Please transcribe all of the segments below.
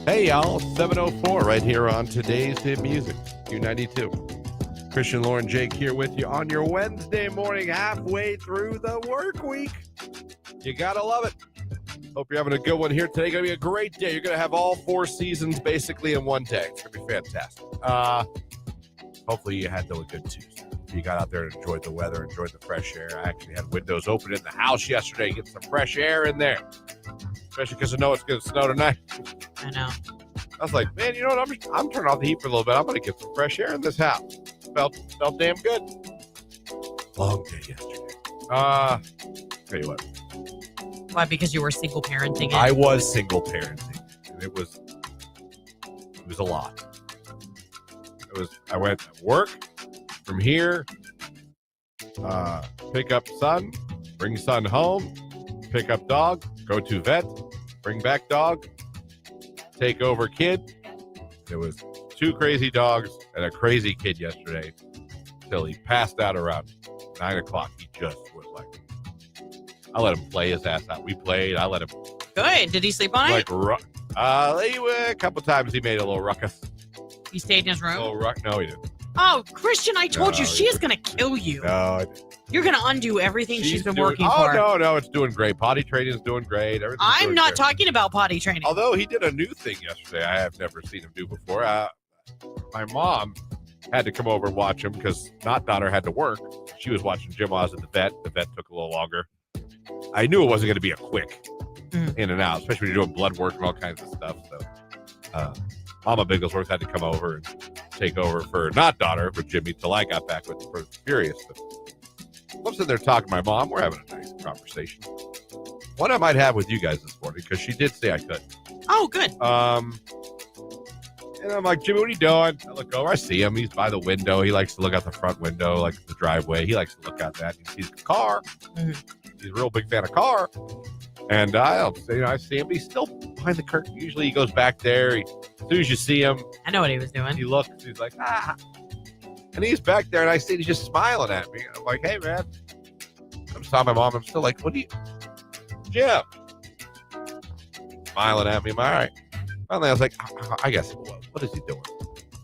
Hey, y'all. 7:04 right here on Today's Hit Music, Q92. Christian, Lauren, Jake here with you on your Wednesday morning, halfway through the work week. You got to love it. Hope you're having a good one here today. Going to be a great day. You're going to have all four seasons basically in one day. It's going to be fantastic. Hopefully you had a good Tuesday. You got out there and enjoyed the weather, enjoyed the fresh air. I actually had windows open in the house yesterday. Get some fresh air in there. Especially because I know it's going to snow tonight. I know. I was like, man, you know what? I'm turning off the heat for a little bit. I'm going to get some fresh air in this house. Felt damn good. Long day yesterday. Tell you what. Why? Because you were single parenting it? I was single parenting. And it was a lot. I went to work from here, pick up son, bring son home, pick up dog, go to vet, bring back dog, take over kid. There was 2 crazy dogs and a crazy kid yesterday till he passed out around 9 o'clock. He just was like, I let him play his ass out. We played. I let him. Good. Did he sleep all night? A couple times he made a little ruckus. He stayed in his room? No, he didn't. Oh, Christian, I told you, she is going to kill you. No, I didn't. You're going to undo everything she's been working for. for. No, it's doing great. Potty training is doing great. I'm not talking about potty training. Although he did a new thing yesterday I have never seen him do before. My mom had to come over and watch him because daughter had to work. She was watching Jim Oz at the vet. The vet took a little longer. I knew it wasn't going to be a quick in and out, especially when you're doing blood work and all kinds of stuff. So Mama Bigglesworth had to come over and take over for daughter, but Jimmy till I got back with the Furious. But I'm sitting there talking to my mom. We're having a nice conversation. One I might have with you guys this morning because she did say I could. Oh, good. And I'm like, Jimmy, what are you doing? I look over. I see him. He's by the window. He likes to look out the front window, like the driveway. He likes to look out that. He sees the car. Mm-hmm. He's a real big fan of car. And I see him. He's still behind the curtain. Usually he goes back there. As soon as you see him, I know what he was doing. He looks. He's like, ah. And he's back there, and I see he's just smiling at me. I'm like, hey, man. I'm just telling my mom. I'm still like, what do you... Jim. Smiling at me. I'm all right. Finally, I was like, I guess, what is he doing?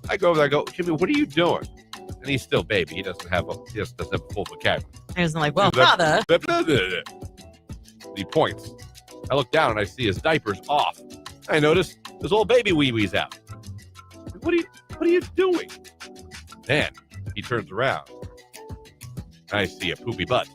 I go over there, I go, Jimmy, what are you doing? And he's still baby. He doesn't have a full vocabulary. I was like, well, father. He points. I look down and I see his diaper's off. I notice his old baby wee-wee's out. What are you doing? Then he turns around and I see a poopy butt.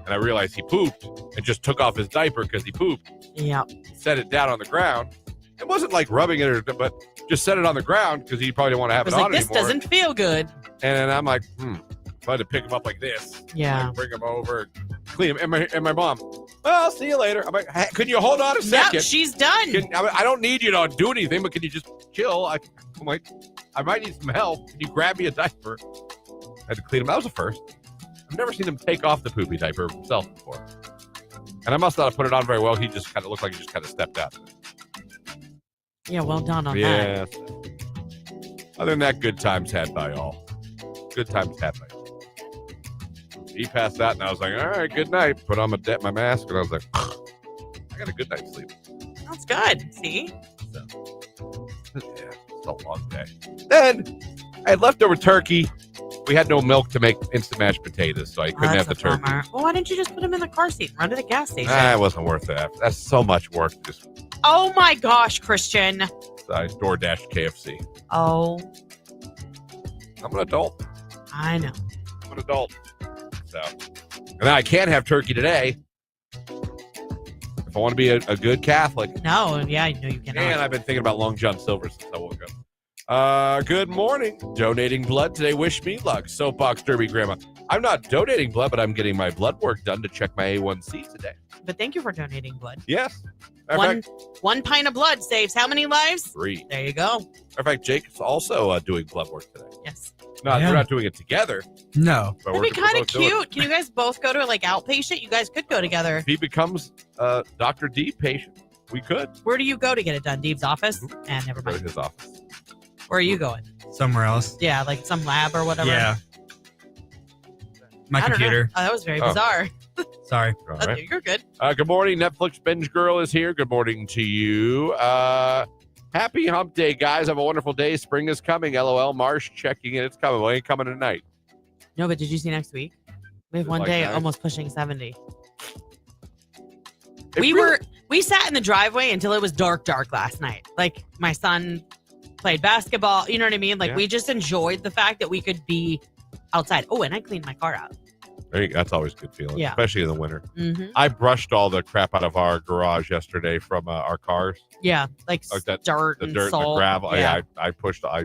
And I realize he pooped and just took off his diaper because he pooped. Yeah. Set it down on the ground. It wasn't like rubbing it, but just set it on the ground because he probably didn't want to have it on anymore. This doesn't feel good. And I'm like, So I had to pick him up like this. Yeah. Like, bring him over, clean him. And my mom, well, I'll see you later. I'm like, hey, can you hold on a second? Yep, she's done. I don't need you to do anything, but can you just chill? I'm like, I might need some help. Can you grab me a diaper? I had to clean him. That was the first. I've never seen him take off the poopy diaper himself before. And I must not have put it on very well. He just kind of looked like he just kind of stepped out. Yeah, well done on that. Yeah. Other than that, good times had by all. Good times had by all. He passed out, and I was like, all right, good night. Put on my mask, and I was like, I got a good night's sleep. That's good. See? So, yeah, it's a long day. Then I had leftover turkey. We had no milk to make instant mashed potatoes, so I couldn't have the turkey. Well, why didn't you just put him in the car seat and run to the gas station? It wasn't worth it. That's so much work. Oh, my gosh, Christian. So I DoorDashed KFC. Oh. I'm an adult. I know. I'm an adult. So, and then I can't have turkey today if I want to be a good Catholic. No, yeah, I know you cannot. And I've been thinking about Long John Silver since I woke up. Good morning. Donating blood today. Wish me luck. Soapbox Derby Grandma. I'm not donating blood, but I'm getting my blood work done to check my A1C today. But thank you for donating blood. Yes. One pint of blood saves how many lives? 3. There you go. Matter of fact, Jake's also doing blood work today. Yes. No, we're not doing it together. No. That'd be kind of cute. Can you guys both go to outpatient? You guys could go together. If he becomes a Dr. D patient, we could. Where do you go to get it done? Deeb's office? Never Go to mind. his office. Where are you going? Somewhere else. Yeah, like some lab or whatever. Yeah. My I don't know. computer. Oh, that was very bizarre. Sorry. All right. You're good. Good morning. Netflix Binge Girl is here. Good morning to you. Happy hump day, guys. Have a wonderful day. Spring is coming. LOL. Marsh checking in. It's coming. Well, it ain't coming tonight. No, but did you see next week? We have Is it one like day nice? almost pushing 70. It We sat in the driveway until it was dark last night. Like my son played basketball. You know what I mean? Like Yeah. we just enjoyed the fact that we could be outside. Oh, and I cleaned my car out. That's always a good feeling, Yeah. especially in the winter. Mm-hmm. I brushed all the crap out of our garage yesterday from our cars. Yeah, like Like dirt The and dirt, salt. the gravel. Yeah, I brushed all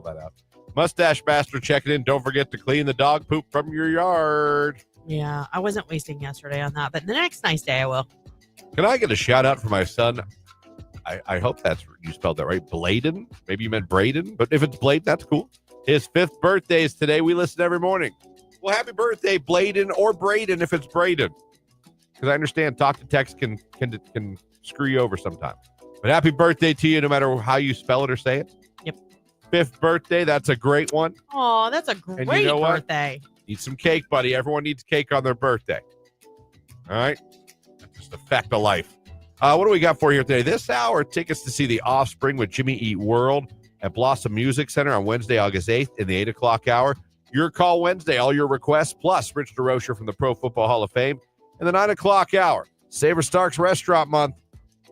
that out. Mustache Master checking in. Don't forget to clean the dog poop from your yard. Yeah, I wasn't wasting yesterday on that, but the next nice day I will. Can I get a shout out for my son? I hope you spelled that right. Bladen? Maybe you meant Braden, but if it's Bladen, that's cool. His 5th birthday is today. We listen every morning. Well, happy birthday, Bladen, or Braden if it's Braden. Because I understand talk to text can screw you over sometimes. But happy birthday to you no matter how you spell it or say it. Yep. 5th birthday, that's a great one. Oh, that's a great you know what? birthday. Eat some cake, buddy. Everyone needs cake on their birthday. All right? That's just a fact of life. What do we got for you here today? This hour, tickets to see The Offspring with Jimmy Eat World at Blossom Music Center on Wednesday, August 8th in the 8 o'clock hour. Your Call Wednesday, all your requests, plus Rich DeRocher from the Pro Football Hall of Fame. In the 9 o'clock hour, Savor Starks Restaurant Month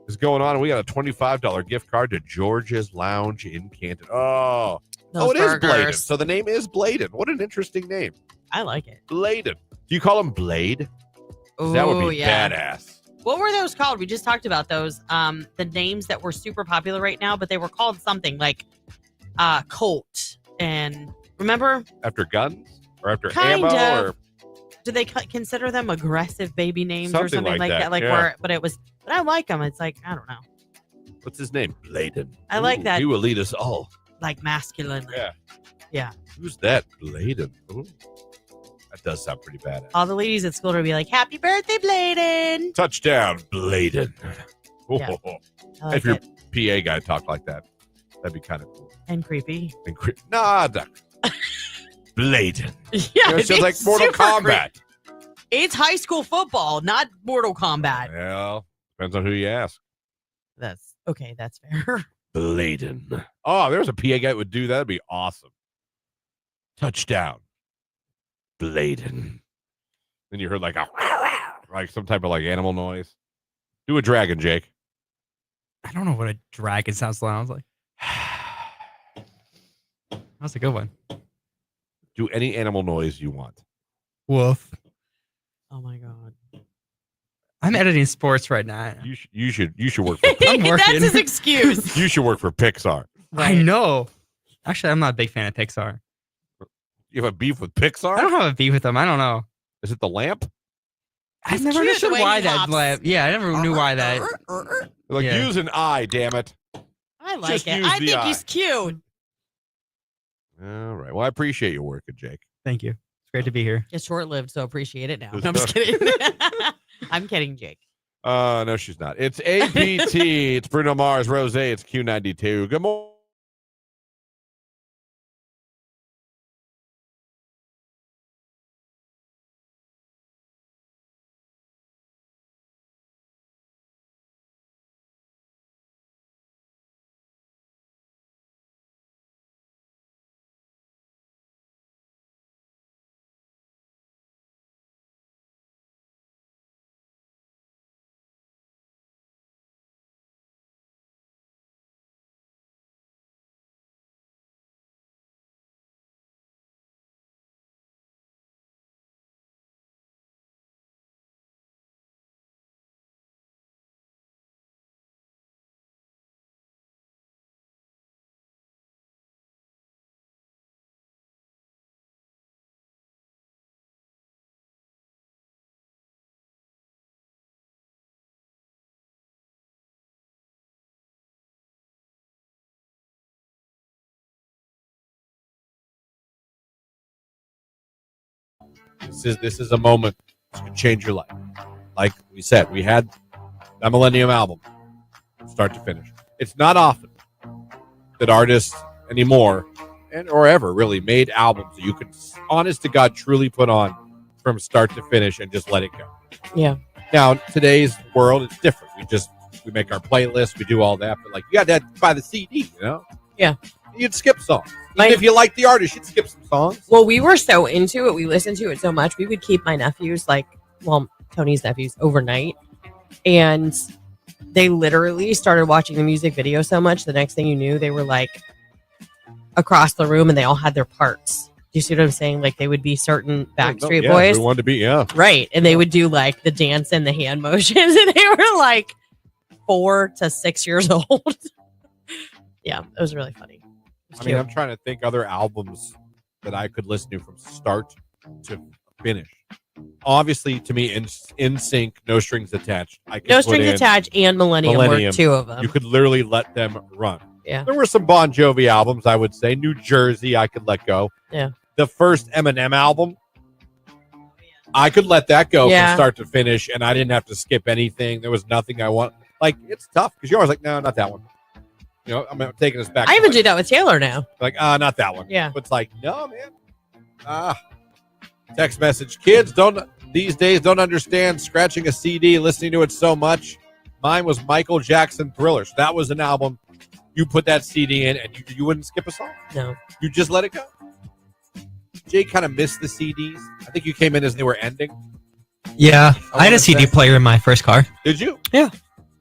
is going on, and we got a $25 gift card to George's Lounge in Canton. Those it is burgers. Bladen. So the name is Bladen. What an interesting name. I like it. Bladen. Do you call him Blade? 'Cause that would be badass. What were those called? We just talked about those. The names that were super popular right now, but they were called something like Colt. And remember? After guns? Or after Kind ammo? of. Or Do they consider them aggressive baby names or Something something like like that, that? Like yeah. but I like them. It's like, I don't know. what's his name? Bladen. I like that. He will lead us all. Like masculine. Yeah. Yeah. Who's that? Bladen. Ooh. That does sound pretty badass. All the ladies at school would be like, "Happy birthday, Bladen." Touchdown, Bladen. Yeah. I like If your it. PA guy talked like that, that'd be kind of cool. And creepy. Nada. Bladen. Yeah. It sounds like it's Mortal super Kombat. It's high school football, not Mortal Kombat. Well, depends on who you ask. That's okay. That's fair. Bladen. Oh, there's a PA guy that would do that. That'd be awesome. Touchdown, Bladen. Then you heard like some type of like animal noise. Do a dragon, Jake. I don't know what a dragon sounds like. I was like, that's a good one. Do any animal noise you want. Woof. Oh my god. I'm editing sports right now. You should work for I'm working. That's his excuse. you should work for Pixar. I know. Actually, I'm not a big fan of Pixar. You have a beef with Pixar? I don't have a beef with them. I don't know. Is it the lamp? I It's never cute the understood way why he that. hops. Yeah, I never knew why that. Like Yeah. use an eye, damn it. I like Just it. use I the think eye. he's cute. All right. Well, I appreciate your work, Jake. Thank you. It's great to be here. It's short lived, so appreciate it now. No, I'm just kidding. I'm kidding, Jake. No, she's not. It's APT. It's Bruno Mars, Rose. It's Q92. Good morning. This is a moment that could change your life. Like we said, we had a Millennium album, start to finish. It's not often that artists anymore, or ever really, made albums that you could, honest to God, truly put on from start to finish and just let it go. Yeah. Now, today's world, it's different. We just we make our playlist, we do all that. But like, you got to buy the CD, you know? Yeah. You'd skip songs. Even if you like the artist, you'd skip some songs. Well, we were so into it. We listened to it so much. We would keep my nephews, Tony's nephews, overnight. And they literally started watching the music video so much. The next thing you knew, they were like across the room and they all had their parts. Do you see what I'm saying? Like they would be certain Backstreet Boys. We wanted to be, yeah. Right. And they would do like the dance and the hand motions. And they were like 4 to 6 years old. Yeah, it was really funny. I mean, I'm trying to think other albums that I could listen to from start to finish. Obviously, to me, in sync, No Strings Attached. No Strings Attached and Millennium were two of them. You could literally let them run. Yeah. There were some Bon Jovi albums, I would say. New Jersey, I could let go. Yeah. The first Eminem album, I could let that go from start to finish, and I didn't have to skip anything. There was nothing I want. Like, it's tough because you're always like, no, not that one. You know, I'm taking us back. I even do that with Taylor now. Like, not that one. Yeah. But it's like, no, man. Text message. Kids these days don't understand scratching a CD, listening to it so much. Mine was Michael Jackson Thriller. So that was an album. You put that CD in and you wouldn't skip a song. No. You just let it go. Jay kind of missed the CDs. I think you came in as they were ending. Yeah. I had a CD player in my first car. Did you? Yeah.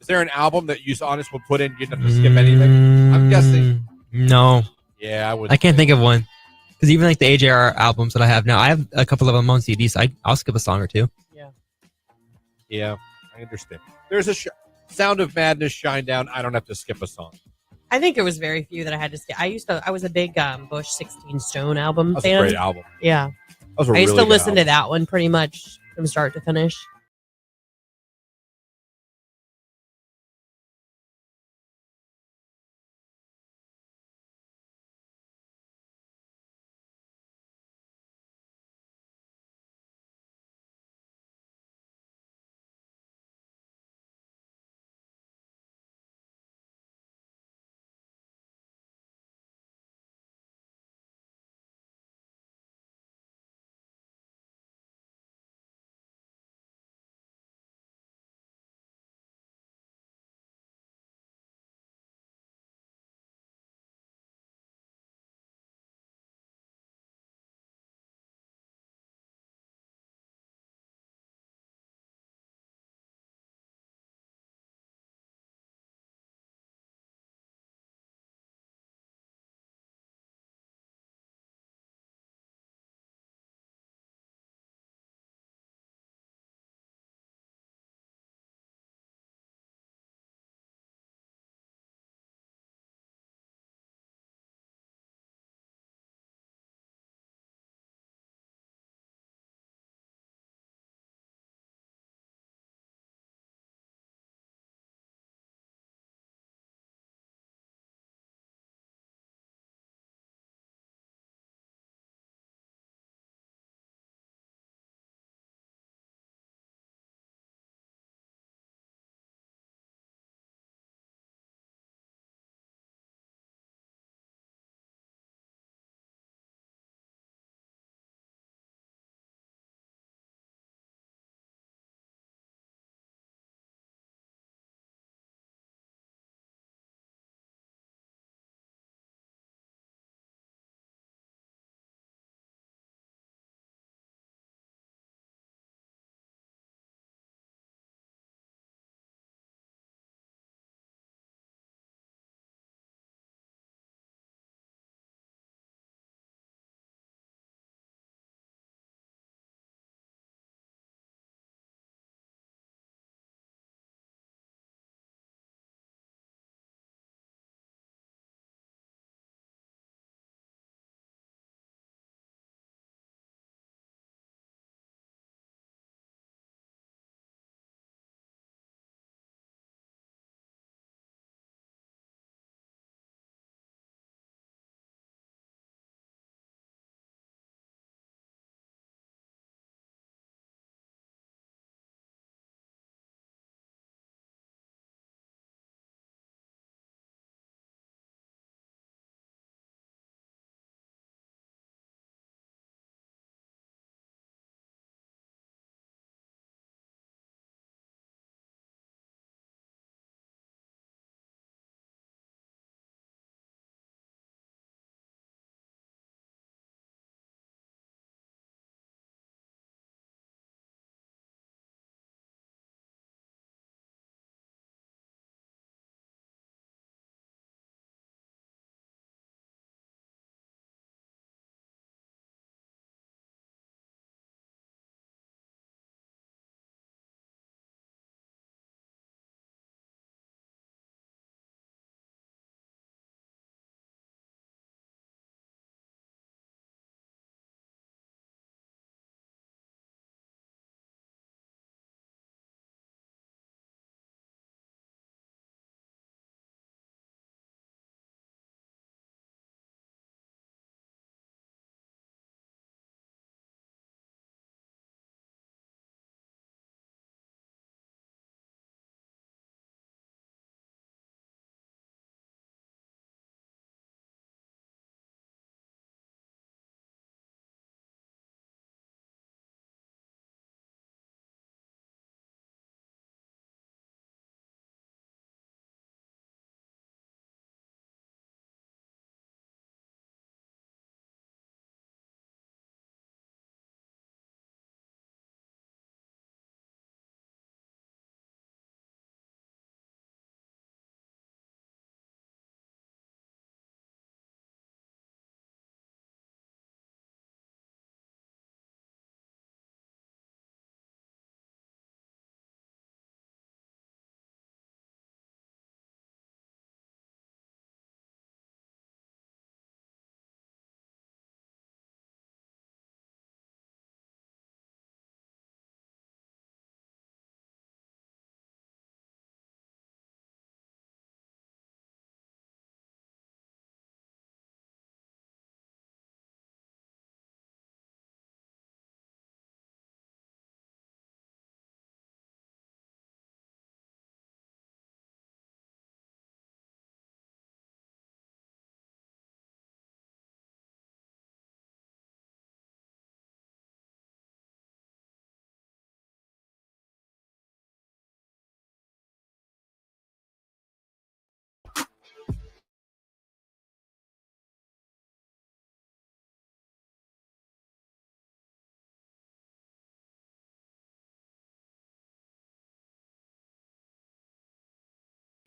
Is there an album that you honest would put in? You didn't have to skip anything? I'm guessing. No. Yeah, I would. I can't think of one. Because even like the AJR albums that I have now, I have a couple of them on CDs. So I'll skip a song or two. Yeah, I understand. There's a Sound of Madness, Shinedown. I don't have to skip a song. I think there was very few that I had to skip. I was a big Bush 16 Stone album That's fan. a great album. Yeah. I used to listen to that one pretty much from start to finish.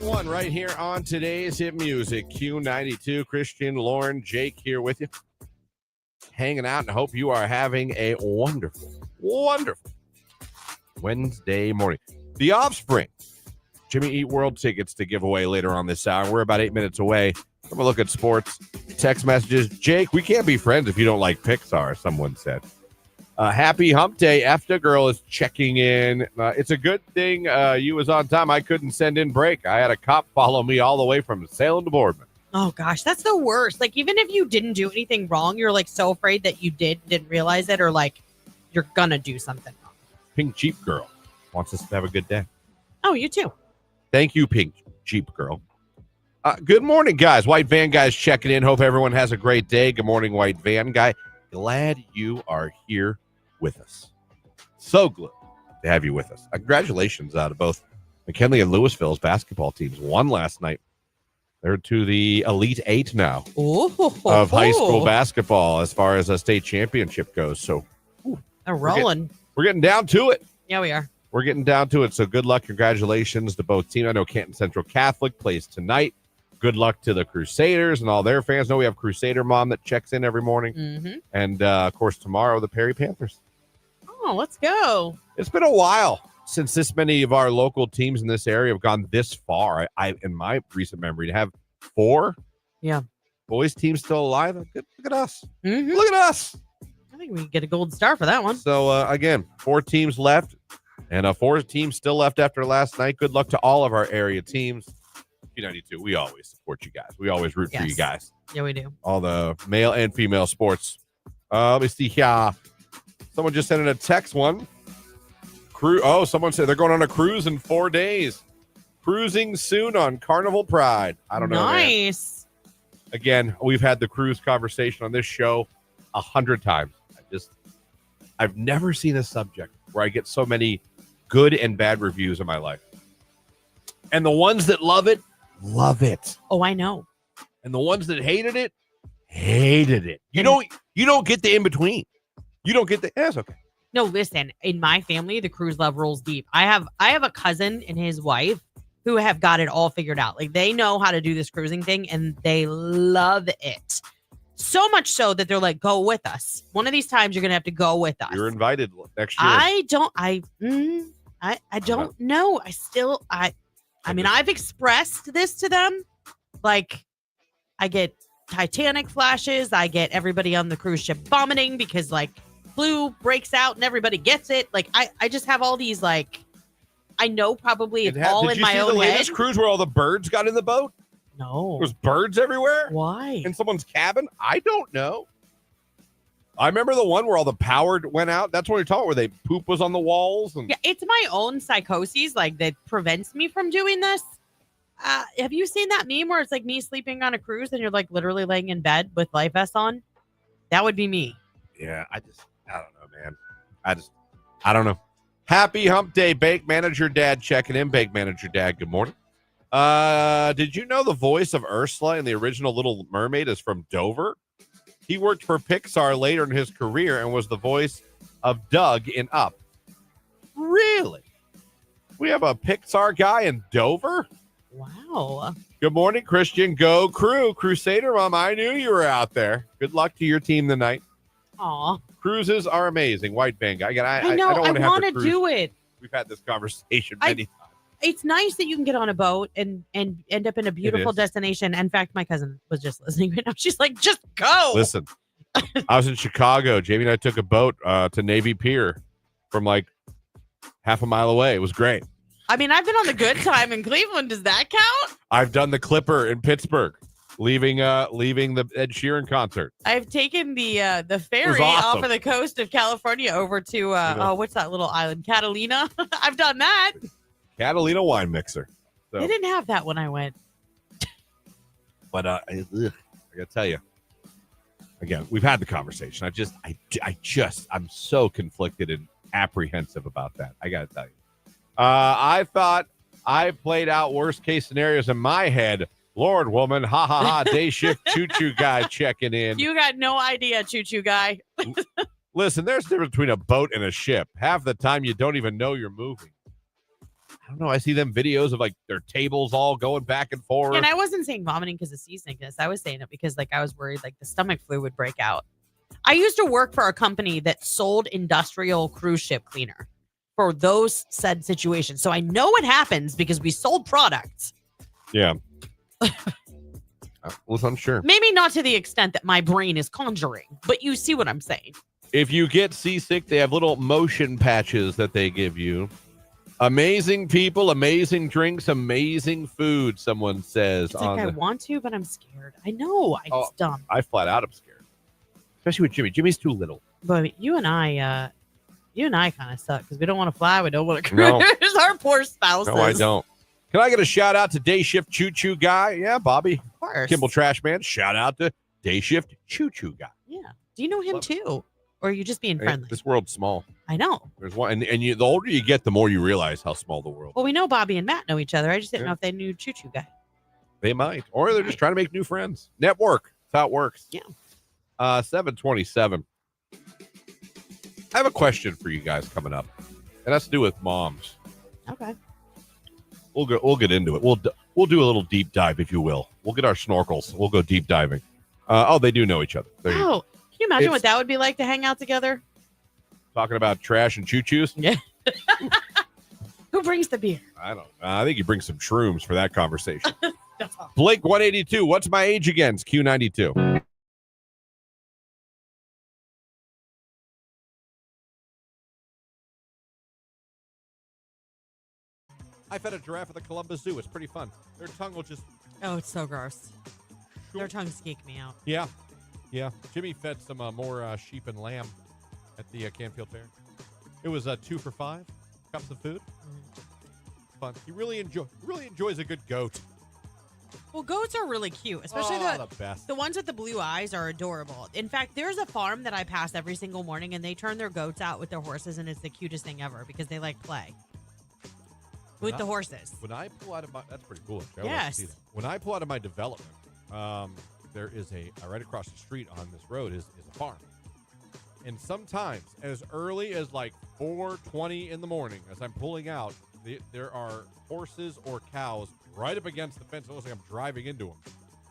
One right here on today's Hit Music. Q92, Christian, Lauren, Jake here with you. Hanging out and hope you are having a wonderful, wonderful Wednesday morning. The Offspring. Jimmy Eat World tickets to give away later on this hour. We're about 8 minutes away. Come a look at sports. Text messages. Jake, we can't be friends if you don't like Pixar, someone said. Happy hump day. Efta girl is checking in. It's a good thing you was on time. I couldn't send in break. I had a cop follow me all the way from Salem to Boardman. Oh gosh, that's the worst. Like, even if you didn't do anything wrong, you're like so afraid that you didn't realize it, or like you're gonna do something wrong. Pink Jeep girl wants us to have a good day. Oh, you too. Thank you, Pink Jeep girl. Good morning, guys. White Van guys checking in. Hope everyone has a great day. Good morning, White Van guy. Glad you are here with us. So glad to have you with us. Congratulations to both McKinley and Louisville's basketball teams. Won last night. They're to the Elite Eight now of high school basketball as far as a state championship goes. So they're rolling. We're getting down to it. Yeah, we are. We're getting down to it. So good luck. Congratulations to both teams. I know Canton Central Catholic plays tonight. Good luck to the Crusaders and all their fans. I know we have Crusader Mom that checks in every morning. Mm-hmm. And, of course, tomorrow, the Perry Panthers. Oh, let's go. It's been a while since this many of our local teams in this area have gone this far. I in my recent memory, to have 4 boys teams still alive. Look at us. Mm-hmm. Look at us. I think we can get a gold star for that one. So, again, 4 teams left. And 4 teams still left after last night. Good luck to all of our area teams. Q92, we always support you guys. We always root for you guys. Yeah, we do. All the male and female sports. Let me see here. Someone just sent in a text one. Someone said they're going on a cruise in 4 days. Cruising soon on Carnival Pride. I don't know. Nice. Again, we've had the cruise conversation on this show 100 times. I've never seen a subject where I get so many good and bad reviews in my life. And the ones that love it, love it. Oh, I know. And the ones that hated it, hated it. You don't get the in between. You don't get the it's okay. No, listen, in my family, the cruise love rolls deep. I have a cousin and his wife who have got it all figured out. Like, they know how to do this cruising thing and they love it. So much so that they're like, go with us. One of these times you're going to have to go with us. You're invited next year. I don't know. I mean, I've expressed this to them. Like, I get Titanic flashes. I get everybody on the cruise ship vomiting because, like, flu breaks out and everybody gets it. Like, I just have all these, like, I know probably it's all in my own head. Did you see the latest cruise where all the birds got in the boat? No. There's birds everywhere? Why? In someone's cabin? I don't know. I remember the one where all the power went out. That's what you're talking about, where they poop was on the walls. And... Yeah, it's my own psychosis, like, that prevents me from doing this. Have you seen that meme where it's like me sleeping on a cruise and you're like literally laying in bed with life vests on? That would be me. Yeah, I don't know, man. I don't know. Happy hump day, Bake Manager Dad checking in. Bake Manager Dad, good morning. Did you know the voice of Ursula in the original Little Mermaid is from Dover? He worked for Pixar later in his career and was the voice of Doug in Up. Really? We have a Pixar guy in Dover? Wow. Good morning, Christian. Go Crew. Crusader Mom, I knew you were out there. Good luck to your team tonight. Aw. Cruises are amazing. White Van guy. Again, I know. I want to do it. We've had this conversation many times. It's nice that you can get on a boat and end up in a beautiful destination. In fact, my cousin was just listening right now. She's like, just go. Listen, I was in Chicago. Jamie and I took a boat to Navy Pier from like half a mile away. It was great. I mean, I've been on the Good Time in Cleveland. Does that count? I've done the Clipper in Pittsburgh, leaving the Ed Sheeran concert. I've taken the ferry off of the coast of California over to what's that little island? Catalina. I've done that. Catalina wine mixer. So. They didn't have that when I went. But I gotta tell you, again, we've had the conversation. I'm so conflicted and apprehensive about that. I gotta tell you. I thought I played out worst case scenarios in my head. Lord, woman, ha ha ha. Day shift choo choo guy checking in. You got no idea, choo choo guy. Listen, there's a difference between a boat and a ship. Half the time you don't even know you're moving. I don't know. I see them videos of like their tables all going back and forth. And I wasn't saying vomiting because of sea sickness. I was saying it because like I was worried like the stomach flu would break out. I used to work for a company that sold industrial cruise ship cleaner for those said situations. So I know what happens because we sold products. Yeah. I was unsure. Maybe not to the extent that my brain is conjuring, but you see what I'm saying. If you get seasick, they have little motion patches that they give you. Amazing people, amazing drinks, amazing food, someone says. It's like I want to, but I'm scared. I know. It's dumb. I flat out am scared. Especially with Jimmy. Jimmy's too little. But you and I kind of suck because we don't want to fly. We don't want to cruise. No. Our poor spouses. No, I don't. Can I get a shout out to Day Shift Choo Choo Guy? Yeah, Bobby. Of course. Kimball Trash Man. Shout out to Day Shift Choo Choo Guy. Yeah. Do you know him too? Or are you just being friendly? This world's small. I know. There's one, and you, the older you get, the more you realize how small the world is. Well, we know Bobby and Matt know each other. I just didn't know if they knew Choo Choo Guy. They might. Or they're just trying to make new friends. Network. That's how it works. Yeah. 727. I have a question for you guys coming up. It has to do with moms. Okay. We'll get into it. We'll do a little deep dive, if you will. We'll get our snorkels. We'll go deep diving. They do know each other. There you go. Oh, can you imagine what that would be like to hang out together? Talking about trash and choo-choos? Yeah. Who brings the beer? I don't know. I think you bring some shrooms for that conversation. That's all. Blake 182. What's my age again? It's Q92. I fed a giraffe at the Columbus Zoo. It's pretty fun. Their tongue will just... Oh, it's so gross. Their tongues geek me out. Yeah. Yeah. Jimmy fed some more sheep and lamb at the Canfield Fair. It was 2 for $5 cups of food. Fun. He really enjoys a good goat. Well, goats are really cute, especially the best. the ones with the blue eyes are adorable. In fact, there's a farm that I pass every single morning, and they turn their goats out with their horses, and it's the cutest thing ever because they like play with the horses. When I pull out of my, that's pretty cool. I Yes. want to see that. When I pull out of my development, there is right across the street on this road is a farm. And sometimes as early as like 4:20 in the morning, as I'm pulling out, there are horses or cows right up against the fence. It looks like I'm driving into them.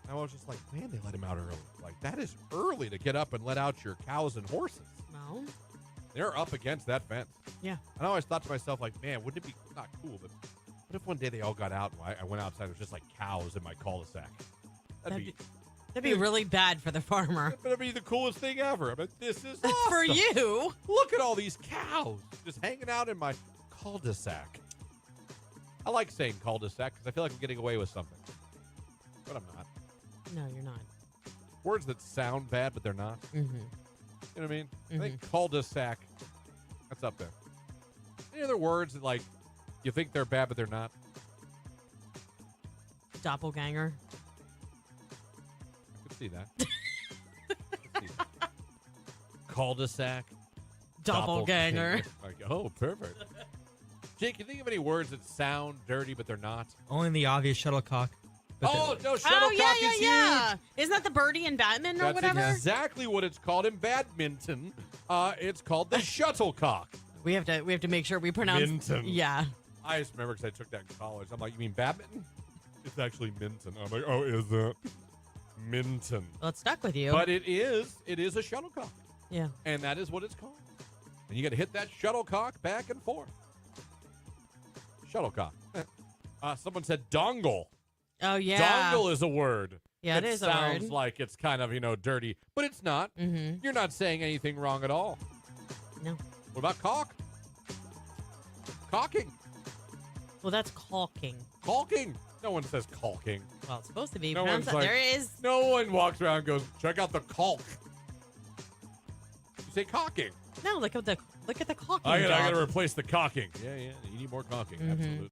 And I was just like, man, they let him out early. Like, that is early to get up and let out your cows and horses. No. They're up against that fence. Yeah. And I always thought to myself, like, man, wouldn't it be not cool, but what if one day they all got out and I went outside, it was just like cows in my cul-de-sac? That'd be really bad for the farmer. That'd be the coolest thing ever. I mean, this is awesome. For you. Look at all these cows just hanging out in my cul-de-sac. I like saying cul-de-sac because I feel like I'm getting away with something. But I'm not. No, you're not. Words that sound bad, but they're not. Mm-hmm. You know what I mean? I think cul-de-sac, that's up there. Any other words that, like, you think they're bad, but they're not? Doppelganger. I could see that. Cul-de-sac. Doppelganger. Like, oh, perfect. Jake, you think of any words that sound dirty, but they're not? Only the obvious shuttlecock. But No, shuttlecock is huge. Isn't that the birdie in Batman or That's whatever? exactly what it's called in badminton. It's called the shuttlecock. We have to make sure we pronounce. Minton. Yeah. I just remember because I took that in college. I'm like, you mean badminton? It's actually Minton. I'm like, oh, is it? Minton. Well, it stuck with you. But it is a shuttlecock. Yeah. And that is what it's called. And you got to hit that shuttlecock back and forth. Shuttlecock. Someone said dongle. Oh yeah. Dongle is a word. Yeah, it is a word. Sounds like it's kind of, dirty, but it's not. Mm-hmm. You're not saying anything wrong at all. No. What about caulk? Caulking. Well, that's caulking. Caulking. No one says caulking. Well, it's supposed to be. No Pronounced one's like- there is. No one walks around and goes, check out the caulk. You say caulking. No, look at the caulking. I got job. to replace the caulking. Yeah, you need more caulking. Mhm. Absolutely.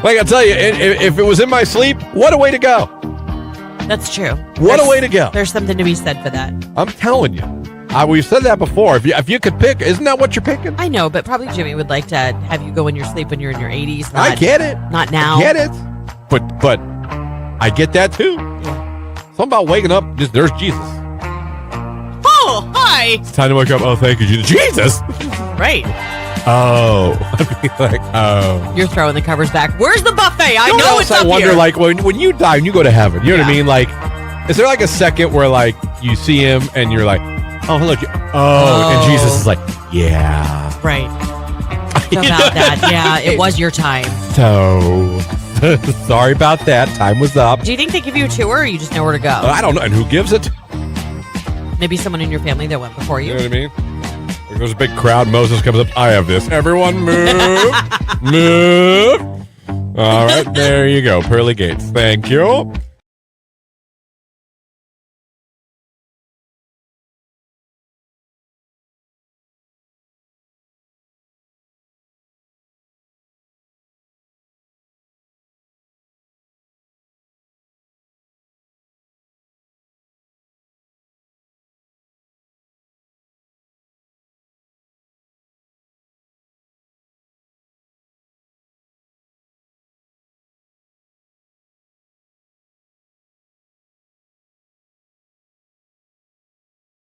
Like I tell you, if it was in my sleep, what a way to go. That's true. What a way to go. There's something to be said for that. I'm telling you. We've said that before. If you could pick, isn't that what you're picking? I know, but probably Jimmy would like to have you go in your sleep when you're in your 80s. I get it. Not now. I get it. But I get that too. Yeah. Something about waking up, just there's Jesus. Oh, hi. It's time to wake up. Oh, thank you, Jesus. Right. Oh. I'd be like, oh. You're throwing the covers back. Where's the buffet? I You know what it's else up I wonder, here. like, when you die and you go to heaven, you know what I mean? Like, is there like a second where, like, you see him and you're like, oh, hello. And Jesus is like, yeah. Right. So about that. Yeah, it was your time. So, sorry about that. Time was up. Do you think they give you a tour or you just know where to go? I don't know. And who gives it? Maybe someone in your family that went before You you. know what I mean? There goes a big crowd. Moses comes up. I have this. Everyone move. Move. All right. There you go. Pearly gates. Thank you.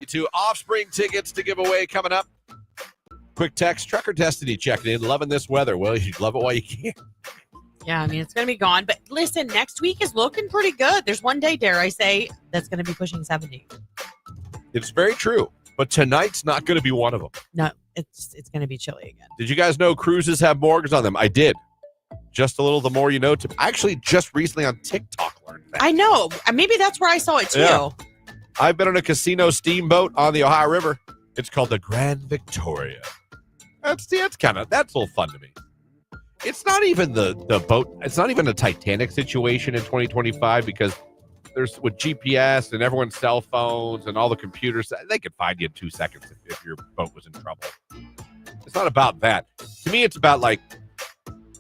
To Offspring tickets to give away coming up. Quick text, Trucker Destiny checking in. Loving this weather. Well, you love it while you can. Yeah, I mean, it's going to be gone. But listen, next week is looking pretty good. There's one day, dare I say, that's going to be pushing 70. It's very true. But tonight's not going to be one of them. No, it's going to be chilly again. Did you guys know cruises have morgues on them? I did. Just a little the more you know. I actually just recently on TikTok learned that. I know. Maybe that's where I saw it too. Yeah. I've been on a casino steamboat on the Ohio River. It's called the Grand Victoria. That's a little fun to me. It's not even the boat. It's not even a Titanic situation in 2025 because there's with GPS and everyone's cell phones and all the computers. They could find you in 2 seconds if your boat was in trouble. It's not about that. To me, it's about like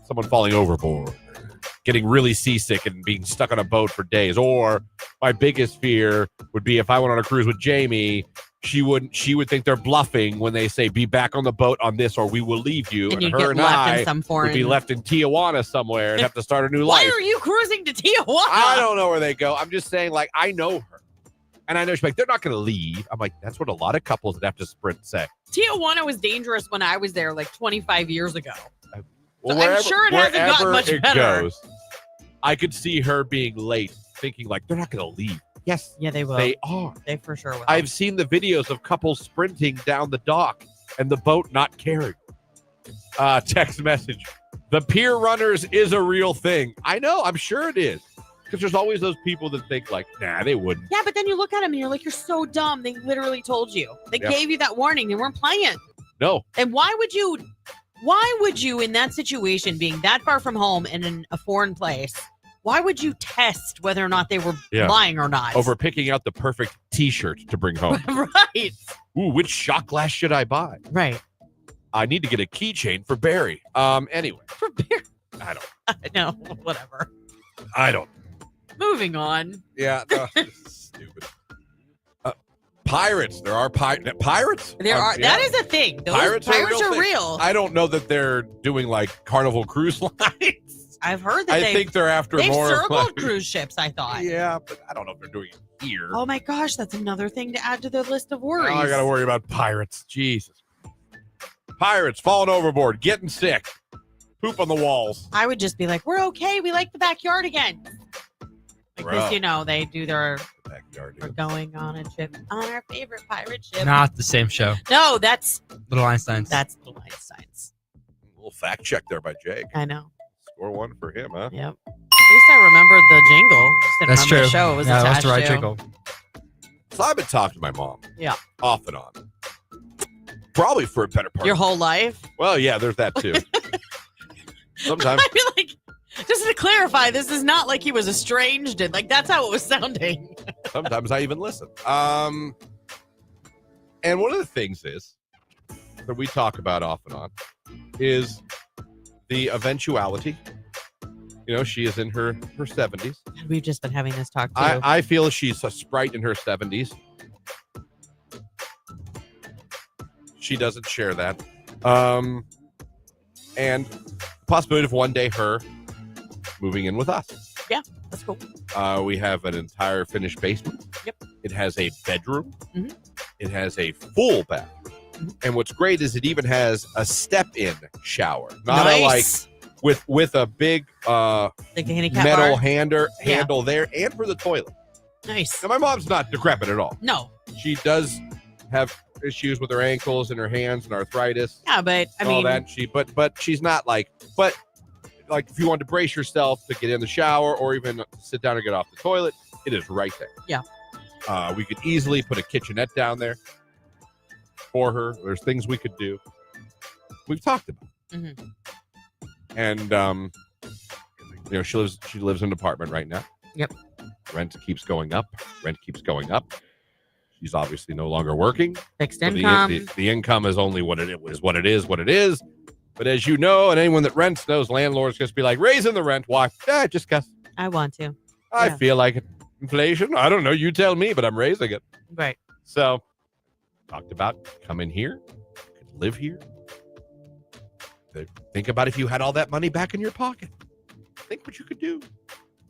someone falling overboard, getting really seasick and being stuck on a boat for days. Or my biggest fear would be if I went on a cruise with Jamie, she would think they're bluffing when they say be back on the boat on this or we will leave you. And you'd her get and left I in some foreign... would be left in Tijuana somewhere and have to start a new Why life. are you cruising to Tijuana? I don't know where they go. I'm just saying, like, I know her. And I know she's like, they're not going to leave. I'm like, that's what a lot of couples that have to sprint say. Tijuana was dangerous when I was there like 25 years ago. Well, I'm sure it hasn't gotten much better. Goes, I could see her being late, thinking like, they're not going to leave. Yes, Yeah, they will. they are. They for sure will. I've seen the videos of couples sprinting down the dock and the boat not carrying. Text message. The pier runners is a real thing. I know. I'm sure it is. Because there's always those people that think like, nah, they wouldn't. Yeah, but then you look at them and you're like, you're so dumb. They literally told you. They gave you that warning. They weren't playing. No. And why would you in that situation, being that far from home and in a foreign place, why would you test whether or not they were lying or not? Over picking out the perfect T-shirt to bring home. Right. Ooh, which shot glass should I buy? Right. I need to get a keychain for Barry. Anyway. For Barry. I don't. I know. Whatever. I don't. Moving on. Yeah. Stupid. Pirates. There are pirates. There are. Yeah. That is a thing. Those pirates are real. I don't know that they're doing like Carnival Cruise Lines. I've heard that I think they're after more. They've circled cruise ships, I thought. Yeah, but I don't know if they're doing it here. Oh my gosh, that's another thing to add to the list of worries. Oh, I got to worry about pirates. Jesus. Pirates falling overboard, getting sick, poop on the walls. I would just be like, we're okay. We like the backyard again. Because, they do their backyard. We're going on a trip on our favorite pirate ship. Not the same show. No, that's Little Einsteins. That's Little Einsteins. A little fact check there by Jake. I know. Score one for him, huh? Yep. At least I remembered the jingle. Just didn't That's remember true. The show it was yeah, attached that's the right to. jingle. So I've been talking to my mom. Yeah. Off and on. Probably for a better part. Your whole life? Well, yeah, there's that too. Sometimes. I feel like, just to clarify, this is not like he was estranged and like that's how it was sounding. Sometimes I even listen. And one of the things is that we talk about off and on is the eventuality You know, she is in her 70s. We've just been having this talk too. I feel she's a sprite in her 70s. She doesn't share that. And possibility of one day her moving in with us. Yeah, that's cool. We have an entire finished basement. Yep. It has a bedroom. Mhm. It has a full bathroom. And what's great is it even has a step-in shower. Not a, like with a big like a handicap metal bar. handle there, and for the toilet. Nice. Now, my mom's not decrepit at all. No. She does have issues with her ankles and her hands and arthritis. Yeah, but I and all mean, that. But she's not like if you want to brace yourself to get in the shower or even sit down and get off the toilet, it is right there. Yeah. We could easily put a kitchenette down there for her. There's things we could do. We've talked about. Mhm. And you know, she lives in an apartment right now. Yep. Rent keeps going up. She's obviously no longer working. fixed So income. the income is only what it is. But as you know, and anyone that rents knows, landlords just be like, raising the rent. Why? Just because I want to. I Yeah. feel like it. Inflation. I don't know. You tell me, but I'm raising it. Right. So talked about coming here, could live here. Think about if you had all that money back in your pocket. Think what you could do.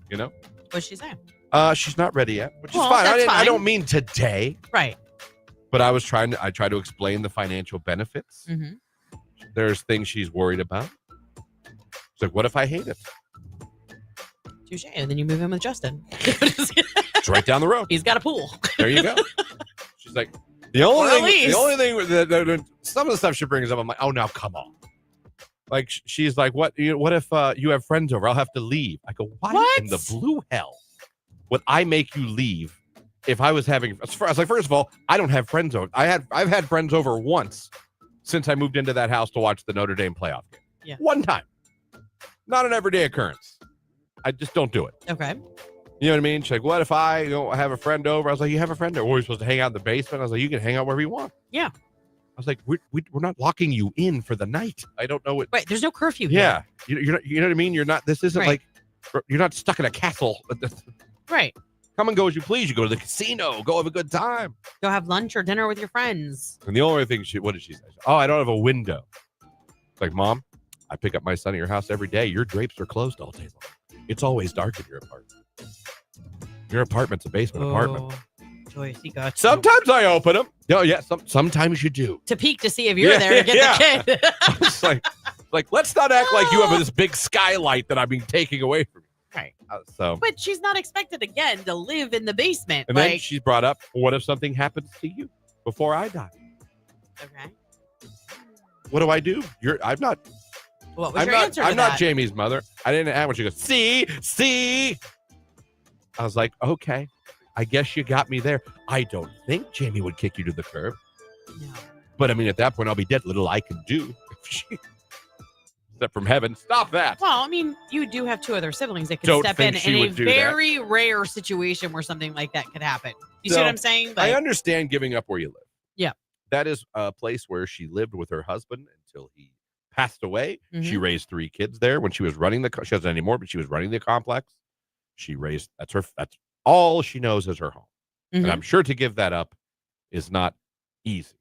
You know? What's she saying? She's not ready yet, which is Well, fine. that's I fine. don't mean today, Right. but I try to explain the financial benefits. Mm-hmm. There's things she's worried about. It's like, what if I hate it? Touche. And then you move in with Justin. It's right down the road. He's got a pool. There you go. She's like, the only Or at thing least. that some of the stuff she brings up, I'm like, oh, now come on. Like, she's like, what if you have friends over? I'll have to leave. I go, why What? in the blue hell would I make you leave if I was having? I was like, first of all, I don't have friends over. I've had friends over once since I moved into that house to watch the Notre Dame playoff game. Yeah. One time. Not an everyday occurrence. I just don't do it. Okay. You know what I mean? She's like, what if I have a friend over? I was like, you have a friend over? We're supposed to hang out in the basement. I was like, you can hang out wherever you want. Yeah. I was like, we're not locking you in for the night. I don't know what. Right. There's no curfew Yeah. here. You know what I mean? You're not, this isn't Right. like, you're not stuck in a castle. Right. Come and go as you please. You go to the casino, go have a good time. Go have lunch or dinner with your friends. And the only thing what did she say? Oh, I don't have a window. It's like, Mom, I pick up my son at your house every day. Your drapes are closed all day long. It's always dark in your apartment. Your apartment's a basement apartment. Joyce, he got you. Sometimes I open them. No, yeah, sometimes you do. To peek to see if you're Yeah, there to get yeah. the kid. It's like, let's not act like you have this big skylight that I'm being taking away from you. Right. So, But she's not expected again to live in the basement. and then like, she's brought up, what if something happens to you before I die? okay. What do I do? I'm not. What was I'm your not. answer to I'm that? not Jamie's mother. I didn't ask when she goes, see. I was like, okay, I guess you got me there. I don't think Jamie would kick you to the curb, No. but I mean, at that point, I'll be dead. Little I can do. Except from heaven. Stop that. Well, I mean, you do have two other siblings that can Don't step think in she a would do that. very rare situation where something like that could happen. You see So, what I'm saying? I Like, understand giving up where you live. Yeah. That is a place where she lived with her husband until he passed away. Mhm. She raised 3 kids there when she was running she doesn't anymore, but she was running the complex. That's all she knows is her home. mhm. And I'm sure to give that up is not easy.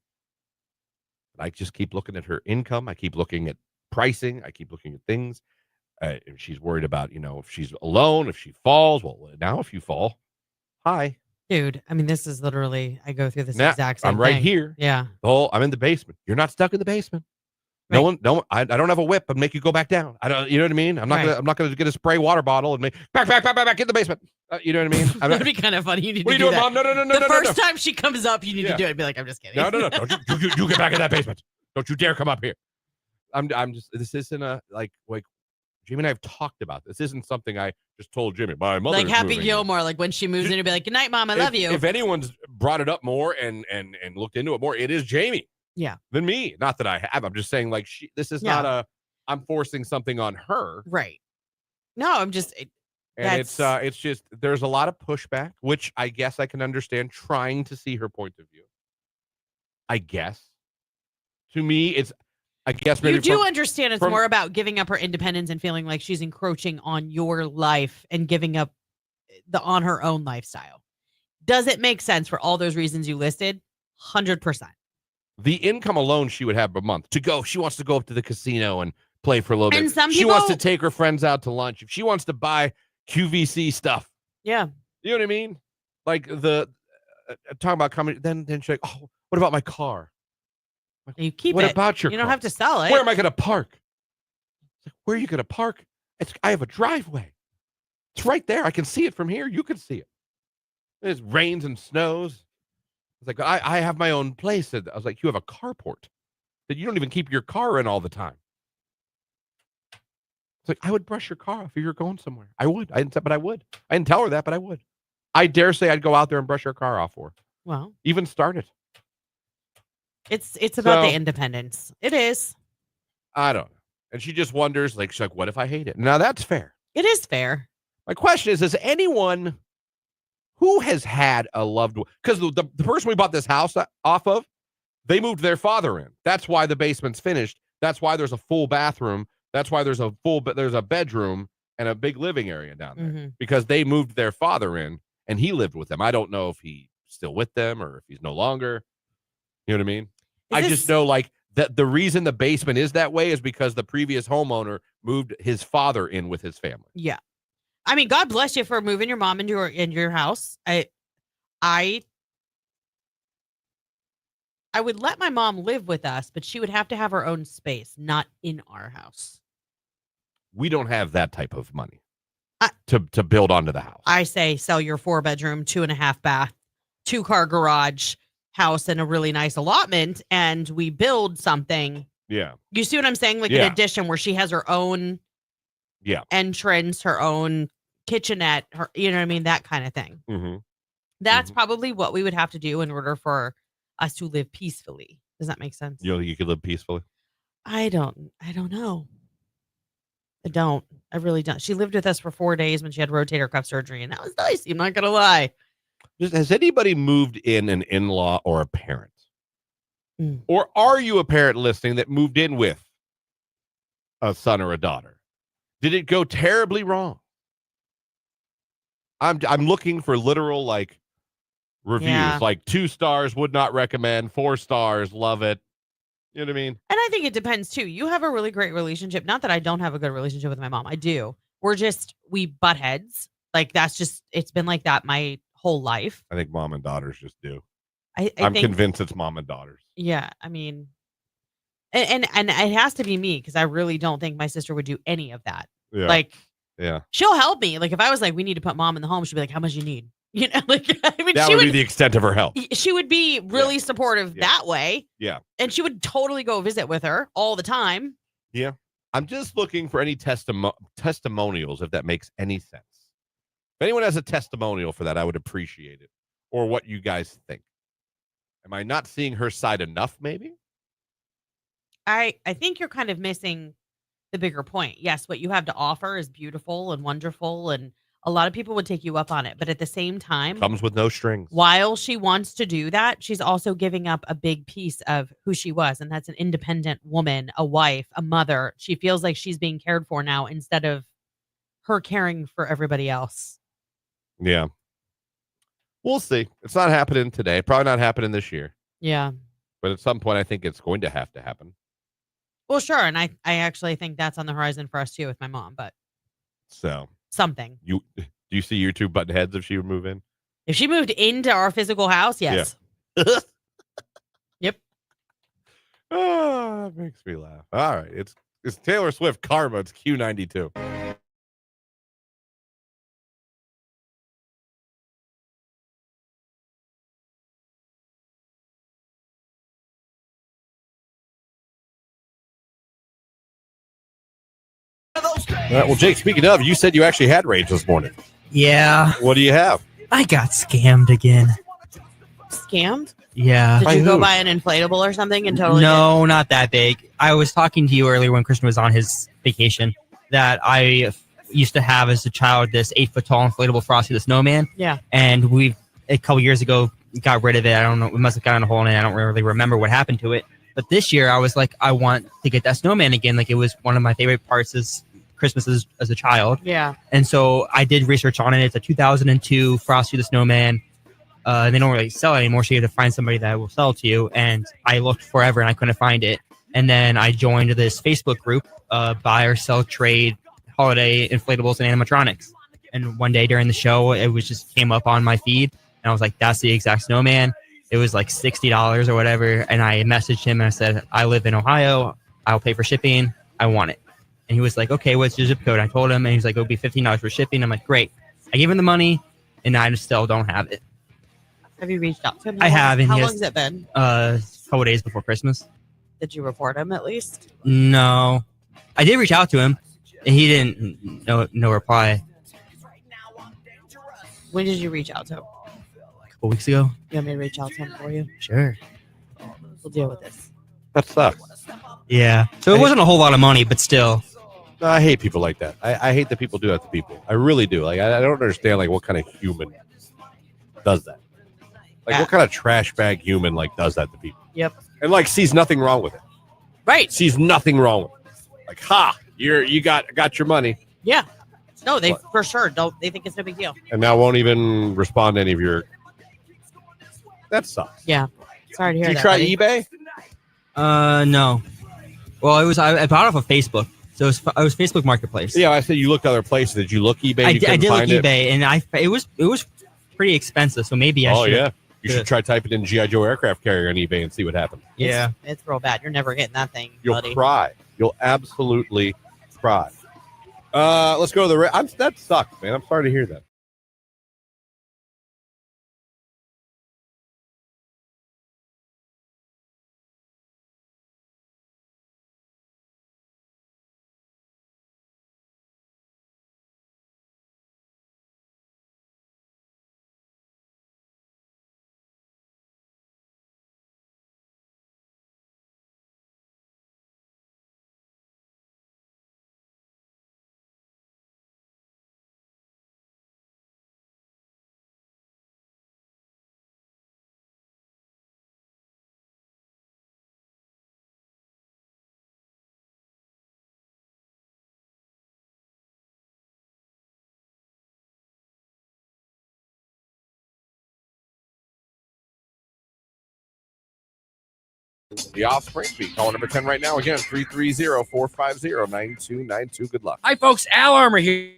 But I just keep looking at her income. I keep looking at pricing. I keep looking at things. And she's worried about, if she's alone, if she falls. Well, now if you fall, hi. Dude, I mean, this is literally, I go through this Nah, exact same I'm right thing. here. Yeah. I'm in the basement. You're not stuck in the basement. Right. I don't have a whip and make you go back down. I don't, you know what I mean? I'm Right. not gonna get a spray water bottle and make back in the basement. You know what I mean? I'm That'd not, be kind of funny. You need what are to you do doing, that. Mom? No. The first time she comes up, you need Yeah. to do it. Be like, I'm just kidding. No. Don't you get back in that basement. Don't you dare come up here. I'm just, this isn't a, like Jimmy and I have talked about this. This isn't something I just told Jimmy. My mother Like Happy Gilmore, like when she moves in, you'd be like, good night, Mom. I love you. If anyone's brought it up more and looked into it more, it is Jamie. Yeah. Than me. Not that I have. I'm just saying, like, this is Yeah. not I'm forcing something on her. Right. No, I'm just, And That's- it's just, there's a lot of pushback, which I guess I can understand, trying to see her point of view. I guess. To me, I guess maybe You do understand it's from- more about giving up her independence and feeling like she's encroaching on your life and giving up on her own lifestyle. Does it make sense for all those reasons you listed? 100%. the income alone she would have per month to go. She wants to go up to the casino and play for a little And bit. some She wants to people- take her friends out to lunch. If she wants to buy QVC stuff, Yeah. you know what I mean? Like the talking about coming, then she's like, oh, what about my car? You keep What it. about your You don't car? have to sell it. Where am I going to park? It's like, where are you going to park? I have a driveway. It's right there. I can see it from here. You can see it. It rains and snows. It's like, I have my own place. I was like, you have a carport that you don't even keep your car in all the time. It's like, I would brush your car off if you were going somewhere. I would. I didn't tell her that, but I would. I dare say I'd go out there and brush her car off for her. Well, Even start it. it's about So- the independence. It is. I don't know. And she just wonders, like, she's like, what if I hate it? Now, that's fair. It is fair. My question is anyone who has had a loved one, because the person we bought this house off of, they moved their father in. That's why the basement's finished. That's why there's a full bathroom. That's why there's a bedroom and a big living area down there, Mhm. because they moved their father in and he lived with them. I don't know if he's still with them or if he's no longer. You know what I mean? I just know, like, that the reason the basement is that way is because the previous homeowner moved his father in with his family. Yeah. I mean, God bless you for moving your mom into your house. I would let my mom live with us, but she would have to have her own space, not in our house. We don't have that type of money I- to build onto the house. I say sell your 4-bedroom, 2.5 bath, 2-car garage house and a really nice allotment, and we build something. Yeah. You see what I'm saying? Like Yeah. an addition where she has her own entrance, her own kitchenette, her, you know what I mean? That kind of thing. Mm-hmm. That's probably what we would have to do in order for us to live peacefully. Does that make sense? You know, you could live peacefully. I don't know. I really don't. She lived with us for 4 days when she had rotator cuff surgery, and that was nice. I'm not gonna lie. Has anybody moved in an in-law or a parent? Mm. Or are you a parent listening that moved in with a son or a daughter? Did it go terribly wrong? I'm looking for literal, like, reviews. Yeah. Like 2 stars, would not recommend. 4 stars, love it. You know what I mean? And I think it depends too. You have a really great relationship. Not that I don't have a good relationship with my mom. I do. We butt heads. Like it's been like that my whole life. I think mom and daughters just do. I'm I'm think, convinced it's mom and daughters. Yeah, I mean, and it has to be me because I really don't think my sister would do any of that. Yeah. Like, yeah. she'll help me. Like if I was like, we need to put mom in the home, she'd be like, how much you need? You know, like I mean, That she would be the extent of her help. She would be really supportive Yeah. that way. Yeah. And she would totally go visit with her all the time. Yeah. I'm just looking for any testimonials, if that makes any sense. If anyone has a testimonial for that, I would appreciate it. Or what you guys think. Am I not seeing her side enough, maybe? I think you're kind of missing the bigger point. Yes, what you have to offer is beautiful and wonderful, and a lot of people would take you up on it. But at the same time, Comes with no strings. while she wants to do that, she's also giving up a big piece of who she was. And that's an independent woman, a wife, a mother. She feels like she's being cared for now instead of her caring for everybody else. Yeah. We'll see. It's not happening today. Probably not happening this year. Yeah. But at some point, I think it's going to have to happen. Well, sure. And I actually think that's on the horizon for us too with my mom, but So something. do you see your 2 button heads if she would move in? If she moved into our physical house, yes. Yep. Oh, that makes me laugh. All right. It's Taylor Swift Karma. It's Q92. All right, well, Jake, speaking of, you said you actually had rage this morning. Yeah, What do you have? I got scammed again. Scammed? Yeah. Did By you go who? buy an inflatable or something and totally No, not that big. I was talking to you earlier when Christian was on his vacation that I used to have as a child this 8-foot tall inflatable Frosty the Snowman. Yeah. And we a couple years ago got rid of it. I don't know. We must have gotten a hole in it. I don't really remember what happened to it. But this year, I was like, I want to get that snowman again. Like, it was one of my favorite parts of Christmas as a child. Yeah. And so I did research on it. It's a 2002 Frosty the Snowman. They don't really sell it anymore, so you have to find somebody that will sell it to you. And I looked forever and I couldn't find it. And then I joined this Facebook group, buy or sell trade holiday inflatables and animatronics. And one day during the show, it was just came up on my feed, and I was like, "That's the exact snowman." It was like $60 or whatever, and I messaged him and I said, "I live in Ohio. I'll pay for shipping. I want it." And he was like, "Okay, what's your zip code?" I told him, and he's like, "It'll be $15 for shipping." I'm like, "Great." I gave him the money, and I still don't have it. Have you reached out to him? I have, and How he long has- has it been? A couple days before Christmas. Did you report him at least? No, I did reach out to him, and he didn't. No reply. When did you reach out to him? A couple weeks ago. You want me to reach out to him for you? Sure. We'll deal with this. That sucks. Yeah. So it wasn't a whole lot of money, but still. No, I hate people like that. I hate that people do that to people. I really do. Like, I don't understand, like, what kind of human does that. Like, Yeah. what kind of trash bag human, like, does that to people? Yep. And, like, sees nothing wrong with it. Right. Sees nothing wrong with it. Like, ha, you got your money. Yeah. No, they What? for sure don't. They think it's no big deal. And now won't even respond to any of your... That sucks. Yeah. Sorry to hear Did you that. try buddy. No. Well, it was I bought it off of Facebook, so it was Facebook Marketplace. Yeah, I said you looked other places. Did you look eBay? I You did couldn't look find it? eBay, and it was pretty expensive. So maybe I Oh, should. yeah. You Yeah. should try typing in G.I. Joe aircraft carrier on eBay and see what happens. Yeah. It's real bad. You're never getting that thing, You'll buddy. cry. You'll absolutely cry. Let's go to the... that sucks, man. I'm sorry to hear that. The Offspring Beat. Call number 10 right now. Again, 330-450-9292. Good luck. Hi, folks. Al Armour here.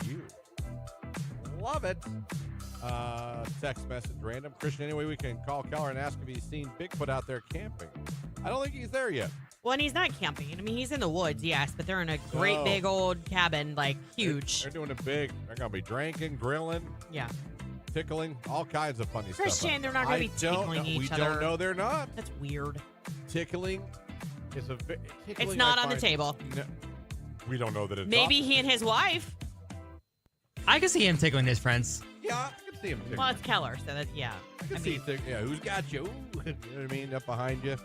You love it. Text message random. Christian, anyway, we can call Keller and ask if he's seen Bigfoot out there camping. I don't think he's there yet. Well, and he's not camping. I mean, he's in the woods, yes, but they're in a great Oh. big old cabin, like huge. They're doing it big. They're going to be drinking, grilling, Yeah. tickling, all kinds of funny stuff. Christian, they're not going to be tickling each We other. don't know they're not. That's weird. Tickling is a... It's not on the table. No, we don't know that it's Maybe he and his wife. I can see him tickling his friends. Yeah, I can see him tickling. Well, it's Keller, so that, yeah. I can see yeah, who's got you? Ooh, you know what I mean? Up behind you.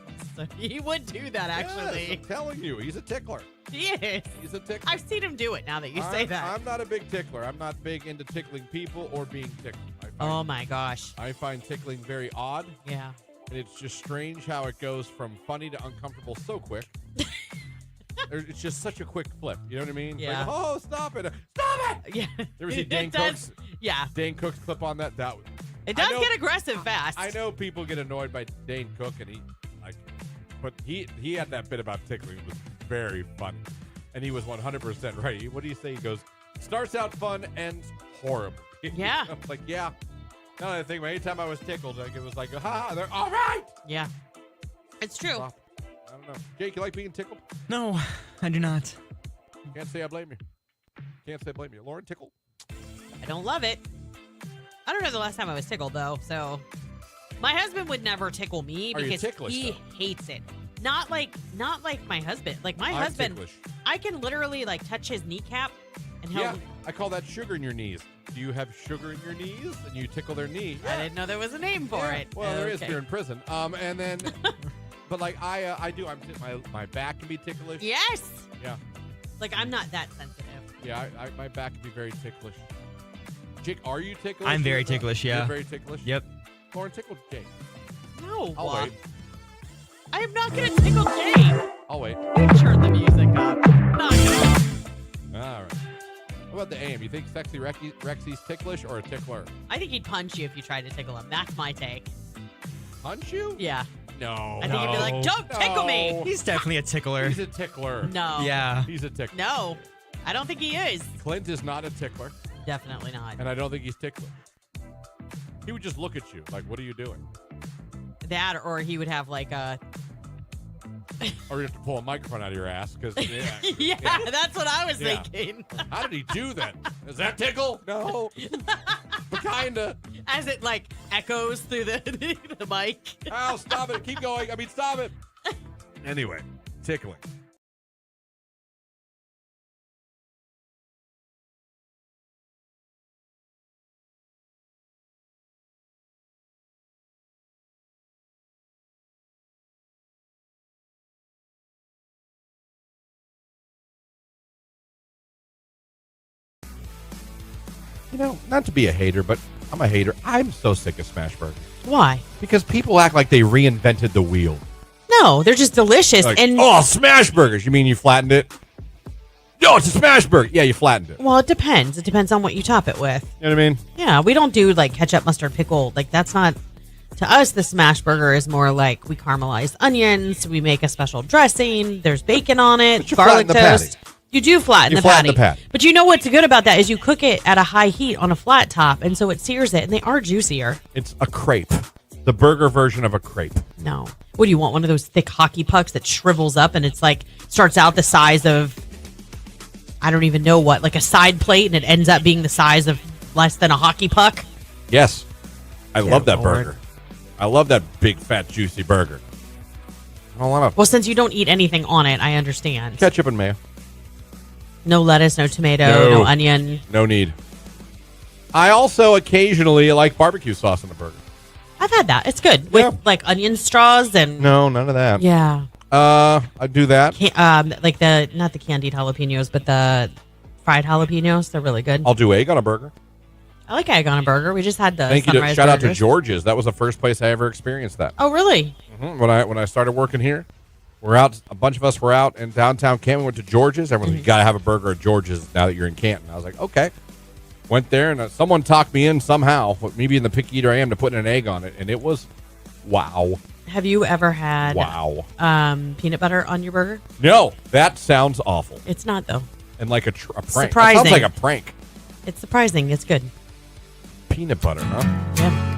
He would do that, actually. Yes, I'm telling you, he's a tickler. He is. He's a tickler. I've seen him do it now that you say that. I'm not a big tickler. I'm not big into tickling people or being tickled. Oh, my gosh. I find tickling very odd, Yeah. and it's just strange how it goes from funny to uncomfortable so quick. It's just such a quick flip. You know what I mean? It's Yeah. Like, oh, stop it! Stop it! Yeah. You ever see It Dan does- Cook's Yeah. Dan Cook's clip on that? That It I does know- get aggressive fast. I know people get annoyed by Dane Cook, and but he had that bit about tickling. It was very funny, and he was 100% right. What do you say? He goes, starts out fun, ends horrible. Yeah. I'm like, yeah. No, I think anytime I was tickled, like it was like, ha, they're all right. Yeah. It's true. Stop. I don't know. Jake, you like being tickled? No, I do not. Can't say I blame you. Can't say I blame you. Lauren, tickle? I don't love it. I don't know the last time I was tickled though. So my husband would never tickle me Are you because ticklish, he though? hates it. Not like my husband. Like my I'm husband, ticklish. I can literally like touch his kneecap and he'll. Yeah, I call that sugar in your knees. Do you have sugar in your knees? And you tickle their knee. I didn't know there was a name for Yeah. it. Well, there is. Okay. You're in prison. And then, but like I do. My back can be ticklish. Yes. Yeah. Like I'm not that sensitive. Yeah. My back can be very ticklish. Jake, are you ticklish? I'm very ticklish, yeah. You're very ticklish. Yep. Lauren, tickle Jake. No. I'll wait. I am not gonna tickle Jay. I'll wait. Turn the music up. Not gonna. All right. What about the AM? You think Sexy Rexy's ticklish or a tickler? I think he'd punch you if you tried to tickle him. That's my take. Punch you? Yeah. No. I think he'd be like, "Don't tickle me." No. He's definitely a tickler. He's a tickler. No. Yeah. He's a tickler. No. I don't think he is. Clint is not a tickler, Definitely not. and I don't think he's ticklish. He would just look at you like, "What are you doing?" That, or he would have like a. Or you have to pull a microphone out of your ass because Yeah, that's what I was Yeah. thinking. How did he do that? Is that tickle? No, but kinda. As it like echoes through the mic. Oh, stop it! Keep going. I mean, stop it. Anyway, tickling. You know, not to be a hater, but I'm a hater. I'm so sick of smash burgers Why? because people act like they reinvented the wheel. No, they're just delicious. Like, and oh, smash burgers. You mean you flattened it? No, it's a smash burger. Yeah, you flattened it. well, it depends. It depends on what you top it with. You know what I mean? Yeah, we don't do like ketchup, mustard, pickle. Like that's not to us. The smash burger is more like we caramelize onions. We make a special dressing. There's bacon on it. But you Garlic flatten the toast. You do flatten You the flatten patty. the patty. But you know what's good about that is you cook it at a high heat on a flat top, and so it sears it, and they are juicier. It's a crepe. The burger version of a crepe. No, what do you want? One of those thick hockey pucks that shrivels up, and it's like starts out the size of I don't even know what, like a side plate, and it ends up being the size of less than a hockey puck. Yes. I love that Lord. burger. I love that big, fat, juicy burger. I don't want to Well, since you don't eat anything on it, I understand. ketchup and mayo. No lettuce, no tomato, No. no onion. No need. I also occasionally like barbecue sauce on the burger. I've had that. It's good with Yeah. like onion straws and No, none of that. yeah, I do that. like the not the candied jalapenos, but the fried jalapenos. They're really good. I'll do egg on a burger. I like egg on a burger. We just had the Thank you. sunrise Shout out to burgers. George's. That was the first place I ever experienced that. Oh, really? When I started working here, we're out. A bunch of us were out in downtown Canton. We went to George's. Everyone's like, "You got to have a burger at George's now that you're in Canton." I was like, "Okay." Went there and someone talked me in somehow, me being the picky eater I am, to putting an egg on it, and it was wow, Have you ever had wow. peanut butter on your burger? No, that sounds awful It's not though. and like a prank. That Surprising. sounds like a prank. It's surprising. It's good. Peanut butter, huh? Yeah.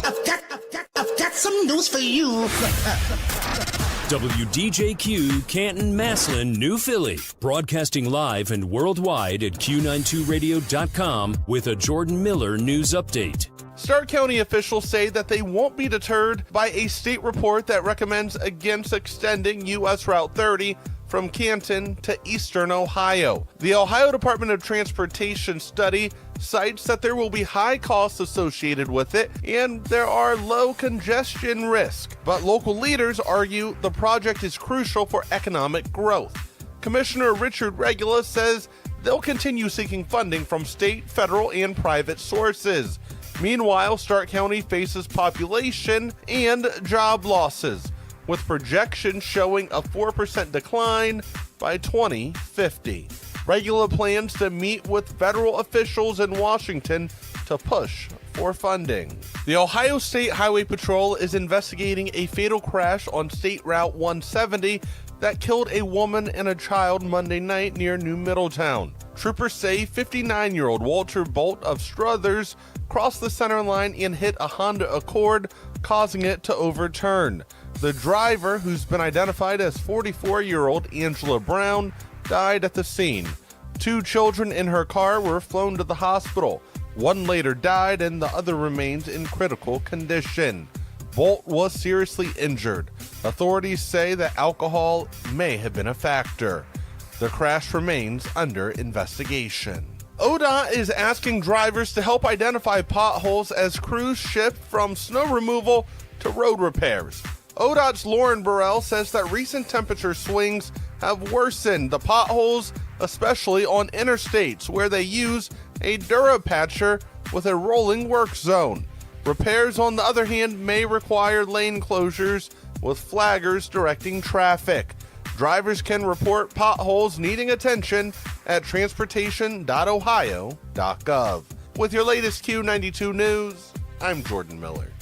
I've got some news for you. WDJQ, Canton, Massillon, New Philly. Broadcasting live and worldwide at Q92radio.com with a Jordan Miller news update. Stark County officials say that they won't be deterred by a state report that recommends against extending U.S. Route 30 from Canton to eastern Ohio. The Ohio Department of Transportation study cites that there will be high costs associated with it and there are low congestion risk. But local leaders argue the project is crucial for economic growth. Commissioner Richard Regula says they'll continue seeking funding from state, federal, and private sources. Meanwhile, Stark County faces population and job losses, with projections showing a 4% decline by 2050. Regula plans to meet with federal officials in Washington to push for funding. The Ohio State Highway Patrol is investigating a fatal crash on State Route 170 that killed a woman and a child Monday night near New Middletown. Troopers say 59-year-old Walter Bolt of Struthers crossed the center line and hit a Honda Accord, causing it to overturn. The driver, who's been identified as 44-year-old Angela Brown, died at the scene. 2 children in her car were flown to the hospital. One later died and the other remains in critical condition. Bolt was seriously injured. Authorities say that alcohol may have been a factor. The crash remains under investigation. ODOT is asking drivers to help identify potholes as crews shift from snow removal to road repairs. ODOT's Lauren Burrell says that recent temperature swings have worsened the potholes, especially on interstates where they use a Durapatcher with a rolling work zone. Repairs, on the other hand, may require lane closures with flaggers directing traffic. Drivers can report potholes needing attention at transportation.ohio.gov. With your latest Q92 news, I'm Jordan Miller.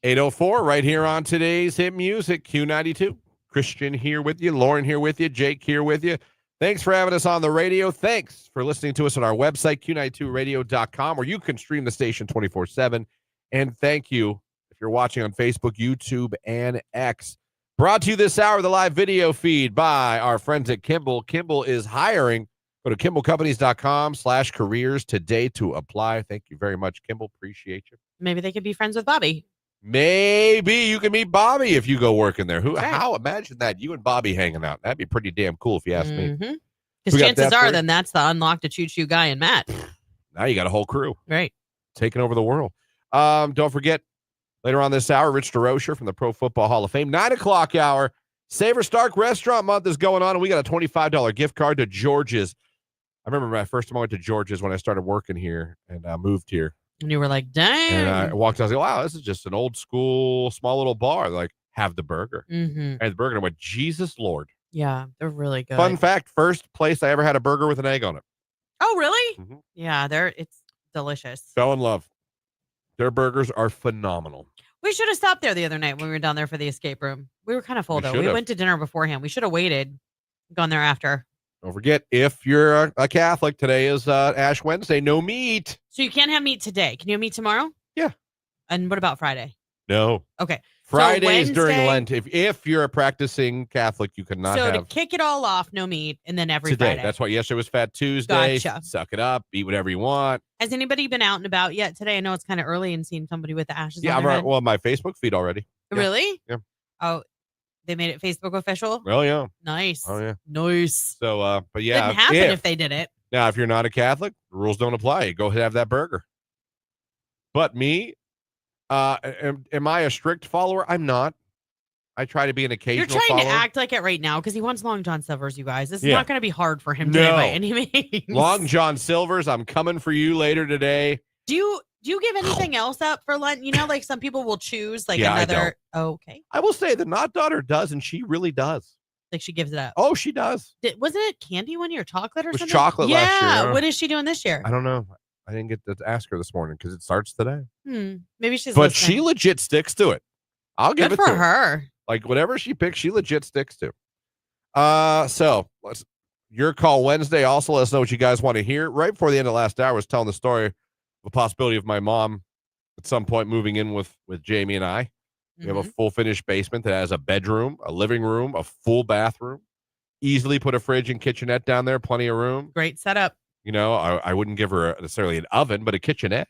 .804 right here on today's Hit Music, Q92. Christian here with you, Lauren here with you, Jake here with you. Thanks for having us on the radio. Thanks for listening to us on our website, Q92radio.com, where you can stream the station 24/7. And thank you if you're watching on Facebook, YouTube, and X. Brought to you this hour, the live video feed by our friends at Kimball. Kimball is hiring. Go to kimballcompanies.com/careers today to apply. Thank you very much, Kimball. Appreciate you. Maybe they could be friends with Bobby. Maybe you can meet Bobby if you go working there. Right. How? Imagine that, you and Bobby hanging out. That'd be pretty damn cool if you ask me. Because chances are then that's the unlocked a choo-choo guy and Matt. Now you got a whole crew. Right. Taking over the world. Don't forget, later on this hour, Rich DeRocher from the Pro Football Hall of Fame. 9 o'clock hour, Savor Stark Restaurant Month is going on, and we got a $25 gift card to George's. I remember my first time I went to George's when I started working here and moved here. And you were like, And I dang. walked out, I was like, wow, this is just an old school, small little bar. They're like, have the burger. Mm-hmm. And the burger, and I went, Jesus Lord. Yeah, they're really good. Fun fact, first place I ever had a burger with an egg on it. Oh, really? Mhm. Yeah, it's delicious. Fell in love. Their burgers are phenomenal. We should have stopped there the other night when we were down there for the escape room. We were kind of full, We though. should We have. went to dinner beforehand. We should have waited, gone there after. Don't forget, if you're a Catholic, today is Ash Wednesday. No meat. So you can't have meat today. Can you have meat tomorrow? Yeah. And what about Friday? No. Okay. Fridays So during Wednesday- Lent. If you're a practicing Catholic, you cannot So to have kick it all off, no meat, and then every today. Friday. That's why yesterday was Fat Tuesday. Gotcha. Suck it up. Eat whatever you want. Has anybody been out and about yet today? I know it's kind of early and seen somebody with the ashes Yeah, on I'm their head. well, my Facebook feed already. Yeah. Really? Yeah. Oh, they made it Facebook official? Oh, yeah. Nice. Oh, yeah. Nice. So, but yeah. Couldn't happen if they did it. Now, if you're not a Catholic, the rules don't apply. Go ahead and have that burger. But me, am I a strict follower? I'm not. I try to be an You're occasional trying follower. to act like it right now because he wants Long John Silver's, you guys. This is Yeah. not going to be hard for him today No. by any means. Long John Silver's, I'm coming for you later today. Do you give anything else up for Lent? You know, like some people will choose like Yeah, I another. Oh, okay. I will say the not daughter does, and she really does. Like she gives it up. Oh, she does. Wasn't it candy one year, chocolate or It was something? chocolate yeah. last year, yeah. What is she doing this year? I don't know. I didn't get to ask her this morning because it starts today. Maybe she's. But listening. she legit sticks to it. I'll give Good it for to her. her. Like whatever she picks, she legit sticks to. So let's your call Wednesday. Also, let us know what you guys want to hear. Right before the end of last hour, I was telling the story of a possibility of my mom at some point moving in with Jamie and I. We have a full finished basement that has a bedroom, a living room, a full bathroom. Easily put a fridge and kitchenette down there. Plenty of room. Great setup. You know, I wouldn't give her necessarily an oven, but a kitchenette.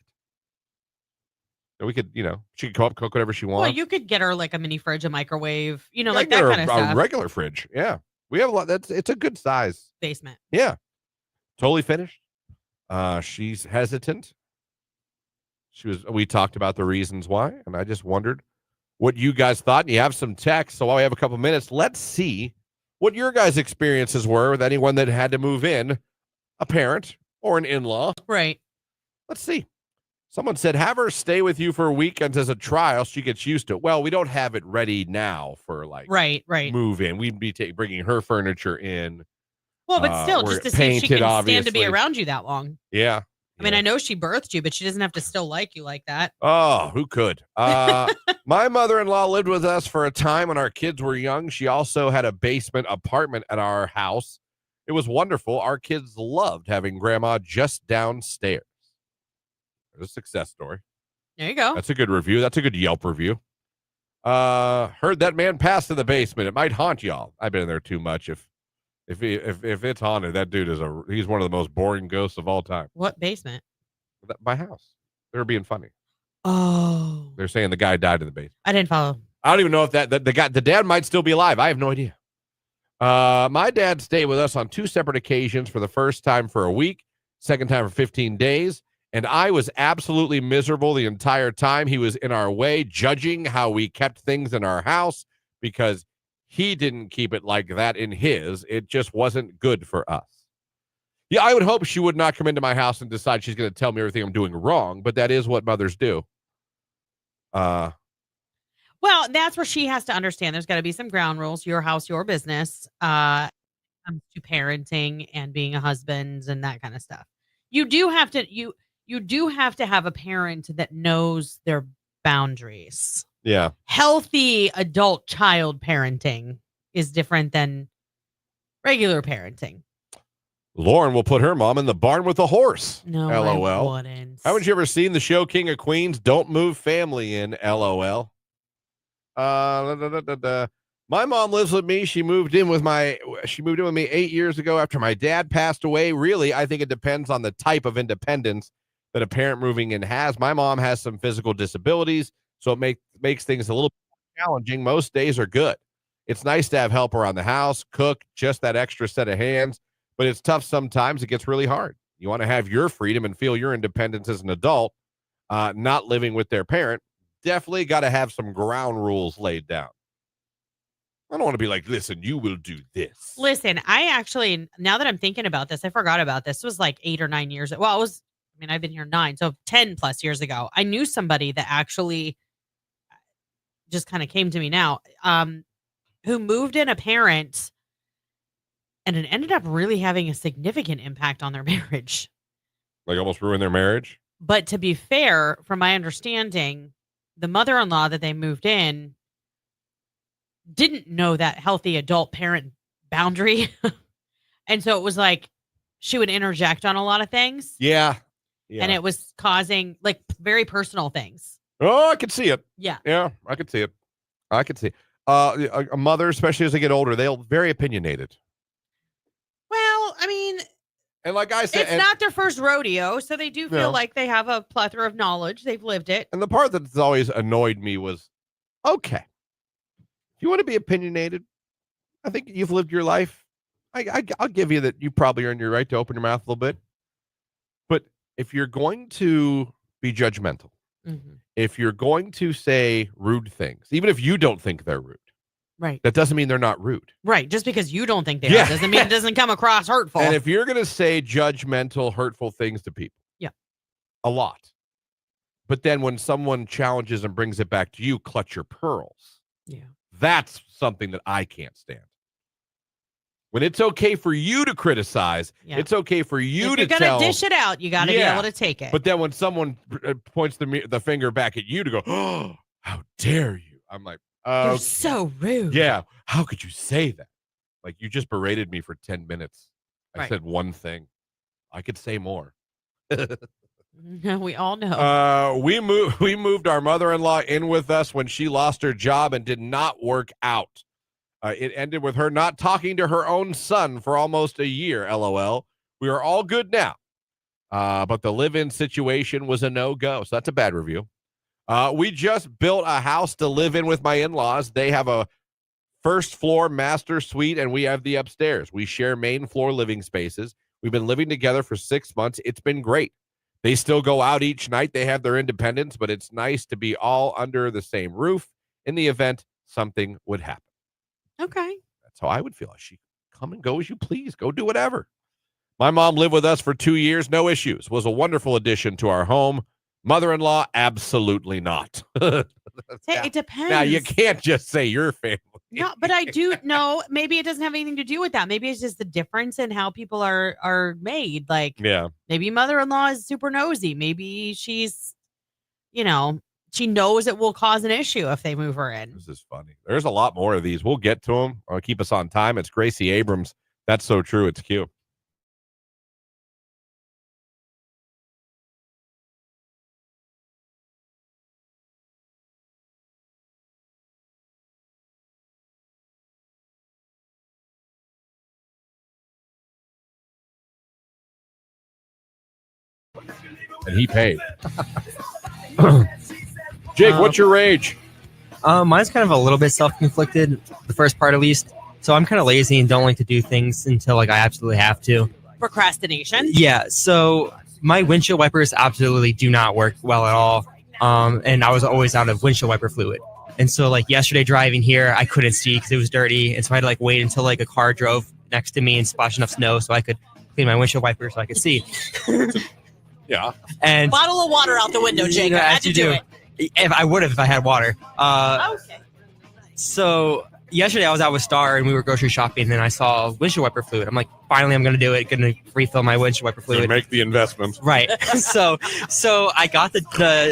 And we could, she could go up, cook whatever she wants. Well, you could get her like a mini fridge, a microwave, Yeah, like get that her kind of a stuff. regular fridge. Yeah. We have a lot. It's a good size. Basement. Yeah. Totally finished. She's hesitant. We talked about the reasons why, and I just wondered what you guys thought. And you have some text. So while we have a couple minutes, let's see what your guys' experiences were with anyone that had to move in, a parent or an in-law. Right. Let's see. Someone said, have her stay with you for weekends as a trial. She gets used to it. Well, we don't have it ready now for Right. move in. We'd be bringing her furniture in. Well, but still, we're just to see if she painted, can stand to be obviously. around you that long. Yeah. I mean, I know she birthed you, but she doesn't have to still like you like that. Oh, who could? My mother-in-law lived with us for a time when our kids were young. She also had a basement apartment at our house. It was wonderful. Our kids loved having grandma just downstairs. There's a success story. There you go. That's a good review. That's a good Yelp review. Heard that man passed in the basement. It might haunt y'all. I've been in there too much. If it's haunted, that dude he's one of the most boring ghosts of all time. What basement? My house. They're being funny. Oh, They're saying the guy died in the basement. I didn't follow. I don't even know if the dad might still be alive. I have no idea. My dad stayed with us on 2 separate occasions. For the first time for a week, second time for 15 days. And I was absolutely miserable the entire time. He was in our way, judging how we kept things in our house because he didn't keep it like that in his. It just wasn't good for us. Yeah, I would hope she would not come into my house and decide she's going to tell me everything I'm doing wrong, but that is what mothers do. Well, that's where she has to understand. There's got to be some ground rules. Your house, your business. Comes to parenting and being a husband and that kind of stuff. You do have to. You do have to have a parent that knows their boundaries. Yeah. Healthy adult child parenting is different than regular parenting. Lauren will put her mom in the barn with a horse. No, LOL. I wouldn't. Haven't you ever seen the show King of Queens? Don't move family in. LOL. My mom lives with me. She moved in with me 8 years ago after my dad passed away. Really, I think it depends on the type of independence that a parent moving in has. My mom has some physical disabilities, so it makes things a little challenging. Most days are good. It's nice to have help around the house, cook, just that extra set of hands, but it's tough sometimes. It gets really hard. You want to have your freedom and feel your independence as an adult, not living with their parent. Definitely got to have some ground rules laid down. I don't want to be like, listen, you will do this. Listen, I actually, now that I'm thinking about this, I forgot about this. It was like 8 or 9 years. Well, it was, I mean, I've been here 9, so 10 plus years ago. I knew somebody that actually just kind of came to me now, who moved in a parent, and it ended up really having a significant impact on their marriage. Like almost ruin their marriage? But to be fair, from my understanding, the mother-in-law that they moved in didn't know that healthy adult parent boundary. And so it was like she would interject on a lot of things. Yeah. And it was causing like very personal things. Oh, I could see it. Yeah. Yeah, I could see it. I could see. A mother, especially as they get older, they're very opinionated. Well, I mean, And like I said, it's not their first rodeo, so they do feel like they have a plethora of knowledge. They've lived it. and the part that's always annoyed me was, okay, if you want to be opinionated, I think you've lived your life. I'll give you that. You probably earned your right to open your mouth a little bit. But if you're going to be judgmental, if you're going to say rude things, even if you don't think they're rude, Right. that doesn't mean they're not rude. Right. Just because you don't think they are doesn't mean it doesn't come across hurtful. And if you're going to say judgmental, hurtful things to people, a lot. But then when someone challenges and brings it back to you, clutch your pearls. Yeah. That's something that I can't stand. When it's okay for you to criticize, it's okay for you if to you're tell. Gonna dish it out. You got to be able to take it. But then when someone points the finger back at you to go, oh, how dare you? I'm like, you're so rude. Yeah. How could you say that? Like, you just berated me for 10 minutes. I said one thing. I could say more. We all know. We moved our mother-in-law in with us when she lost her job and did not work out. It ended with her not talking to her own son for almost a year, LOL. We are all good now. But the live-in situation was a no-go, so that's a bad review. We just built a house to live in with my in-laws. They have a first-floor master suite, and we have the upstairs. We share main floor living spaces. We've been living together for 6 months. It's been great. They still go out each night. They have their independence, but it's nice to be all under the same roof in the event something would happen. Okay. That's how I would feel. She come and go as you please. Go do whatever. My mom lived with us for 2 years. No issues. Was a wonderful addition to our home. Mother-in-law, absolutely not. It depends. Now, you can't just say your family. No, but I do know maybe it doesn't have anything to do with that. Maybe it's just the difference in how people are made. Like, maybe mother-in-law is super nosy. Maybe she's, she knows it will cause an issue if they move her in. This is funny. There's a lot more of these. We'll get to them. I'll keep us on time. It's Gracie Abrams. That's so true. It's Q. And he paid. Jake, what's your rage? Mine's kind of a little bit self-inflicted, the first part at least. So I'm kind of lazy and don't like to do things until I absolutely have to. Procrastination? Yeah, so my windshield wipers absolutely do not work well at all. And I was always out of windshield wiper fluid. And so yesterday driving here, I couldn't see because it was dirty. And so I had to wait until a car drove next to me and splashed enough snow so I could clean my windshield wiper so I could see. Yeah. And bottle of water out the window, Jake. I had to do it. If I had water. Okay. So yesterday I was out with Star and we were grocery shopping and I saw windshield wiper fluid. I'm like, finally, I'm going to do it. Going to refill my windshield wiper fluid. Make the investment. Right. So I got the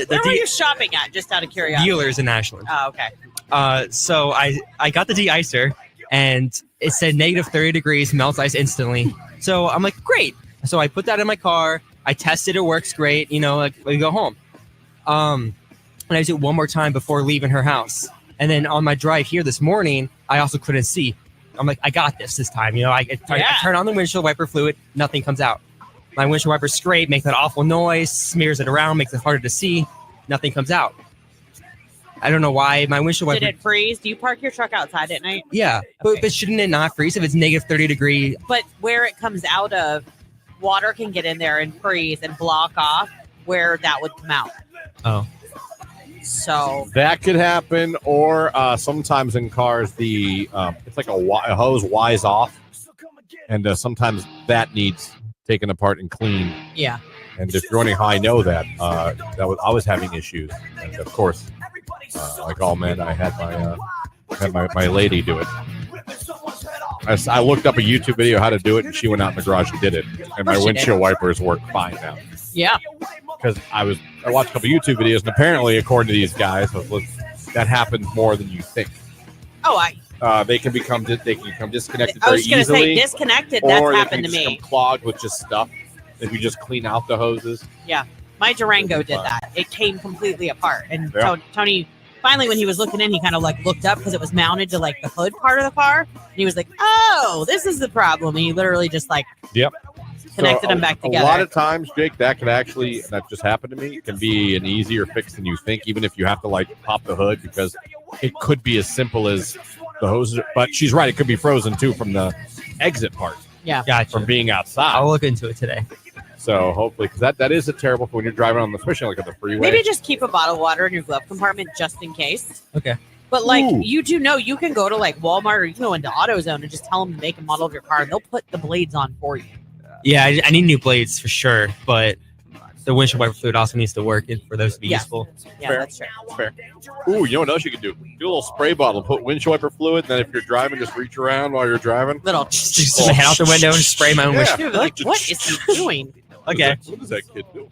Where were you shopping at? Just out of curiosity. Dealers in Ashland. Oh, okay. So I got the de-icer and it said negative 30 degrees, melts ice instantly. So I'm like, great. So I put that in my car. I tested it works great. We go home. And I used it one more time before leaving her house. And then on my drive here this morning, I also couldn't see. I'm like, I got this time. I turn on the windshield wiper fluid, nothing comes out. My windshield wiper scrape, makes that awful noise, smears it around, makes it harder to see, nothing comes out. I don't know why my windshield wiper. Did it freeze? Do you park your truck outside at night? Yeah, Okay. but shouldn't it not freeze if it's negative 30 degree? But where it comes out of, water can get in there and freeze and block off where that would come out. Oh. So that could happen, or sometimes in cars, it's like a hose wise off, and sometimes that needs taken apart and cleaned. yeah. And if you're running high, know that I was having issues, and of course, like all men, I had my lady do it. I looked up a YouTube video how to do it, and she went out in the garage and did it, and my windshield wipers work fine now. Yeah. Because I watched a couple YouTube videos, and apparently, according to these guys, that happens more than you think. Oh, they can become disconnected I very was going to easily. say disconnected. That's or happened they to can me. become clogged with just stuff. If you just clean out the hoses. Yeah, my Durango did that. It came completely apart, and Yeah. Tony finally, when he was looking in, he kind of like looked up because it was mounted to like the hood part of the car, and he was like, "Oh, this is the problem." And he literally just like connected them back together. A lot of times, Jake, that just happened to me. It can be an easier fix than you think, even if you have to like pop the hood, because it could be as simple as the hoses. But she's right; it could be frozen too from the exit part. Yeah, Gotcha. From being outside. I'll look into it today. So hopefully, because that is a terrible when you're driving on especially like on the freeway. maybe just keep a bottle of water in your glove compartment just in case. Okay. But like Ooh. you do know, you can go to like Walmart or you can go into AutoZone and just tell them to make a model of your car, and they'll put the blades on for you. Yeah, I need new blades for sure, but the windshield wiper fluid also needs to work for those to be useful. Yeah, Fair. that's true. Fair. Ooh, you know what else you can do? Do a little spray bottle, put windshield wiper fluid, and then if you're driving, just reach around while you're driving. Little. Just head out the window and spray my own windshield. Dude, like, what is he doing? Okay. What does that kid do?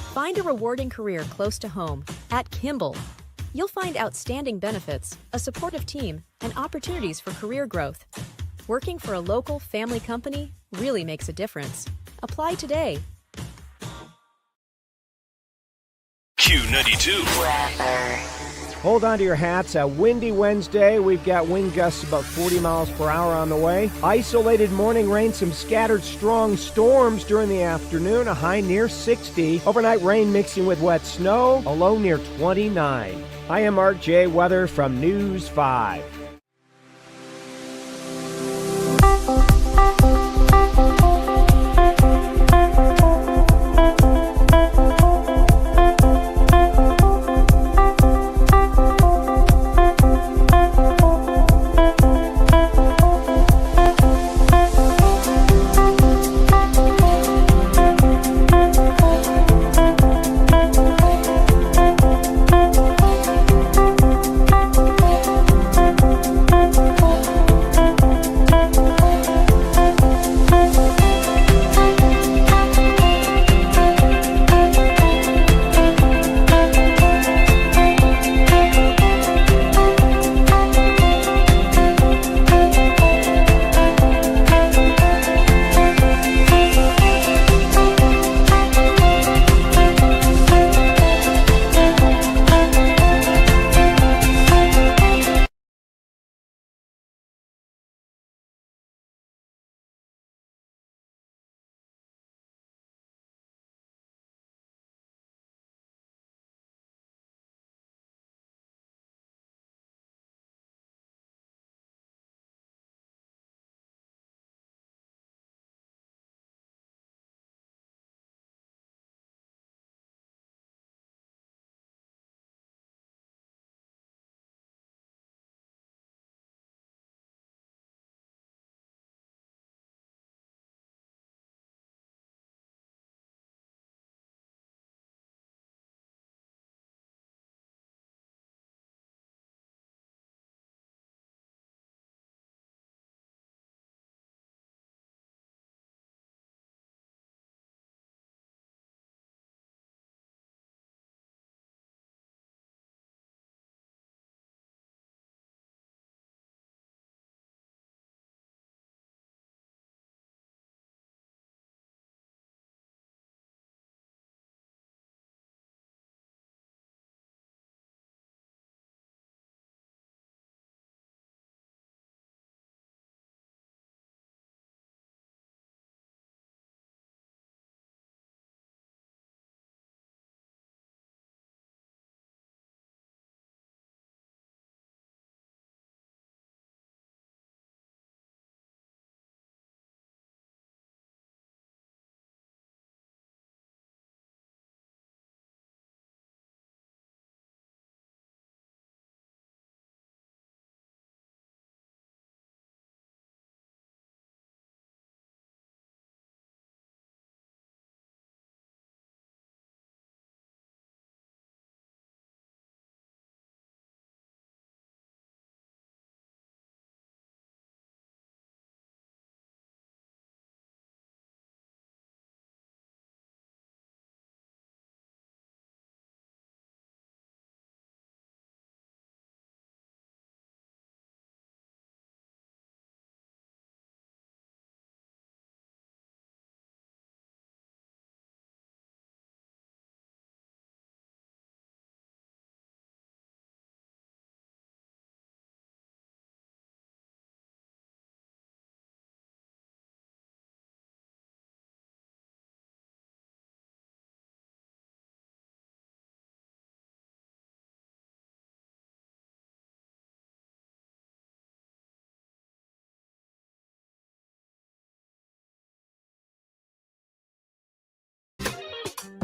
Find a rewarding career close to home at Kimball. You'll find outstanding benefits, a supportive team, and opportunities for career growth. Working for a local family company really makes a difference. Apply today. Q92. Hold on to your hats. A windy Wednesday. We've got wind gusts about 40 miles per hour on the way. Isolated morning rain, some scattered strong storms during the afternoon, a high near 60. Overnight rain mixing with wet snow, a low near 29. I am Mark J. Weather from News 5.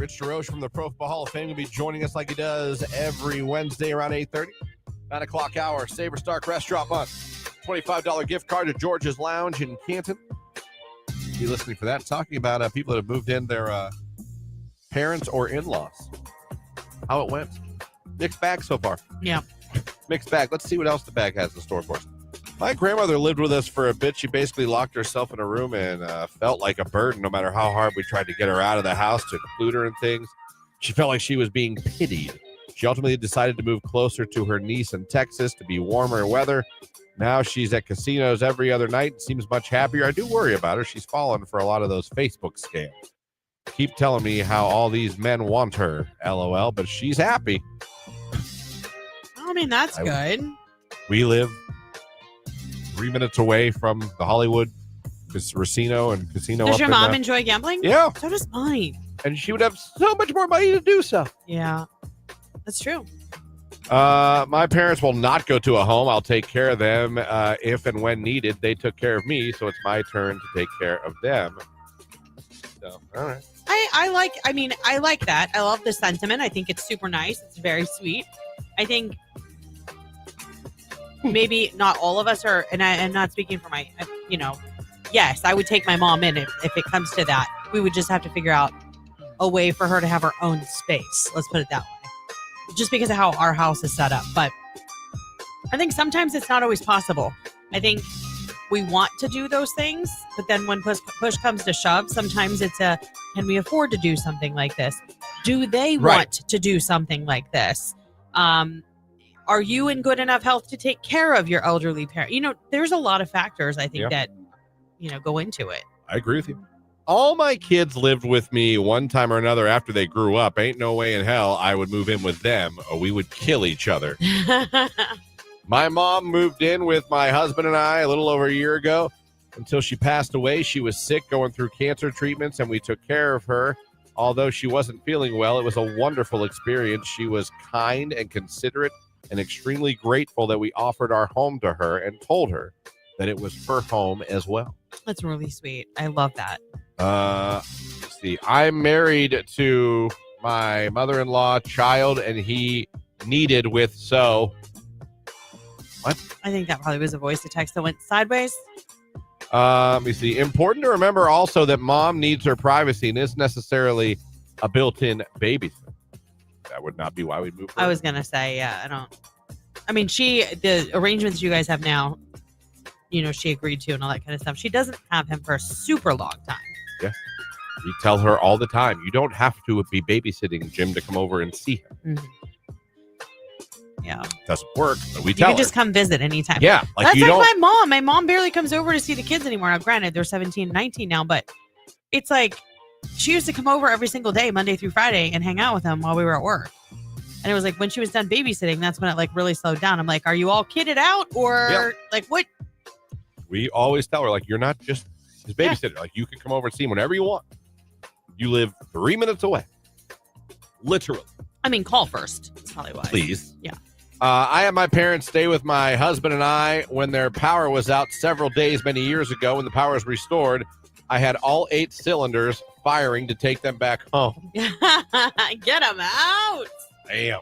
Rich DeRoche from the Pro Football Hall of Fame will be joining us like he does every Wednesday around 8:30. 9 o'clock hour, Sabre Stark Restaurant Month. $25 gift card to George's Lounge in Canton. Be listening for that. Talking about people that have moved in, their parents or in-laws. How it went. Mixed bag so far. Yeah. Mixed bag. Let's see what else the bag has in store for us. My grandmother lived with us for a bit. She basically locked herself in a room and felt like a burden no matter how hard we tried to get her out of the house to include her in things. She felt like she was being pitied. She ultimately decided to move closer to her niece in Texas to be warmer weather. Now she's at casinos every other night and seems much happier. I do worry about her. She's fallen for a lot of those Facebook scams. Keep telling me how all these men want her, LOL, but she's happy. I mean, that's good. We live 3 minutes away from the Hollywood Casino and Casino. Does your mom enjoy gambling? Yeah. So does mine. And she would have so much more money to do so. Yeah, that's true. My parents will not go to a home. I'll take care of them if and when needed. They took care of me, so it's my turn to take care of them. So, all right. I like that. I love the sentiment. I think it's super nice. It's very sweet. I think maybe not all of us are, and I'm not speaking for my, yes, I would take my mom in if it comes to that. We would just have to figure out a way for her to have her own space. Let's put it that way. Just because of how our house is set up. But I think sometimes it's not always possible. I think we want to do those things, but then when push comes to shove, sometimes it's can we afford to do something like this? Do they want to do something like this? Are you in good enough health to take care of your elderly parent? There's a lot of factors I think that, go into it. I agree with you. All my kids lived with me one time or another after they grew up. Ain't no way in hell I would move in with them or we would kill each other. My mom moved in with my husband and I a little over a year ago. Until she passed away, she was sick, going through cancer treatments, and we took care of her. Although she wasn't feeling well, it was a wonderful experience. She was kind and considerate and extremely grateful that we offered our home to her and told her that it was her home as well. That's really sweet. I love that. Let's see. I'm married to my mother-in-law child, and he needed with so. What? I think that probably was a voice to text that went sideways. Let me see. Important to remember also that mom needs her privacy and isn't necessarily a built-in babysitter. That would not be why we moved. I was gonna say, yeah, the arrangements you guys have now, she agreed to and all that kind of stuff. She doesn't have him for a super long time. Yeah. We tell her all the time, you don't have to be babysitting Jim to come over and see him. Mm-hmm. Yeah. Doesn't work, but we you tell her. can just come visit anytime. Yeah. That's like my mom. My mom barely comes over to see the kids anymore. Now, granted, they're 17, 19 now, but it's like she used to come over every single day, Monday through Friday, and hang out with them while we were at work. And it was like when she was done babysitting, that's when it really slowed down. I'm like, are you all kidded out or what? We always tell her, you're not just his babysitter. Yeah. You can come over and see him whenever you want. You live 3 minutes away. Literally. I mean, call first. That's probably why. Please. Yeah. I had my parents stay with my husband and I when their power was out several days many years ago. When the power was restored, I had all 8 cylinders firing to take them back home. Get them out. Damn.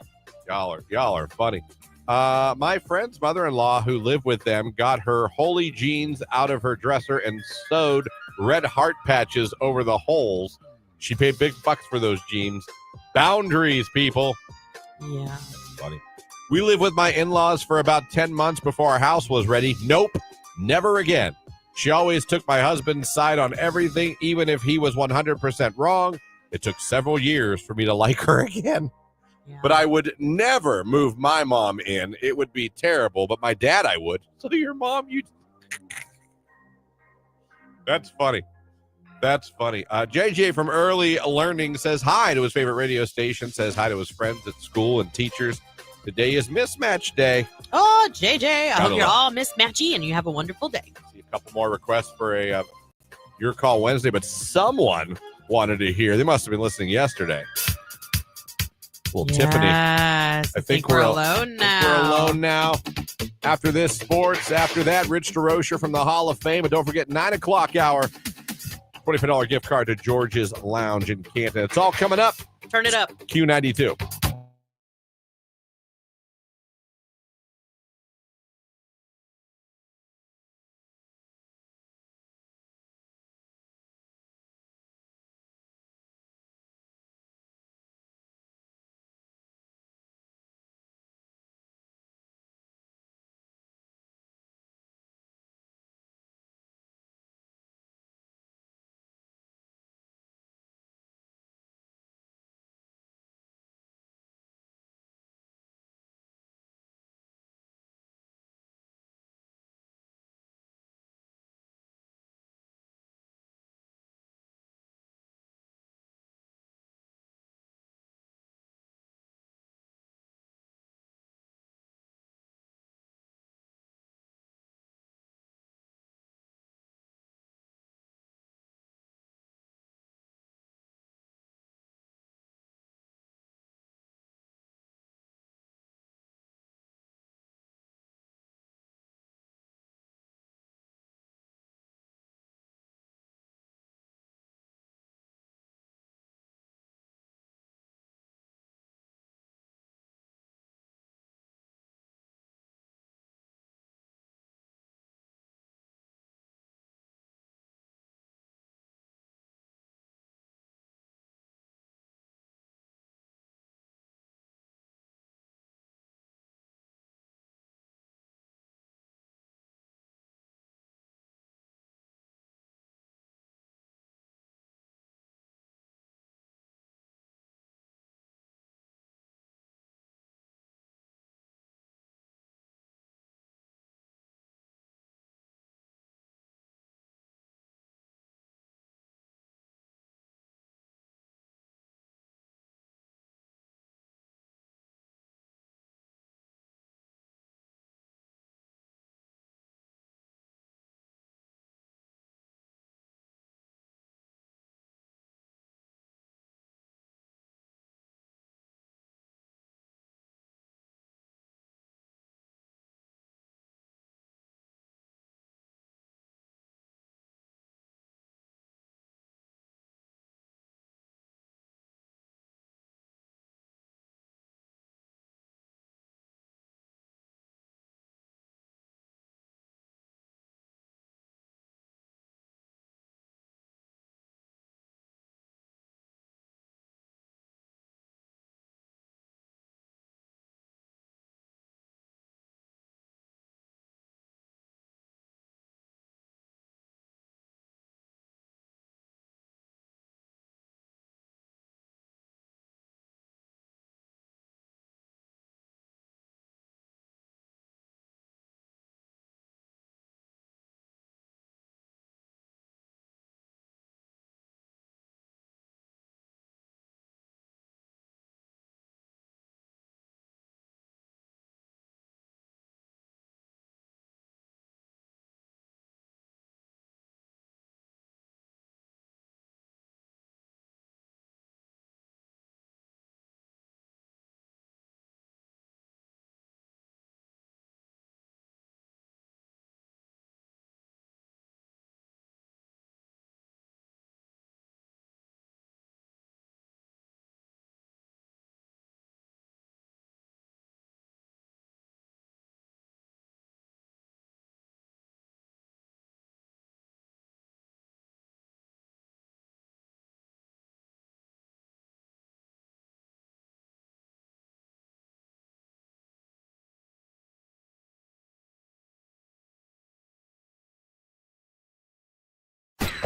Y'all are funny. My friend's mother-in-law who lived with them got her holy jeans out of her dresser and sewed red heart patches over the holes. She paid big bucks for those jeans. Boundaries, people. Yeah. Funny. We lived with my in-laws for about 10 months before our house was ready. Nope. Never again. She always took my husband's side on everything, even if he was 100% wrong. It took several years for me to like her again. Yeah. But I would never move my mom in. It would be terrible, but my dad I would. So your mom, That's funny. That's funny. JJ from Early Learning says hi to his favorite radio station, says hi to his friends at school and teachers. Today is mismatch day. Oh, JJ, I hope you're all mismatchy and you have a wonderful day. See a couple more requests for a Your Call Wednesday, but someone wanted to hear. They must have been listening yesterday. Well, yes, Tiffany. I think we're alone now. We're alone now. After this, sports. After that, Rich DeRoche from the Hall of Fame. And don't forget, 9 o'clock hour, $25 gift card to George's Lounge in Canton. It's all coming up Turn it up. Q92.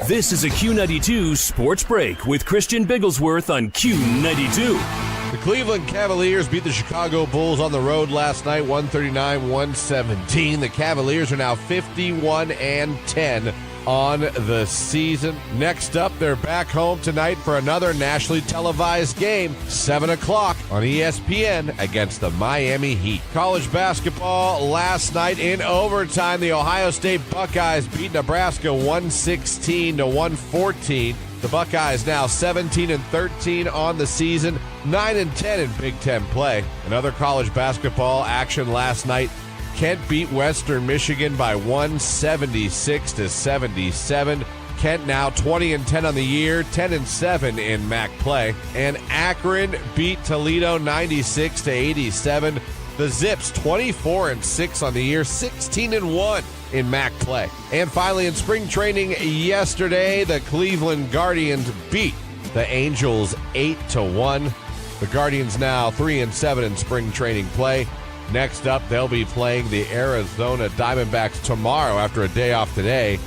This is a Q92 Sports Break with Christian Bigglesworth on Q92. The Cleveland Cavaliers beat the Chicago Bulls on the road last night, 139-117. The Cavaliers are now 51-10 on the season. Next up, they're back home tonight for another nationally televised game, 7 o'clock on ESPN against the Miami Heat. College basketball last night in overtime, the Ohio State Buckeyes beat Nebraska 116-114. The Buckeyes now 17-13 on the season, 9-10 in Big Ten play. Another college basketball action last night. Kent beat Western Michigan by 176-77. Kent now 20-10 on the year, 10-7 in MAC play. And Akron beat Toledo 96-87. The Zips 24-6 on the year, 16-1 in MAC play. And finally, in spring training yesterday, the Cleveland Guardians beat the Angels 8-1. The Guardians now 3-7 in spring training play. Next up, they'll be playing the Arizona Diamondbacks tomorrow after a day off today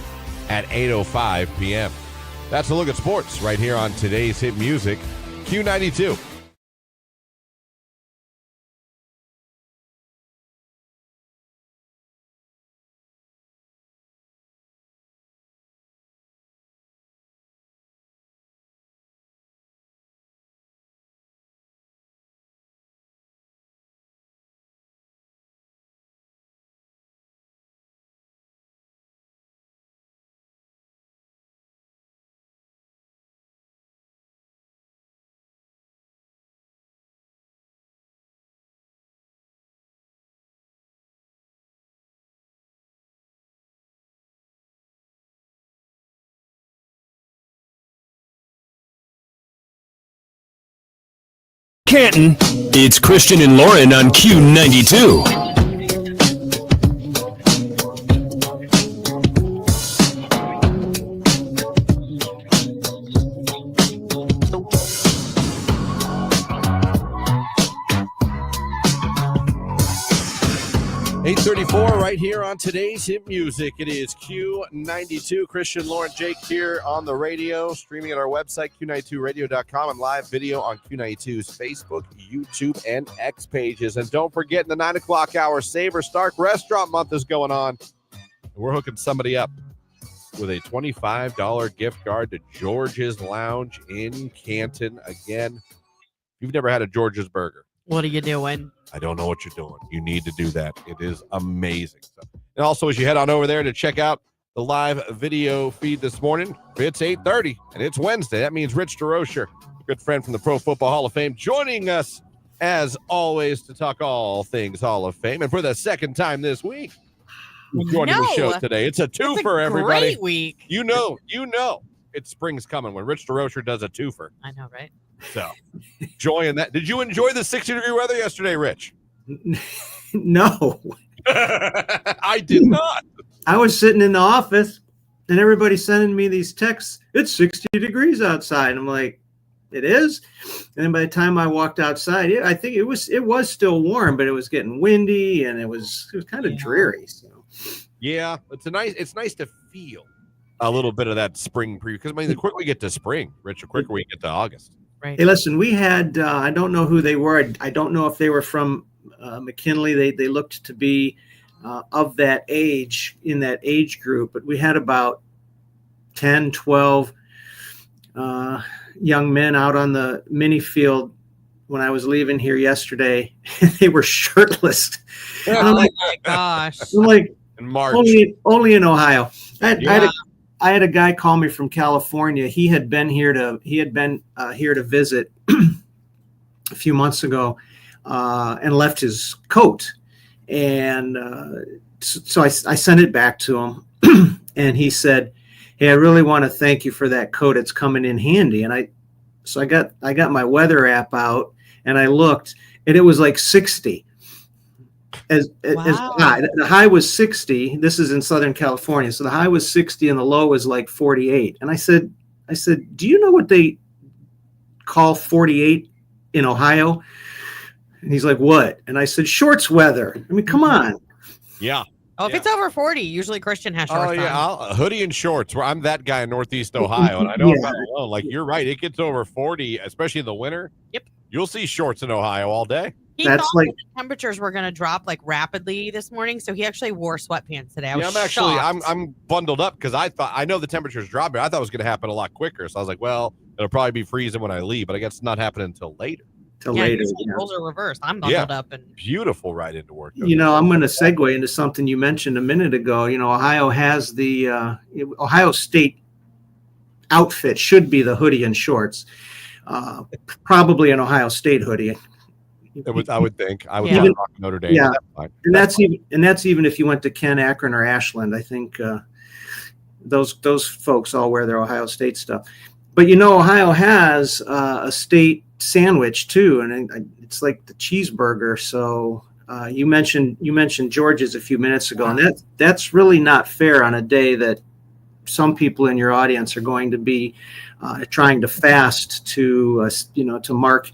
at 8:05 p.m. That's a look at sports right here on today's hit music, Q92. Canton, it's Christian and Lauren on Q92. 8:34 right here on today's hit music. It is Q92. Christian, Lauren, Jake here on the radio, streaming at our website, Q92radio.com, and live video on Q92's Facebook, YouTube, and X pages. And don't forget, in the 9 o'clock hour, Sabre Stark Restaurant Month is going on. We're hooking somebody up with a $25 gift card to George's Lounge in Canton. Again, if you've never had a George's burger, what are you doing? I don't know what you're doing. You need to do that. It is amazing. And also, as you head on over there to check out the live video feed this morning, it's 8:30 and it's Wednesday. That means Rich DeRocher, a good friend from the Pro Football Hall of Fame, joining us as always to talk all things Hall of Fame. And for the second time this week, joining the show today. It's a twofer, everybody. Great week. You know, it's spring's coming when Rich DeRocher does a twofer. I know, right? So, enjoying that. Did you enjoy the 60-degree weather yesterday, Rich? No. I did not. I was sitting in the office and everybody sending me these texts. It's 60 degrees outside. I'm like, it is? And then by the time I walked outside, I think it was still warm, but it was getting windy and it was kind of dreary. So yeah, it's nice to feel a little bit of that spring preview, because I mean, the quicker we get to spring, Rich, the quicker we get to August. Right. Hey, listen, we had I don't know who they were. I don't know if they were from McKinley. They looked to be of that age, in that age group, but we had about 10, 12 young men out on the mini field when I was leaving here yesterday. They were shirtless. Oh my gosh. I'm like, in March. Only in Ohio. I had a guy call me from California. He had been here to visit a few months ago, and left his coat. And so I sent it back to him, and he said, "Hey, I really want to thank you for that coat. It's coming in handy." And I got my weather app out and I looked, and it was like 60. As high. The high was 60. This is in Southern California. So the high was 60 and the low was like 48. And I said, do you know what they call 48 in Ohio? And he's like, what? And I said, shorts weather. I mean, come on. Yeah. Oh, if it's over 40, usually Christian has shorts on. A hoodie and shorts. I'm that guy in Northeast Ohio, and I know I'm not alone. Like, you're right. It gets over 40, especially in the winter. Yep. You'll see shorts in Ohio all day. He thought the temperatures were going to drop like rapidly this morning, so he actually wore sweatpants today. I'm bundled up because I know the temperature's dropping. I thought it was going to happen a lot quicker, so I was like, well, it'll probably be freezing when I leave, but I guess it's not happening until later. Roles are reversed. I'm bundled up and beautiful ride into work. I'm going to segue into something you mentioned a minute ago. Ohio has the Ohio State outfit should be the hoodie and shorts. Probably an Ohio State hoodie. I would think. I would talk Notre Dame. Yeah, and that's even if you went to Ken, Akron, or Ashland. I think those folks all wear their Ohio State stuff. But Ohio has a state sandwich too, and it's like the cheeseburger. So you mentioned George's a few minutes ago, and that's really not fair on a day that some people in your audience are going to be trying to fast to mark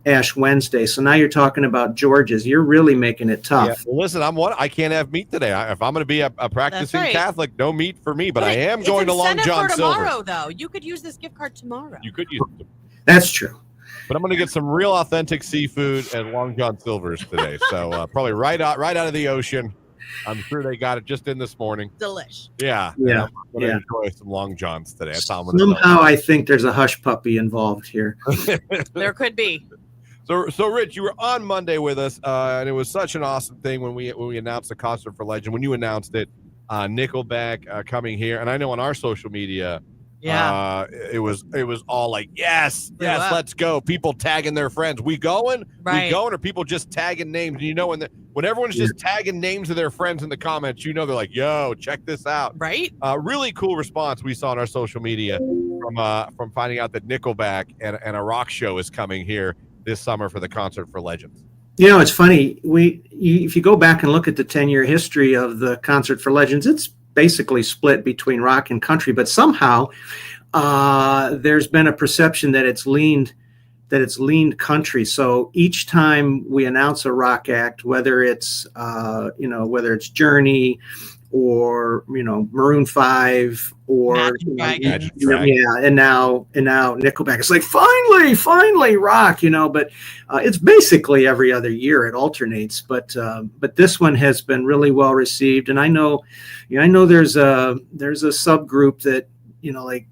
Ash Wednesday. So now you're talking about George's. You're really making it tough. Yeah. Well, listen, I can't have meat today. If I'm going to be a practicing Catholic, no meat for me. But I am going to Long John Silver's. Tomorrow, though, you could use this gift card tomorrow. You could use it. That's true. But I'm going to get some real authentic seafood at Long John Silver's today. So probably right out of the ocean. I'm sure they got it just in this morning. Delish. Yeah. I'm going to enjoy some Long Johns today. That's how I'm Somehow I think there's a hush puppy involved here. There could be. So Rich, you were on Monday with us, and it was such an awesome thing when we announced the Concert for Legend. When you announced it, Nickelback coming here, and I know on our social media, it was all like, yes, let's go. People tagging their friends. We going? Right. We going? Or people just tagging names? And when everyone's just tagging names of their friends in the comments, they're like, yo, check this out. Right. Really cool response we saw on our social media from finding out that Nickelback and a rock show is coming here this summer for the Concert for Legends. It's funny. If you go back and look at the 10-year history of the Concert for Legends, it's basically split between rock and country, but somehow there's been a perception that it's leaned country. So each time we announce a rock act, whether it's Journey or Maroon 5 or Magic Dragon. and now Nickelback, it's like finally rock, but it's basically every other year it alternates, but this one has been really well received, and I know there's a subgroup that like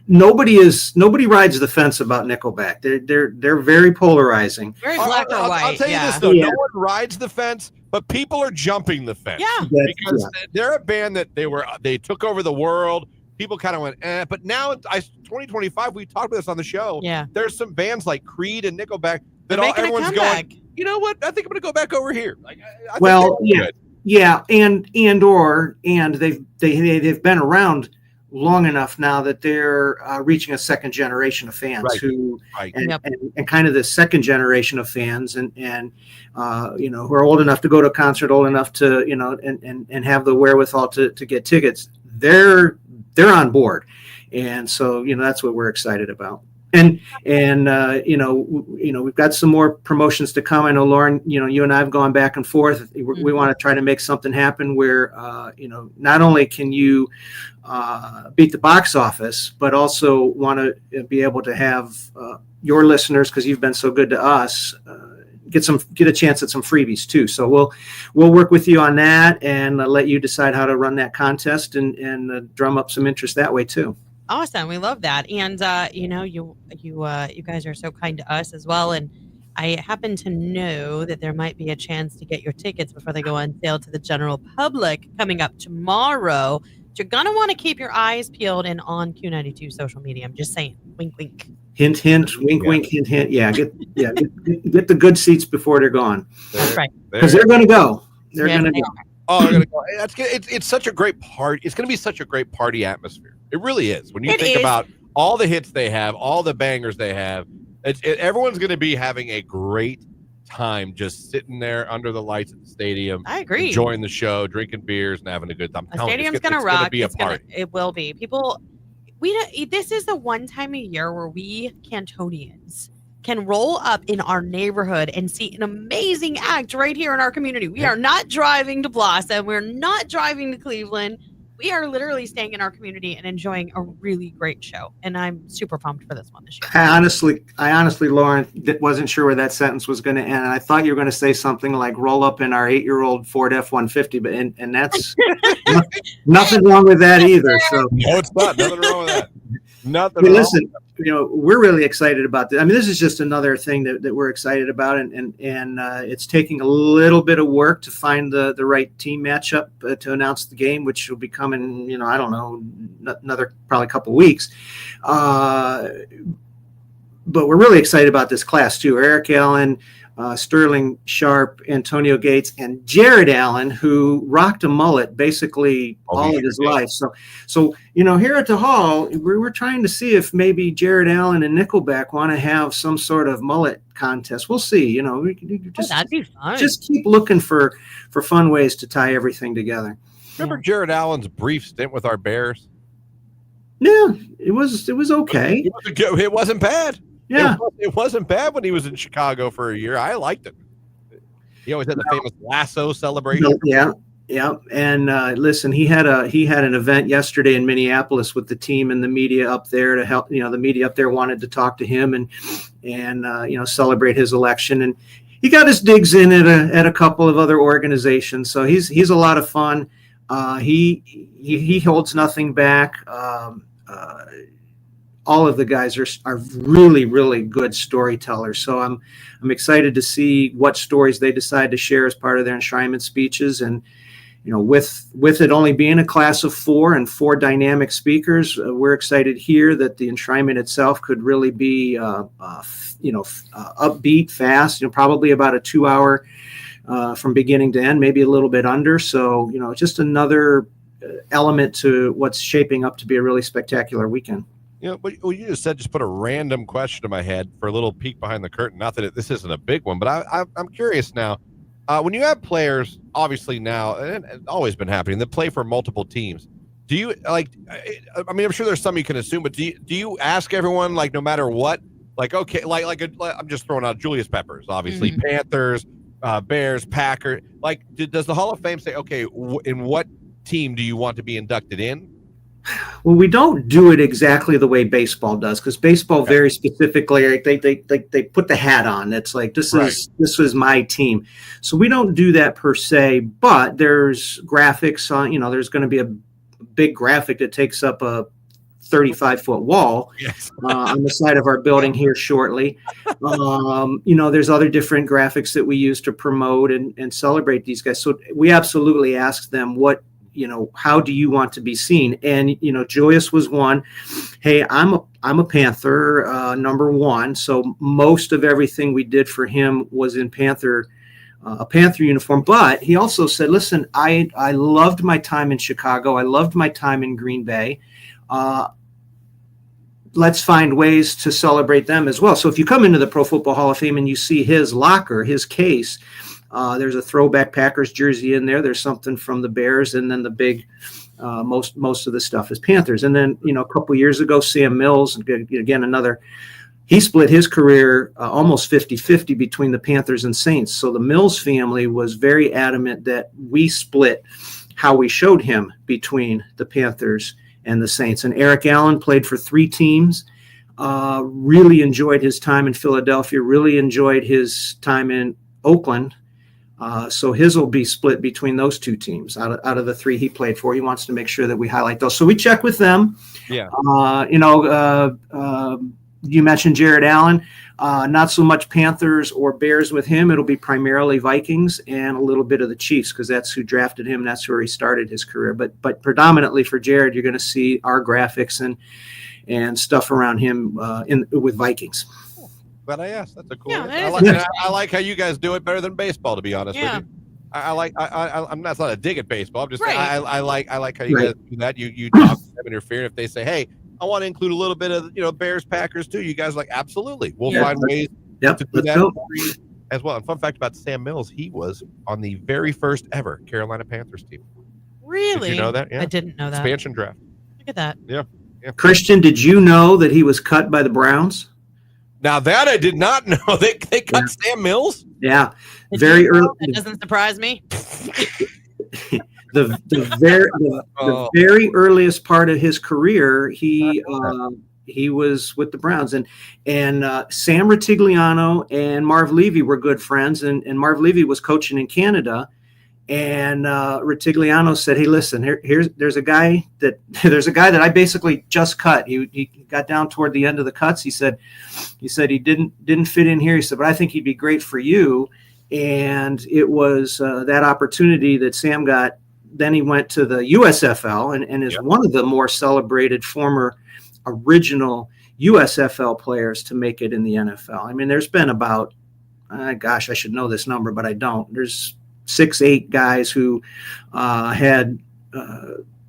nobody rides the fence about Nickelback. They're very polarizing. Very black or white. I'll tell you this though, no one rides the fence, but people are jumping the fence. Yeah. Because they're a band that they took over the world. People kind of went, but now 2025, we talked about this on the show. Yeah. There's some bands like Creed and Nickelback that everyone's going, you know what? I think I'm going to go back over here. Like, I think and they've been around long enough now that they're reaching a second generation of fans who kind of the second generation of fans and who are old enough to go to a concert, old enough to and have the wherewithal to get tickets. They're on board, and so that's what we're excited about. And we've got some more promotions to come. I know, Lauren, you and I have gone back and forth. We want to try to make something happen where, not only can you beat the box office, but also want to be able to have your listeners, because you've been so good to us, get a chance at some freebies too. So we'll work with you on that and let you decide how to run that contest and drum up some interest that way too. Awesome. We love that. And, you guys are so kind to us as well. And I happen to know that there might be a chance to get your tickets before they go on sale to the general public coming up tomorrow. You're going to want to keep your eyes peeled and on Q92 social media. I'm just saying. Wink, wink. Hint, hint. Wink, wink. Hint, hint. Yeah. Get the good seats before they're gone. That's right. Because they're going to go. They're going to go. Oh, they're gonna go. It's such a great party. It's going to be such a great party atmosphere. It really is. When you think about all the hits they have, all the bangers they have, everyone's going to be having a great time just sitting there under the lights at the stadium. I agree. Enjoying the show, drinking beers, and having a good time. The stadium's going to rock. It's going to be a party. It will be. People, this is the one time a year where we Cantonians can roll up in our neighborhood and see an amazing act right here in our community. We are not driving to Blossom. We're not driving to Cleveland. We are literally staying in our community and enjoying a really great show. And I'm super pumped for this one this year. I honestly, Lauren, wasn't sure where that sentence was going to end. And I thought you were going to say something like roll up in our 8-year-old Ford F-150, but and that's nothing wrong with that either. So no, it's not. Nothing wrong with that. Nothing. Listen, we're really excited about this. I mean, this is just another thing that we're excited about, and it's taking a little bit of work to find the right team matchup to announce the game, which will be coming, I don't know, another probably couple of weeks. But we're really excited about this class too. Eric Allen, Sterling Sharp, Antonio Gates, and Jared Allen, who rocked a mullet basically all of his life. So here at the Hall, we're trying to see if maybe Jared Allen and Nickelback want to have some sort of mullet contest. We'll see. We That'd be fun. just keep looking for fun ways to tie everything together. Remember Jared Allen's brief stint with our Bears? Yeah, it was okay. It wasn't bad. Yeah, it wasn't bad when he was in Chicago for a year. I liked it. He always had the famous lasso celebration. Yeah. And listen, he had an event yesterday in Minneapolis with the team and the media up there to help. The media up there wanted to talk to him and celebrate his election, and he got his digs in at a couple of other organizations. So he's a lot of fun. He holds nothing back. All of the guys are really, really good storytellers. So I'm excited to see what stories they decide to share as part of their enshrinement speeches. And, with it only being a class of 4 and 4 dynamic speakers, we're excited here that the enshrinement itself could really be, upbeat, fast, probably about a 2-hour from beginning to end, maybe a little bit under. So, just another element to what's shaping up to be a really spectacular weekend. What you just said just put a random question in my head for a little peek behind the curtain. Not that this isn't a big one, but I'm curious now. When you have players, obviously now, and it's always been happening, that play for multiple teams, do you I'm sure there's some you can assume, but do you ask everyone, no matter what, okay, I'm just throwing out Julius Peppers, obviously, Panthers, Bears, Packers, does the Hall of Fame say, okay, in what team do you want to be inducted in? Well, we don't do it exactly the way baseball does, because baseball very specifically, they put the hat on. It's like, this is my team. So we don't do that per se, but there's graphics on, there's going to be a big graphic that takes up a 35-foot wall on the side of our building here shortly. There's other different graphics that we use to promote and celebrate these guys. So we absolutely ask them how do you want to be seen? And, Julius was one. Hey, I'm a Panther, number 1. So most of everything we did for him was in a Panther uniform. But he also said, listen, I loved my time in Chicago. I loved my time in Green Bay. Let's find ways to celebrate them as well. So if you come into the Pro Football Hall of Fame and you see his locker, his case, there's a throwback Packers jersey in there. There's something from the Bears, and then the big, most of the stuff is Panthers. And then, a couple of years ago, Sam Mills, again, he split his career almost 50-50 between the Panthers and Saints. So the Mills family was very adamant that we split how we showed him between the Panthers and the Saints. And Eric Allen played for 3 teams, really enjoyed his time in Philadelphia, really enjoyed his time in Oakland. So his will be split between those 2 teams out of the 3 he played for. He wants to make sure that we highlight those. So we check with them. Yeah. You mentioned Jared Allen. Not so much Panthers or Bears with him. It'll be primarily Vikings and a little bit of the Chiefs, because that's who drafted him. That's where he started his career. But predominantly for Jared, you're going to see our graphics and stuff around him with Vikings. Glad I asked. That's a cool. Yeah, I like how you guys do it better than baseball, to be honest with you. I'm not a dig at baseball. I'm just I like how you guys do that. You talk to them, interfere. If they say, hey, I want to include a little bit of Bears, Packers too, you guys are like, absolutely. We'll find ways to do that as well. And fun fact about Sam Mills, he was on the very first ever Carolina Panthers team. Really? Did you know that? Yeah. I didn't know that. Expansion draft. Look at that. Yeah. Christian, did you know that he was cut by the Browns? Now that I did not know. They cut Sam Mills? Yeah. Very early. That doesn't surprise me. The very earliest part of his career, he was with the Browns, and Sam Rutigliano and Marv Levy were good friends, and Marv Levy was coaching in Canada, and Rutigliano said, "Hey, listen, there's a guy that I basically just cut. He got down toward the end of the cuts. He said he didn't fit in here. He said, but I think he'd be great for you." And it was that opportunity that Sam got. Then he went to the USFL and is one of the more celebrated former original USFL players to make it in the NFL. I mean, there's been about gosh, I should know this number, but I don't. There's 6-8 guys who had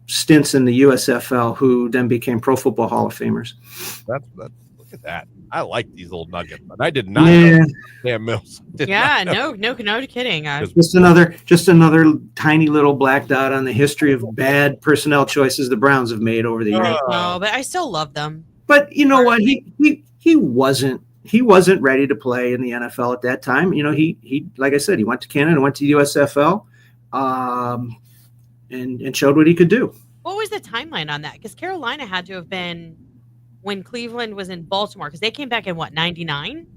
stints in the USFL who then became Pro Football Hall of Famers. Look at that. I like these little nuggets, but I did not know Sam Mills. No kidding. Just another tiny little black dot on the history of bad personnel choices the Browns have made over the years. No, but I still love them. But you know what? He wasn't ready to play in the NFL at that time. You know, he like I said, he went to Canada, went to USFL, and showed what he could do. What was the timeline on that? Because Carolina had to have been when Cleveland was in Baltimore, because they came back in what, 99?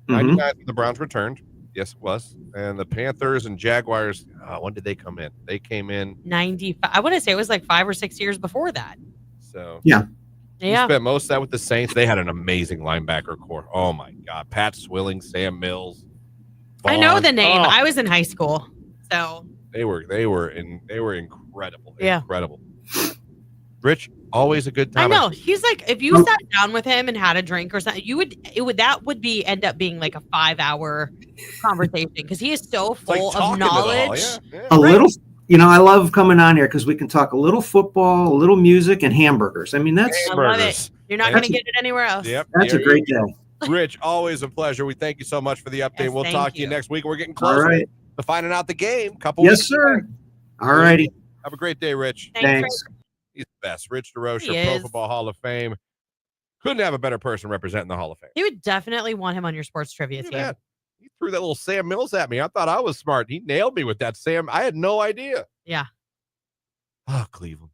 99, the Browns returned. Yes, it was. And the Panthers and Jaguars, when did they come in? They came in 95. I want to say it was like 5 or 6 years before that. So yeah. He spent most of that with the Saints. They had an amazing linebacker core. Oh my God. Pat Swilling, Sam Mills. Vaughn. I know the name. I was in high school. So they were incredible. Yeah. Incredible. Rich, always a good time. I know. He's like, if you sat down with him and had a drink or something, that would end up being like a 5-hour conversation, because he is so full of knowledge. Little, I love coming on here because we can talk a little football, a little music, and hamburgers. I mean, I love it. You're not going to get it anywhere else. Yep. That's a great day. Rich, always a pleasure. We thank you so much for the update. Yes, we'll talk to you next week. We're getting closer to finding out the game. Yes, sir. All righty. Have a great day, Rich. Thanks. He's the best. Rich DeRocher, Pro Football Hall of Fame. Couldn't have a better person representing the Hall of Fame. You would definitely want him on your sports trivia team. Yeah. He threw that little Sam Mills at me. I thought I was smart. He nailed me with that Sam. I had no idea. Yeah. Oh, Cleveland.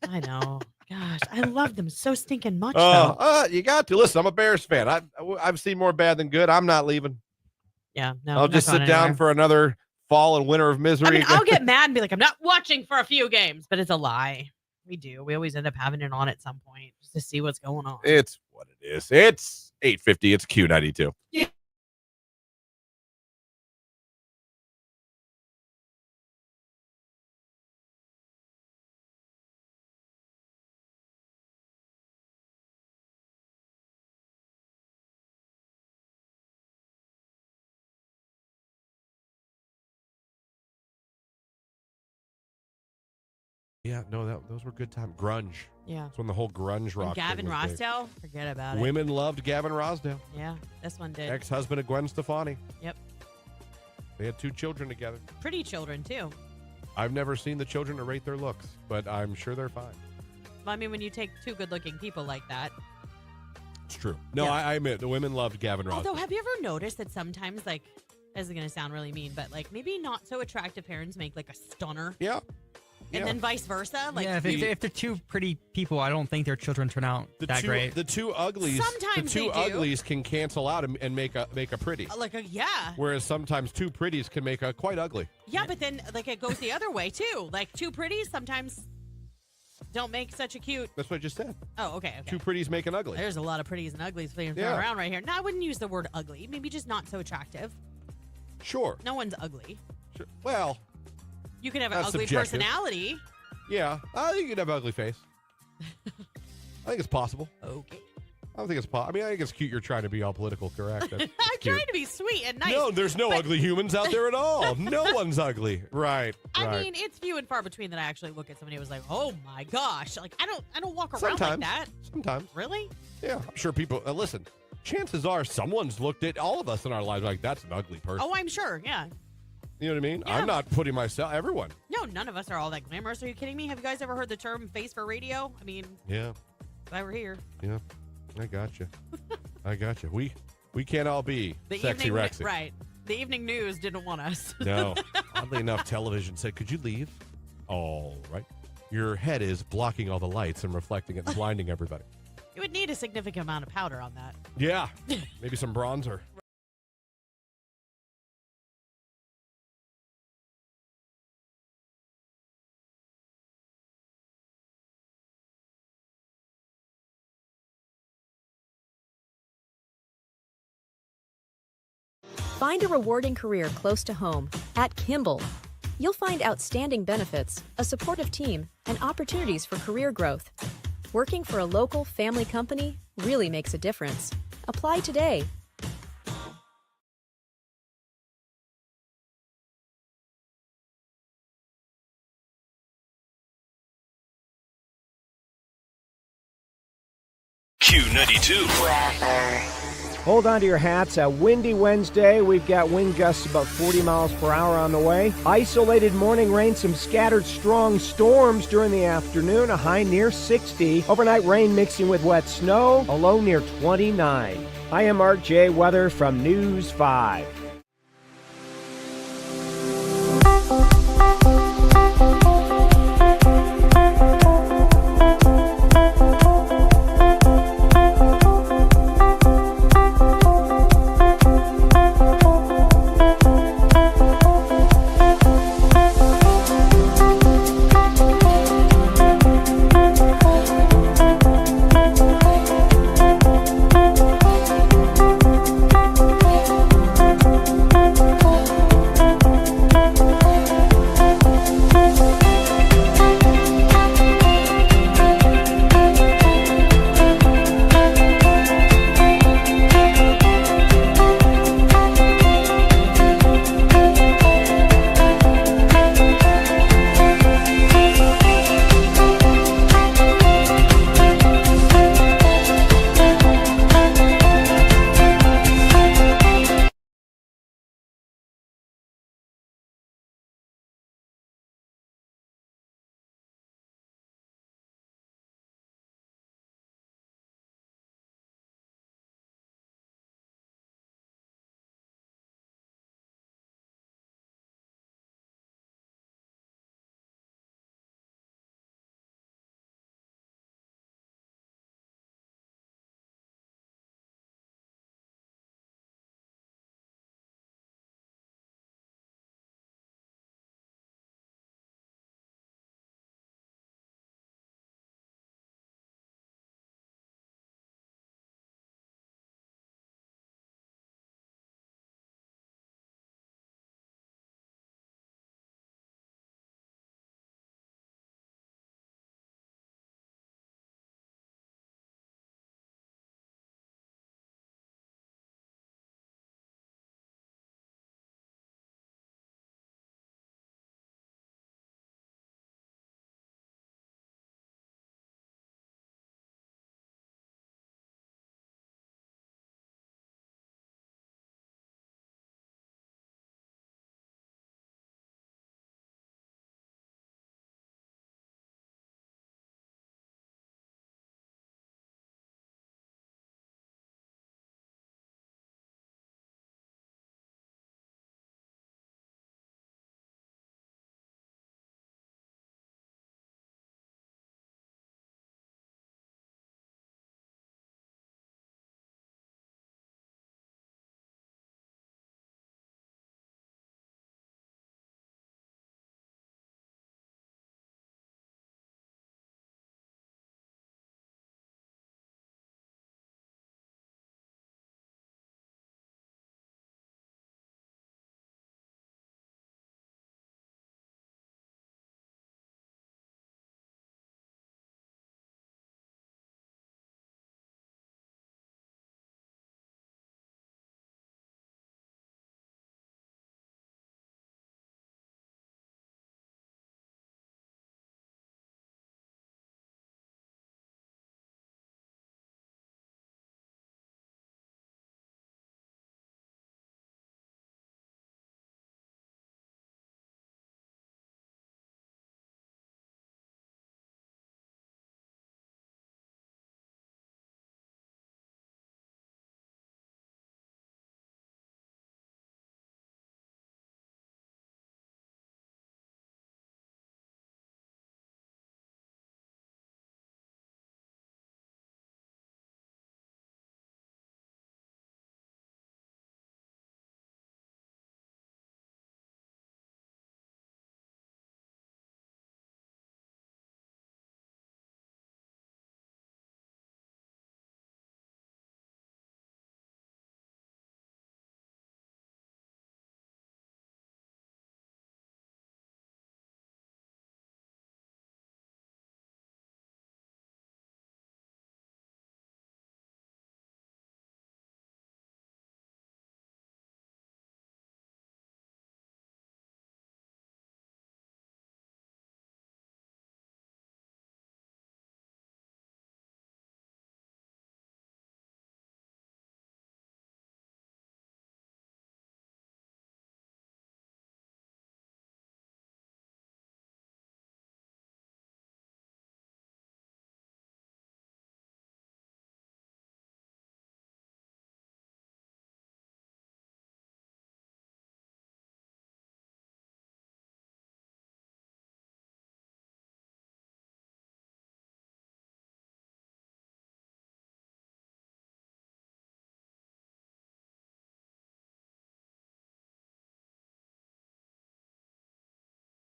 I know. Gosh, I love them so stinking much. You got to. Listen, I'm a Bears fan. I've seen more bad than good. I'm not leaving. Yeah, no. I'll just sit down for another fall and winter of misery. I mean, I'll get mad and be like, I'm not watching for a few games, but it's a lie. We do. We always end up having it on at some point just to see what's going on. It's what it is. It's 8:50. It's Q92. Yeah. Yeah, no, those were good times. Grunge. Yeah. That's when the whole grunge rock. Gavin Rossdale, forget about it. Women loved Gavin Rossdale. Yeah, this one did. Ex-husband of Gwen Stefani. Yep. They had 2 children together. Pretty children, too. I've never seen the children to rate their looks, but I'm sure they're fine. Well, I mean, when you take 2 good-looking people like that. It's true. No, yeah. I admit, the women loved Gavin Rossdale. Although, have you ever noticed that sometimes, like, this is going to sound really mean, but, like, maybe not so attractive parents make, like, a stunner? Yeah. And then vice versa. Like, yeah, if they're 2 pretty people, I don't think their children turn out great. The 2 uglies. Sometimes the 2 uglies can cancel out and make a pretty. Whereas sometimes 2 pretties can make a quite ugly. Yeah, but then like it goes the other way too. Like 2 pretties sometimes don't make such a cute. That's what I just said. Oh, okay. 2 pretties make an ugly. There's a lot of pretties and uglies thrown around right here. No, I wouldn't use the word ugly. Maybe just not so attractive. Sure. No one's ugly. Sure. Well. You can have an ugly personality. Yeah, I think you can have an ugly face. I think it's possible. Okay. I don't think it's possible. I mean, I think it's cute you're trying to be all political correct. I'm trying to be sweet and nice. No, there's no ugly humans out there at all. No one's ugly. Right. I mean, it's few and far between that I actually look at somebody who was like, oh my gosh. Like, I don't walk around like that. Sometimes. Really? Yeah, I'm sure people, listen, chances are someone's looked at all of us in our lives like, that's an ugly person. Oh, I'm sure. Yeah. You know what I mean? Yeah. I'm not putting everyone. No, none of us are all that glamorous. Are you kidding me? Have you guys ever heard the term face for radio? I mean, yeah. If I were here. Yeah, I got you. I got you. We can't all be sexy Rexy. Right. The evening news didn't want us. No. Oddly enough, television said, could you leave? All right. Your head is blocking all the lights and reflecting it and blinding everybody. You would need a significant amount of powder on that. Yeah. Maybe some bronzer. Find a rewarding career close to home at Kimball. You'll find outstanding benefits, a supportive team, and opportunities for career growth. Working for a local family company really makes a difference. Apply today Q92. Hold on to your hats. A windy Wednesday. We've got wind gusts about 40 miles per hour on the way. Isolated morning rain, some scattered strong storms during the afternoon, a high near 60. Overnight rain mixing with wet snow, a low near 29. I am Mark J. Weather from News 5.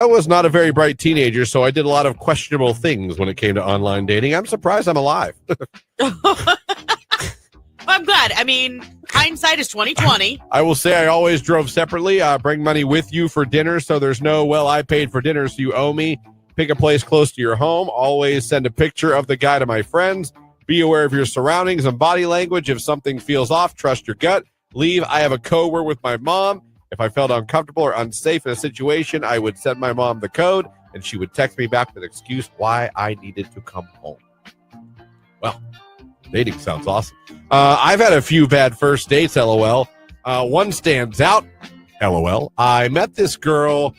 I was not a very bright teenager, so I did a lot of questionable things when it came to online dating. I'm surprised I'm alive. I'm glad. I mean, hindsight is 2020. I will say I always drove separately. Bring money with you for dinner, so there's no, well, I paid for dinner, so you owe me. Pick a place close to your home. Always send a picture of the guy to my friends. Be aware of your surroundings and body language. If something feels off, trust your gut. Leave. I have a code word with my mom. If I felt uncomfortable or unsafe in a situation, I would send my mom the code, and she would text me back with an excuse why I needed to come home. Well, dating sounds awesome. I've had a few bad first dates, LOL. One stands out, LOL. I met this girl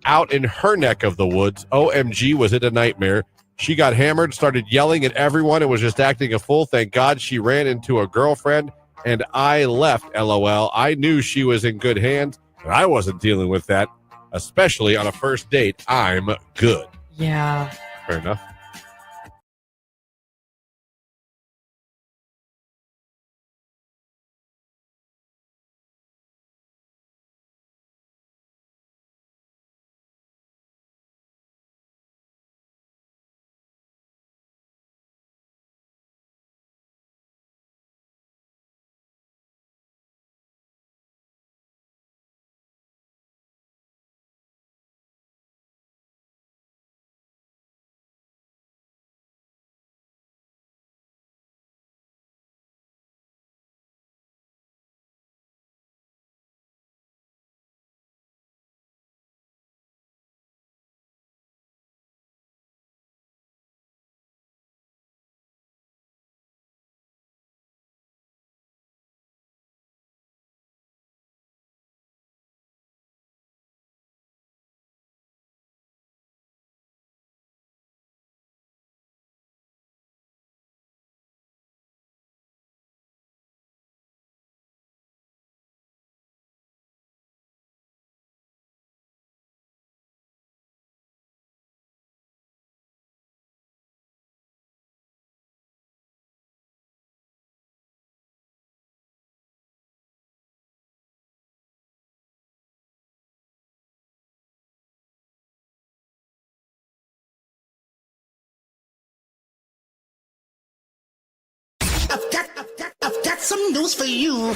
out in her neck of the woods. OMG, was it a nightmare. She got hammered, started yelling at everyone, and was just acting a fool. Thank God she ran into a girlfriend, and I left, LOL. I knew she was in good hands, and I wasn't dealing with that, especially on a first date. I'm good. Yeah. Fair enough. I've got some news for you.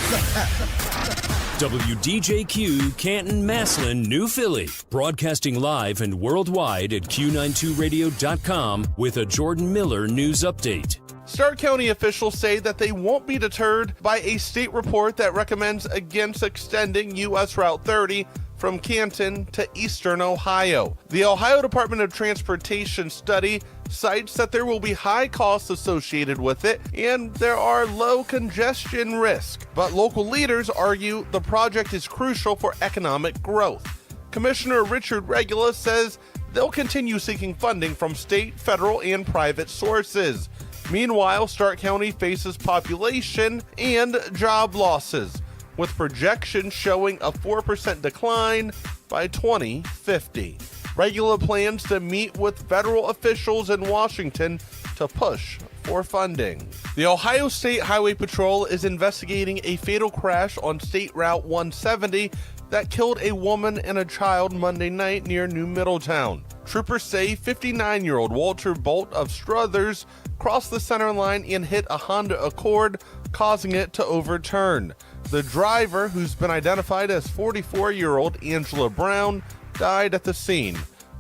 WDJQ Canton, Massillon, New Philly. Broadcasting live and worldwide at Q92Radio.com with a Jordan Miller news update. Stark County officials say that they won't be deterred by a state report that recommends against extending U.S. Route 30 from Canton to eastern Ohio. The Ohio Department of Transportation study cites that there will be high costs associated with it and there are low congestion risk. But local leaders argue the project is crucial for economic growth. Commissioner Richard Regula says they'll continue seeking funding from state, federal, and private sources. Meanwhile, Stark County faces population and job losses, with projections showing a 4% decline by 2050. Regula plans to meet with federal officials in Washington to push for funding. The Ohio State Highway Patrol is investigating a fatal crash on State Route 170 that killed a woman and a child Monday night near New Middletown. Troopers say 59-year-old Walter Bolt of Struthers crossed the center line and hit a Honda Accord, causing it to overturn. The driver, who's been identified as 44-year-old Angela Brown, died at the scene.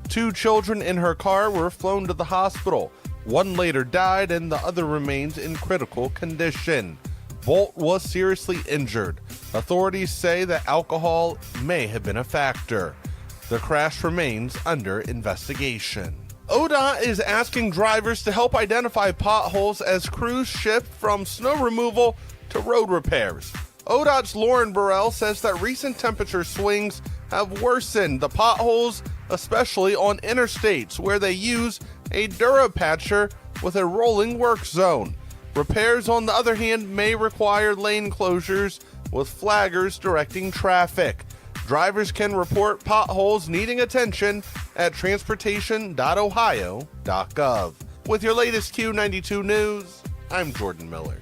2 children in her car were flown to the hospital. One later died and the other remains in critical condition. Bolt was seriously injured. Authorities say that alcohol may have been a factor. The crash remains under investigation. ODOT is asking drivers to help identify potholes as crews shift from snow removal to road repairs. ODOT's Lauren Burrell says that recent temperature swings have worsened the potholes, especially on interstates where they use a Durapatcher with a rolling work zone. Repairs, on the other hand, may require lane closures with flaggers directing traffic. Drivers can report potholes needing attention at transportation.ohio.gov. With your latest Q92 news, I'm Jordan Miller.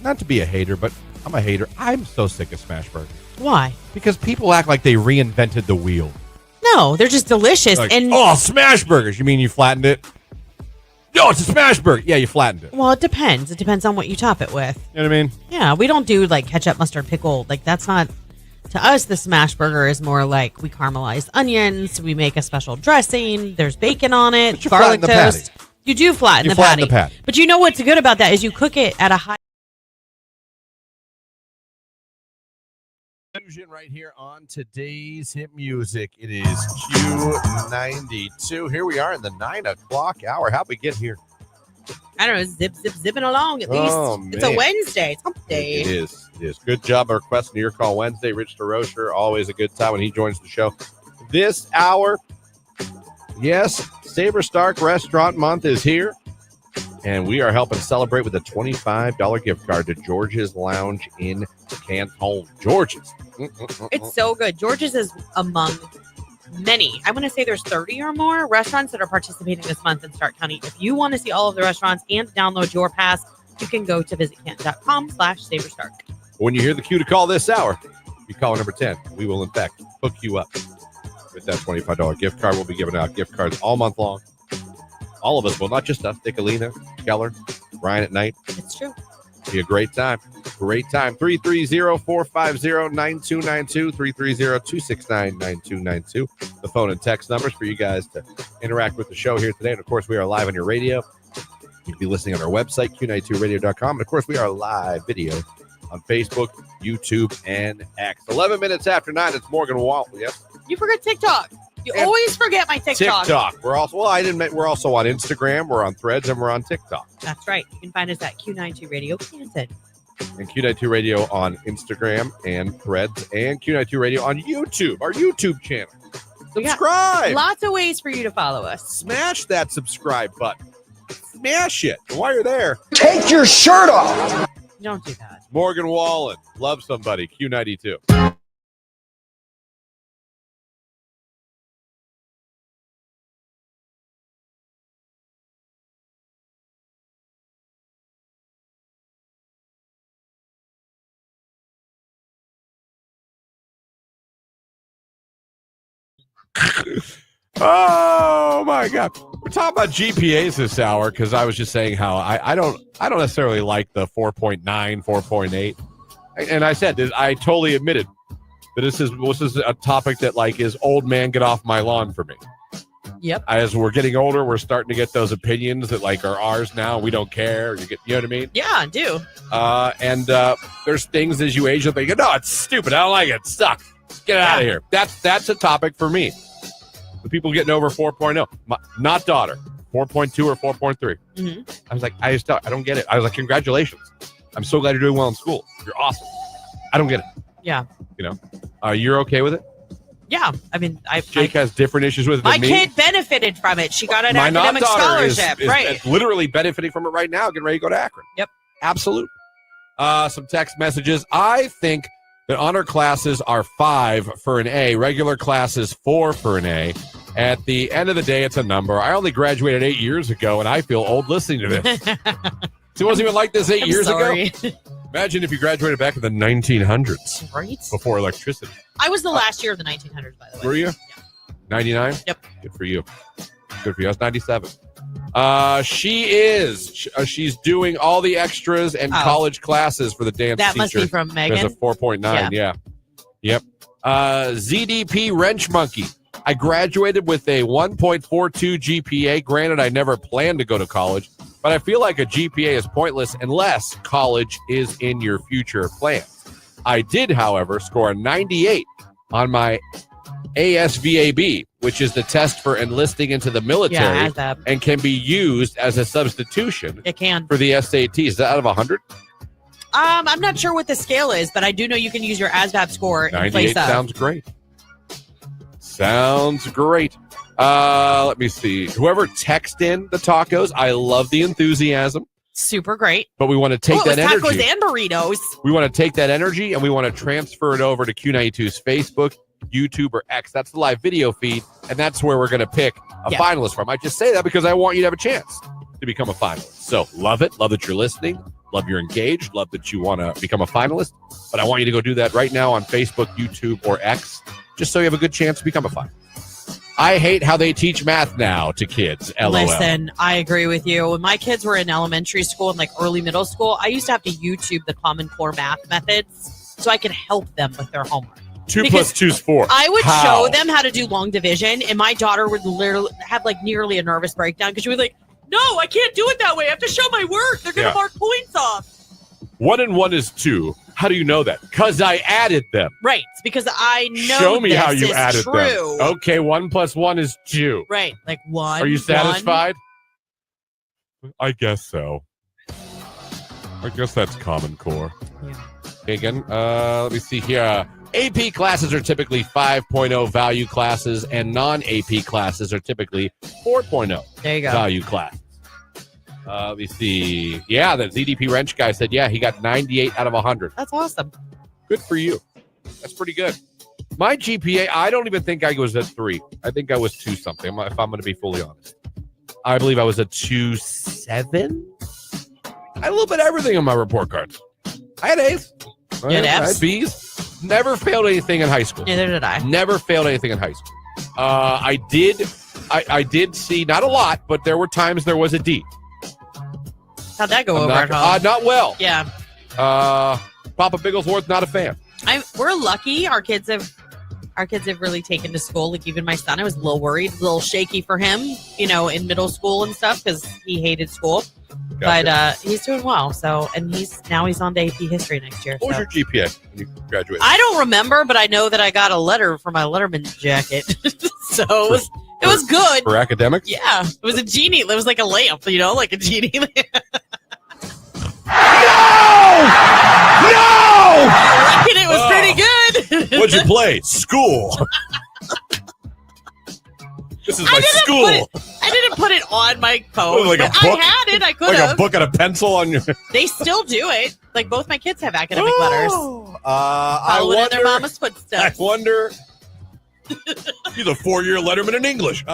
not to be a hater, but I'm a hater. I'm so sick of smash burgers Why? because people act like they reinvented the wheel. No, they're just delicious. Like, and oh, smash burgers. You mean you flattened it? No, it's a smash burger. Yeah, you flattened it. well, it depends. It depends on what you top it with. You know what I mean? Yeah, we don't do like ketchup, mustard, pickle. Like that's not to us. The smash burger is more like we caramelize onions. We make a special dressing. There's bacon on it. But you Garlic flatten the toast. patty. You do flatten You the flatten patty. the patty. But you know what's good about that is you cook it at a high. Right here on today's hit music. It is Q92. Here we are in the 9 o'clock hour. How'd we get here? I don't know, zipping along at least. Oh, It's a man. Wednesday. It's hump day. It is. It is. Good job requesting your call Wednesday. Rich DeRocher, always a good time when he joins the show. This hour, yes, Sabre Stark Restaurant Month is here. And we are helping celebrate with a $25 gift card to George's Lounge in Canton. George's. It's so good. George's is among many. I want to say there's 30 or more restaurants that are participating this month in Stark County. If you want to see all of the restaurants and download your pass, you can go to visitcanton.com/SaberStark. When you hear the cue to call this hour, you call number 10. We will, in fact, hook you up with that $25 gift card. We'll be giving out gift cards all month long. All of us will, not just us. Nicolina, Keller, Ryan at night. It's true. Be a great time. Great time. 330-450-9292. 330-269-9292. The phone and text numbers for you guys to interact with the show here today. And, of course, we are live on your radio. You can be listening on our website, Q92radio.com. And, of course, we are live video on Facebook, YouTube, and X. 11 minutes after 9, it's Morgan Walt. Yes. You forget TikTok. You And always forget my TikTok. We're also, we're also on Instagram, we're on Threads, and we're on TikTok. That's right. You can find us at Q92 Radio Canton. And Q92 Radio on Instagram and Threads, and Q92 Radio on YouTube, our YouTube channel. We got Subscribe. Lots of ways for you to follow us. Smash that subscribe button. Smash it. And while you're there, Take your shirt off. Don't do that. Morgan Wallen, love somebody, Q92. Oh my God. We're talking about GPAs this hour because I was just saying how I don't necessarily like the 4.9, 4.8. And I said that I totally admitted that this is a topic that like is old man get off my lawn for me. Yep. As we're getting older, we're starting to get those opinions that like are ours now. We don't care. You know what I mean? Yeah, I do. And there's things as you age up, you go, no, it's stupid. I don't like it. It sucks. Get it out of here. That's a topic for me. The people getting over 4.0, not daughter, 4.2 or 4.3. Mm-hmm. I was like, I don't get it. I was like, congratulations. I'm so glad you're doing well in school. You're awesome. I don't get it. Yeah. You know, you're okay with it? Yeah. I mean, Jake has different issues with it my than me. kid benefited from it. She got an My academic non-daughter scholarship. is right. literally benefiting from it right now, getting ready to go to Akron. Yep. Absolute. Some text messages. I think that honor classes are 5 for an A. Regular classes 4 for an A. At the end of the day, it's a number. I only graduated 8 years ago, and I feel old listening to this. It wasn't even like this 8 years ago. Imagine if you graduated back in the 1900s. Right. Before electricity. I was the last year of the 1900s, by the way. Were you? Yeah. 99? Yep. Good for you. Good for you. I was 97. She's doing all the extras and college classes for the dance That teacher. must be from Megan. There's a 4.9, yeah. Yep. ZDP Wrench Monkey. I graduated with a 1.42 GPA. Granted, I never planned to go to college, but I feel like a GPA is pointless unless college is in your future plans. I did, however, score a 98 on my ASVAB, which is the test for enlisting into the military and can be used as a substitution It can. for the SATs. Is that out of 100? I'm not sure what the scale is, but I do know you can use your ASVAB score in 98 place of. sounds great. Sounds great. Let me see. Whoever texted in the tacos, I love the enthusiasm. Super great. But we want to take that energy. Tacos and burritos. We want to take that energy and we want to transfer it over to Q92's Facebook, YouTube, or X. That's the live video feed, and that's where we're going to pick a finalist from. I just say that because I want you to have a chance to become a finalist. So love it. Love that you're listening. Love you're engaged. Love that you want to become a finalist. But I want you to go do that right now on Facebook, YouTube, or X, just so you have a good chance to become a finalist. I hate how they teach math now to kids. LOL. Listen, I agree with you. When my kids were in elementary school and like early middle school, I used to have to YouTube the Common Core math methods so I could help them with their homework. 2 plus 2 is 4. I would How? show them how to do long division, and my daughter would literally have like nearly a nervous breakdown because she was like, "No, I can't do it that way. I have to show my work. They're going to mark points off." 1 and 1 is 2. How do you know that? Because I added them. Right, because I know. Show me this how you is added true. them. Okay, 1 plus 1 is 2. Right, like 1. Are you satisfied? I guess so. I guess that's Common Core. Yeah. Okay, again, let me see here. AP classes are typically 5.0 value classes, and non-AP classes are typically 4.0 There you go. value classes. Let me see. Yeah, the ZDP Wrench guy said, yeah, he got 98 out of 100. That's awesome. Good for you. That's pretty good. My GPA, I don't even think I was at 3. I think I was 2 something, if I'm going to be fully honest. I believe I was a 2.7. I had a little bit of everything on my report cards. I had A's. You had F's? I had B's. Never failed anything in high school. Neither did I. Never failed anything in high school. I did see, not a lot, but there were times there was a D. How'd that go over at home? Not well. Yeah. Papa Bigglesworth, not a fan. We're lucky. Our kids have really taken to school. Like even my son, I was a little worried, a little shaky for him, in middle school and stuff because he hated school. Gotcha. But he's doing well. So, and he's on to AP history next year. What was your GPA when you graduated? I don't remember, but I know that I got a letter for my Letterman jacket. So it was good. For academics? Yeah, it was a genie. It was like a lamp, like a genie lamp. No! I reckon it was pretty good. What'd you play? School. This is my school. I didn't put it on my phone. Like a but book? I had it. I could Like have. a book and a pencil on your... They still do it. Like both my kids have academic letters. Following in their mama's footsteps. I wonder... He's a 4-year letterman in English.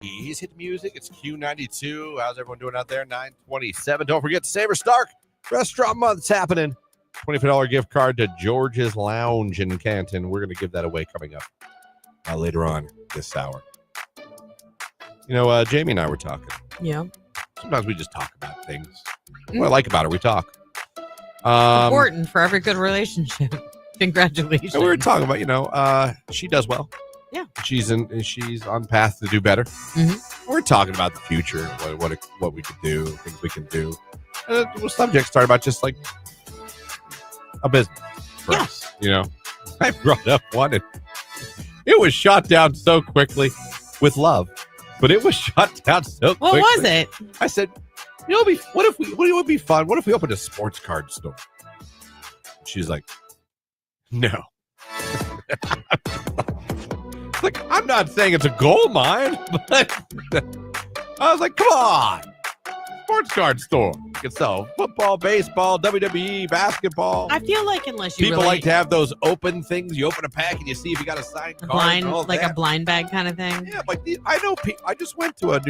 He's hit the music. It's Q92. How's everyone doing out there? 927. Don't forget Savor Stark Restaurant Month's happening. $25 gift card to George's Lounge in Canton. We're going to give that away coming up later on this hour. You know, Jamie and I were talking. Yeah. Sometimes we just talk about things. What I like about it, we talk. Important for every good relationship. Congratulations. And we were talking about, you know, she does well. Yeah. She's on path to do better. Mm-hmm. We're talking about the future, what we could do, things we can do. And the subject started about just like a business for us, you know. I brought up one and it was shot down so quickly with love, but it was shot down so quickly. What was it? I said, you know, what would be fun? What if we opened a sports card store? She's like, no. Like, I'm not saying it's a gold mine, but I was like, come on. Sports card store. You can sell football, baseball, WWE, basketball. I feel like unless you People really like to have those open things. You open a pack and you see if you got a signed card. blind, like that. a blind bag kind of thing. Yeah, like I know people. I just went to a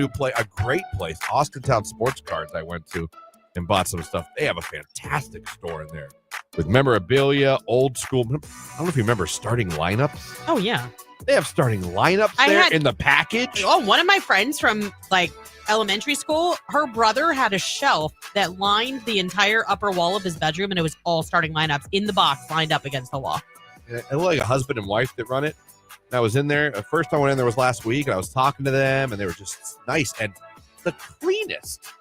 great place, Austintown Sports Cards. I went to and bought some stuff. They have a fantastic store in there with memorabilia, old school. I don't know if you remember starting lineups. Oh yeah, they have starting lineups there in the package. Oh, one of my friends from like elementary school, her brother had a shelf that lined the entire upper wall of his bedroom, and it was all starting lineups in the box lined up against the wall. It looked like a husband and wife that run it. And I was in there. The first time I went in there was last week, and I was talking to them, and they were just nice and the cleanest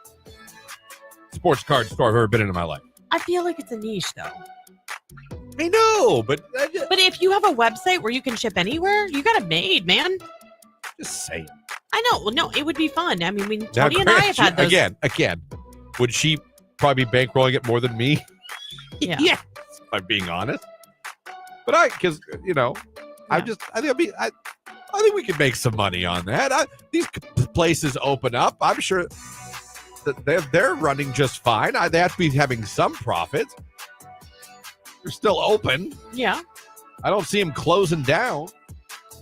sports card store I've ever been in my life. I feel like it's a niche, though. I know, but if you have a website where you can ship anywhere, you got it made, man. Just saying. I know. Well, no, it would be fun. I mean, Tony and I have had those. Again, would she probably be bankrolling it more than me? Yeah. Yes, if I'm being honest. But because, you know, I think we could make some money on that. These places open up. I'm sure that they're running just fine. They have to be having some profits. They're still open. Yeah. I don't see them closing down.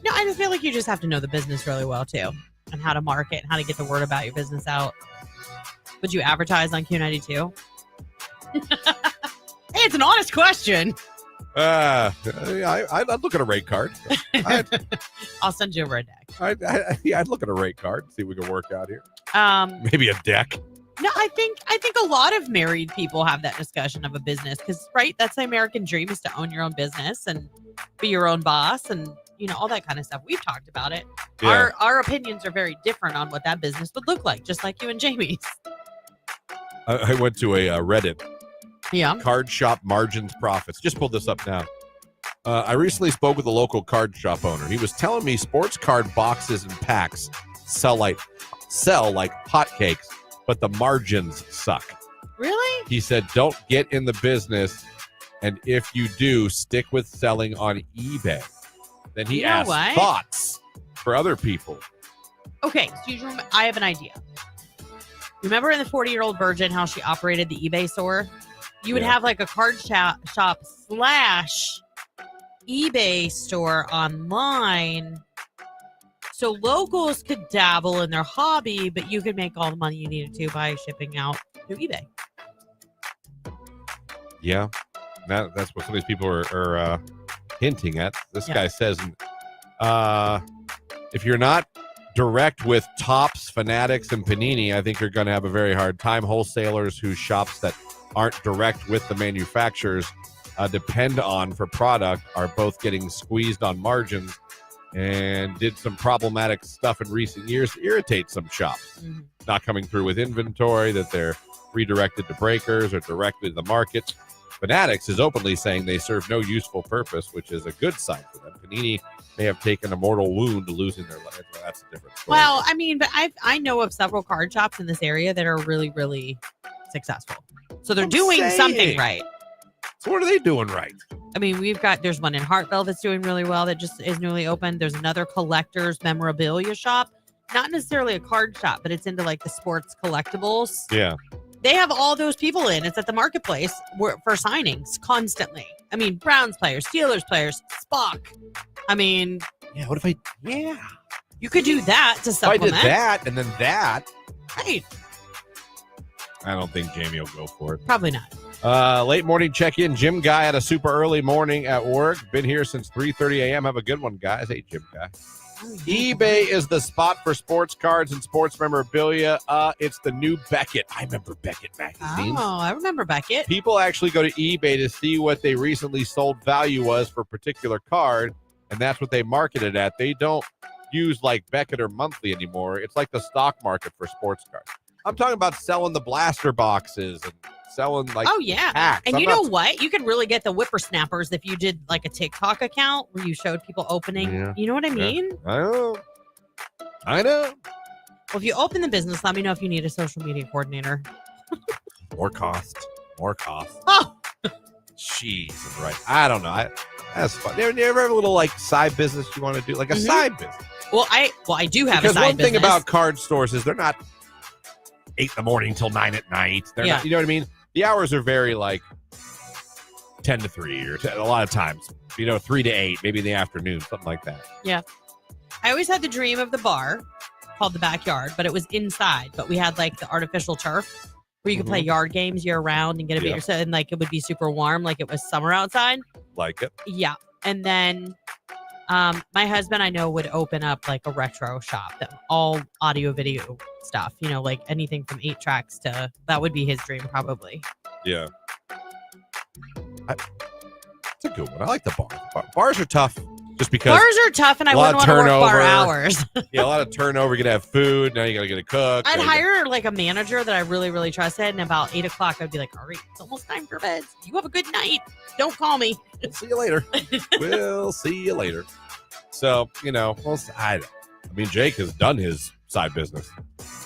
No, I just feel like you just have to know the business really well, too, and how to market and how to get the word about your business out. Would you advertise on Q92? Hey, it's an honest question. I'd look at a rate card. I'll send you over a deck. I'd look at a rate card, see if we can work out here. Maybe a deck. No, I think a lot of married people have that discussion of a business because, right, that's the American dream is to own your own business and be your own boss and, you know, all that kind of stuff. We've talked about it. Yeah. Our opinions are very different on what that business would look like, just like you and Jamie's. I went to a Reddit. Yeah. Card shop margins profits. Just pulled this up now. I recently spoke with a local card shop owner. He was telling me sports card boxes and packs sell like hotcakes, but the margins suck. Really? He said, don't get in the business, and if you do, stick with selling on eBay. Then he asked thoughts for other people. Okay, so I have an idea. Remember in the 40-Year-Old Virgin how she operated the eBay store? You would have like a card shop / eBay store online. So locals could dabble in their hobby, but you could make all the money you needed to by shipping out through eBay. Yeah, that's what some of these people are hinting at. This guy says, if you're not direct with Topps, Fanatics, and Panini, I think you're going to have a very hard time. Wholesalers whose shops that aren't direct with the manufacturers depend on for product are both getting squeezed on margins and did some problematic stuff in recent years to irritate some shops. Mm-hmm. Not coming through with inventory, that they're redirected to breakers or directly to the market. Fanatics is openly saying they serve no useful purpose, which is a good sign for them. Panini may have taken a mortal wound losing their life. That's a different story. Well, I mean, but I know of several card shops in this area that are really, really successful. So they're doing something right. So what are they doing right? I mean, there's one in Hartville that's doing really well that just is newly opened. There's another collector's memorabilia shop, not necessarily a card shop, but it's into like the sports collectibles. Yeah. They have all those people in. It's at the marketplace for signings constantly. I mean, Browns players, Steelers players, Spock. I mean, yeah. You could do that to If I supplement. did that and then that, Right. I don't think Jamie will go for it. Probably not. Late morning check-in. Gym guy had a super early morning at work. Been here since 3:30 a.m. Have a good one, guys. Hey, gym guy. eBay is the spot for sports cards and sports memorabilia. It's the new Beckett. I remember Beckett magazine. Oh, I remember Beckett. People actually go to eBay to see what they recently sold value was for a particular card, and that's what they market it at. They don't use like Beckett or Monthly anymore. It's like the stock market for sports cards. I'm talking about selling the blaster boxes and selling like Oh, yeah. packs. And I'm you not- know what? You could really get the whippersnappers if you did like a TikTok account where you showed people opening. Yeah. You know what I mean? I know. Well, if you open the business, let me know if you need a social media coordinator. More cost. Oh, Jeez, right. I don't know. That's fun. You ever have a little like side business you want to do, like a side business? well, I do have Because a side one thing business. about card stores is they're not 8 in till 9 at night. They're Yeah. not, you know what I mean? The hours are very like 10 to 3 or a lot of times, 3 to 8, maybe in the afternoon, something like that. I always had the dream of the bar called the Backyard, but it was inside. But we had like the artificial turf where you could play yard games year round and get a beer, and like it would be super warm, like it was summer outside. Like it. Yeah. And then my husband, I know, would open up like a retro shop, all audio video stuff, like anything from 8 tracks to that would be his dream probably. Yeah. It's a good one. I like the bar. Bars are tough just because Bars are tough and I a lot wouldn't of want to work bar turnover. hours. a lot of turnover. You gotta have food. Now you gotta get a cook. I'd Now you hire like a manager that I really, really trusted. And about 8 o'clock, I'd be like, all right, it's almost time for bed. You have a good night. Don't call me. gotta- See you later. We'll see you later. So, I mean, Jake has done his side business.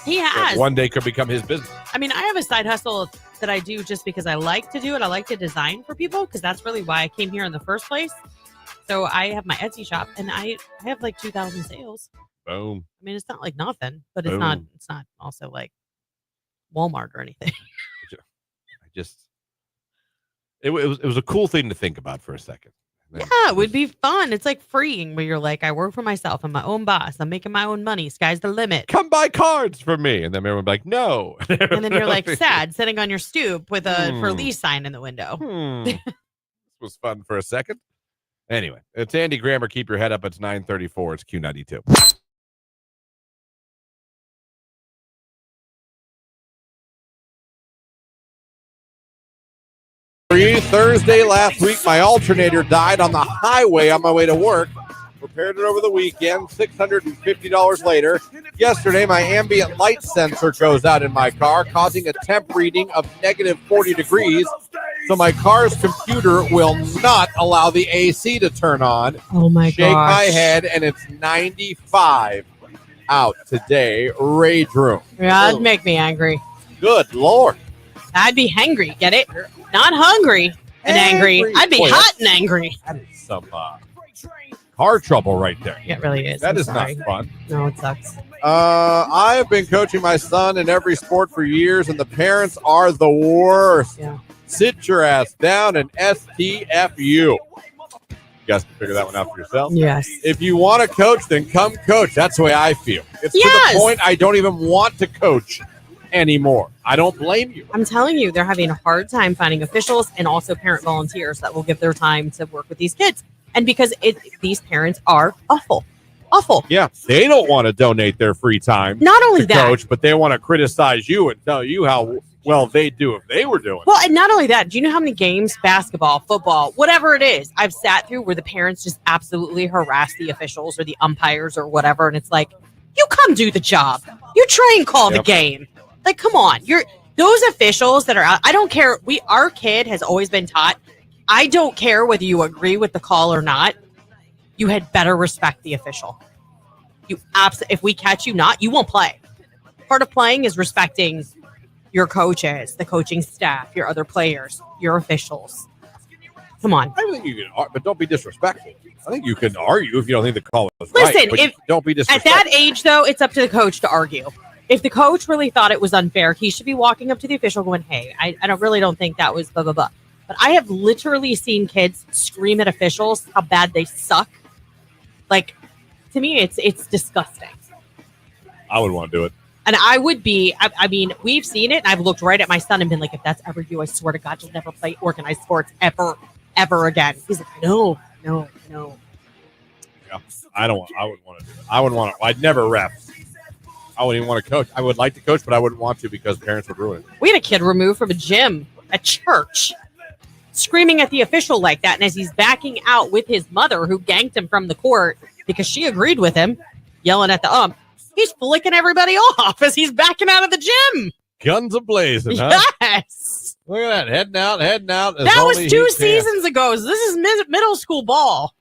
He That has. one day could become his business. I mean, I have a side hustle that I do just because I like to do it. I like to design for people because that's really why I came here in the first place. So I have my Etsy shop and I have like 2,000 sales. Boom. I mean, it's not like nothing, but it's Boom. not also like Walmart or anything. It was a cool thing to think about for a second. And then- Yeah, it would be fun. It's like freeing where you're like, I work for myself. I'm my own boss. I'm making my own money. Sky's the limit. Come buy cards from me. And then everyone would be like, no. And then you're like sad sitting on your stoop with a for Hmm. lease sign in the window. This was fun for a second. Anyway, it's Andy Grammer. Keep your head up. It's 9:34. It's Q92. Thursday last week, my alternator died on the highway on my way to work. Repaired it over the weekend, $650 later. Yesterday, my ambient light sensor goes out in my car, causing a temp reading of negative 40 degrees. So my car's computer will not allow the AC to turn on. Oh my Shake my head, and it's 95 out today. Rage room. That'd make me angry. Good Lord. I'd be hangry. Get it? Not hungry and angry. I'd be Boy, hot and angry. That is some car trouble right there. It really is. That I'm is sorry. not fun. No, it sucks. I have been coaching my son in every sport for years, and the parents are the worst. Yeah. Sit your ass down and STFU. You guys can figure that one out for yourself. Yes. If you want to coach, then come coach. That's the way I feel. It's to Yes. the point I don't even want to coach anymore. I don't blame you. I'm telling you, they're having a hard time finding officials and also parent volunteers that will give their time to work with these kids. And because these parents are awful. Yeah, they don't want to donate their free time Not only to that, coach, but they want to criticize you and tell you how well they do if they were doing it. well, and not only that, do you know how many games, basketball, football, whatever it is, I've sat through where the parents just absolutely harass the officials or the umpires or whatever. And it's like, you come do the job. You try and call the Yep. game. Like, come on. Those officials that are out. I don't care. Our kid has always been taught, I don't care whether you agree with the call or not. You had better respect the official. If we catch you not, you won't play. Part of playing is respecting your coaches, the coaching staff, your other players, your officials. Come on. I think you can, but don't be disrespectful. I think you can argue if you don't think the call was Listen, right. But if- don't be At disrespectful. that age, though, it's up to the coach to argue. If the coach really thought it was unfair, he should be walking up to the official going, hey, I don't think that was blah, blah, blah. But I have literally seen kids scream at officials how bad they suck. Like, to me, it's disgusting. I would want to do it. And I would be, I mean, we've seen it. And I've looked right at my son and been like, if that's ever you, I swear to God, you'll never play organized sports ever again. He's like, no. Yeah, I wouldn't want to do it. I wouldn't want to. I'd never ref. I wouldn't even want to coach. I would like to coach, but I wouldn't want to because parents would ruin it. We had a kid removed from a gym at church, screaming at the official like that. And as he's backing out with his mother, who ganked him from the court because she agreed with him, yelling at the ump, he's flicking everybody off as he's backing out of the gym. Guns a-blazing, huh? Yes. Look at that. Heading out. That was 2 seasons ago. So this is middle school ball.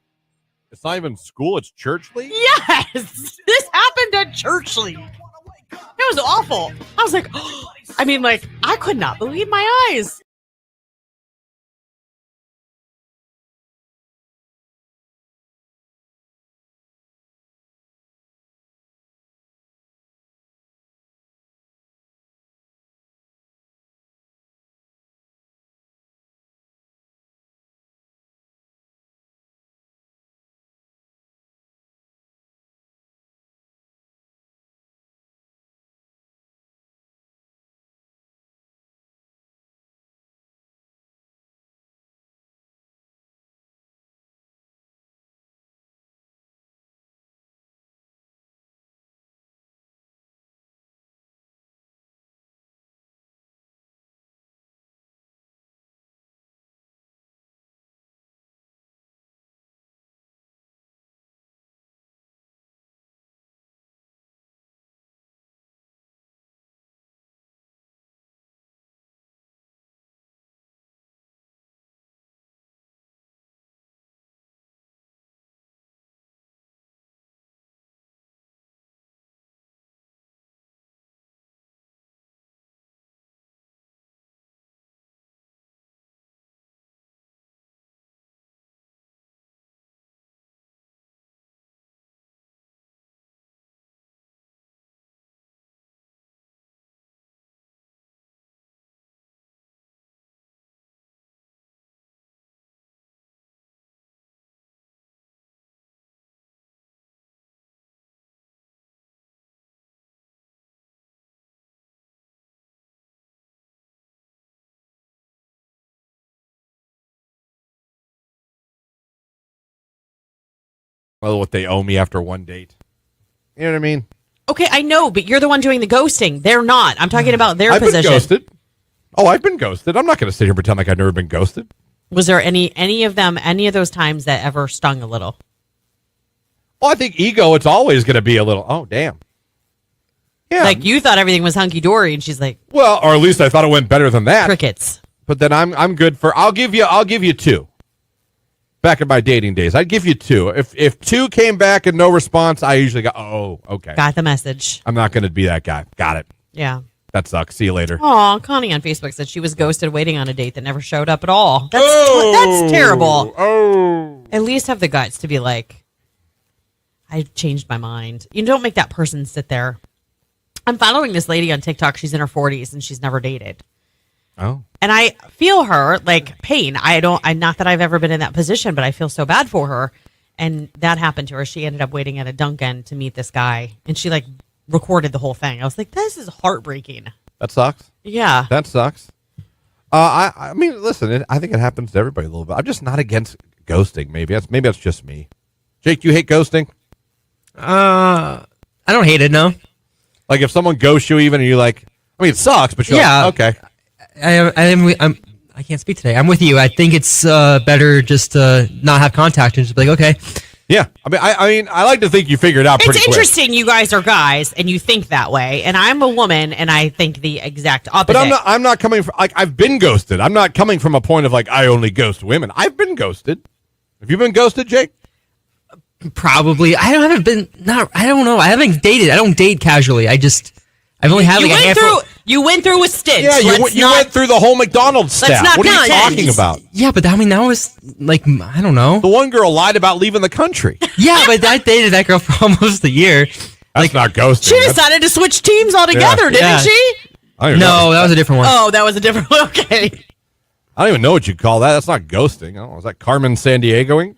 It's not even school. It's church league? Yes. This happened at church league. It was awful. I was like, oh, I mean, like, I could not believe my eyes. Well, what they owe me after one date. You know what I mean? Okay, I know, but you're the one doing the ghosting. They're not. I'm talking about their position. I've been ghosted. Oh, I've been ghosted. I'm not going to sit here and pretend like I've never been ghosted. Was there any of those times that ever stung a little? Well, I think ego, it's always going to be a little, oh, damn. Yeah. Like you thought everything was hunky-dory, and she's like, well, or at least I thought it went better than that. Crickets. But then I'm good for, I'll give you 2. Back in my dating days, I'd give you 2. If 2 came back and no response, I usually go, oh, okay. Got the message. I'm not going to be that guy. Got it. Yeah. That sucks. See you later. Oh, Connie on Facebook said she was ghosted waiting on a date that never showed up at all. That's terrible. Oh. At least have the guts to be like, I changed my mind. You don't make that person sit there. I'm following this lady on TikTok. She's in her 40s and she's never dated. Oh. And I feel her like pain. I'm not that I've ever been in that position, but I feel so bad for her. And that happened to her. She ended up waiting at a Dunkin' to meet this guy. And she like recorded the whole thing. I was like, this is heartbreaking. That sucks. Yeah. That sucks. I mean, listen, I think it happens to everybody a little bit. I'm just not against ghosting. Maybe that's just me. Jake, do you hate ghosting? I don't hate it, no. Like if someone ghosts you even and you're like, I mean, it sucks, but you're Yeah. like, okay. I can't speak today. I'm with you. I think it's better just to not have contact and just be like, okay. Yeah. I mean, I like to think you figured it out pretty It's quick. interesting you guys are guys and you think that way. And I'm a woman and I think the exact opposite. But I'm not coming from, like, I've been ghosted. I'm not coming from a point of like, I only ghost women. I've been ghosted. Have you been ghosted, Jake? Probably. I don't know. I haven't dated. I don't date casually. I've only had like a handful. You went through a stint. Yeah, you went through the whole McDonald's staff. not What are you pretend. talking about? Yeah, but I mean, that was like, I don't know. The one girl lied about leaving the country. Yeah, but I dated that girl for almost a year. That's not ghosting. She decided to switch teams altogether, didn't she? No, that was a different one. Oh, that was a different one. Okay. I don't even know what you call that. That's not ghosting. I don't know. Is that Carmen San Diegoing?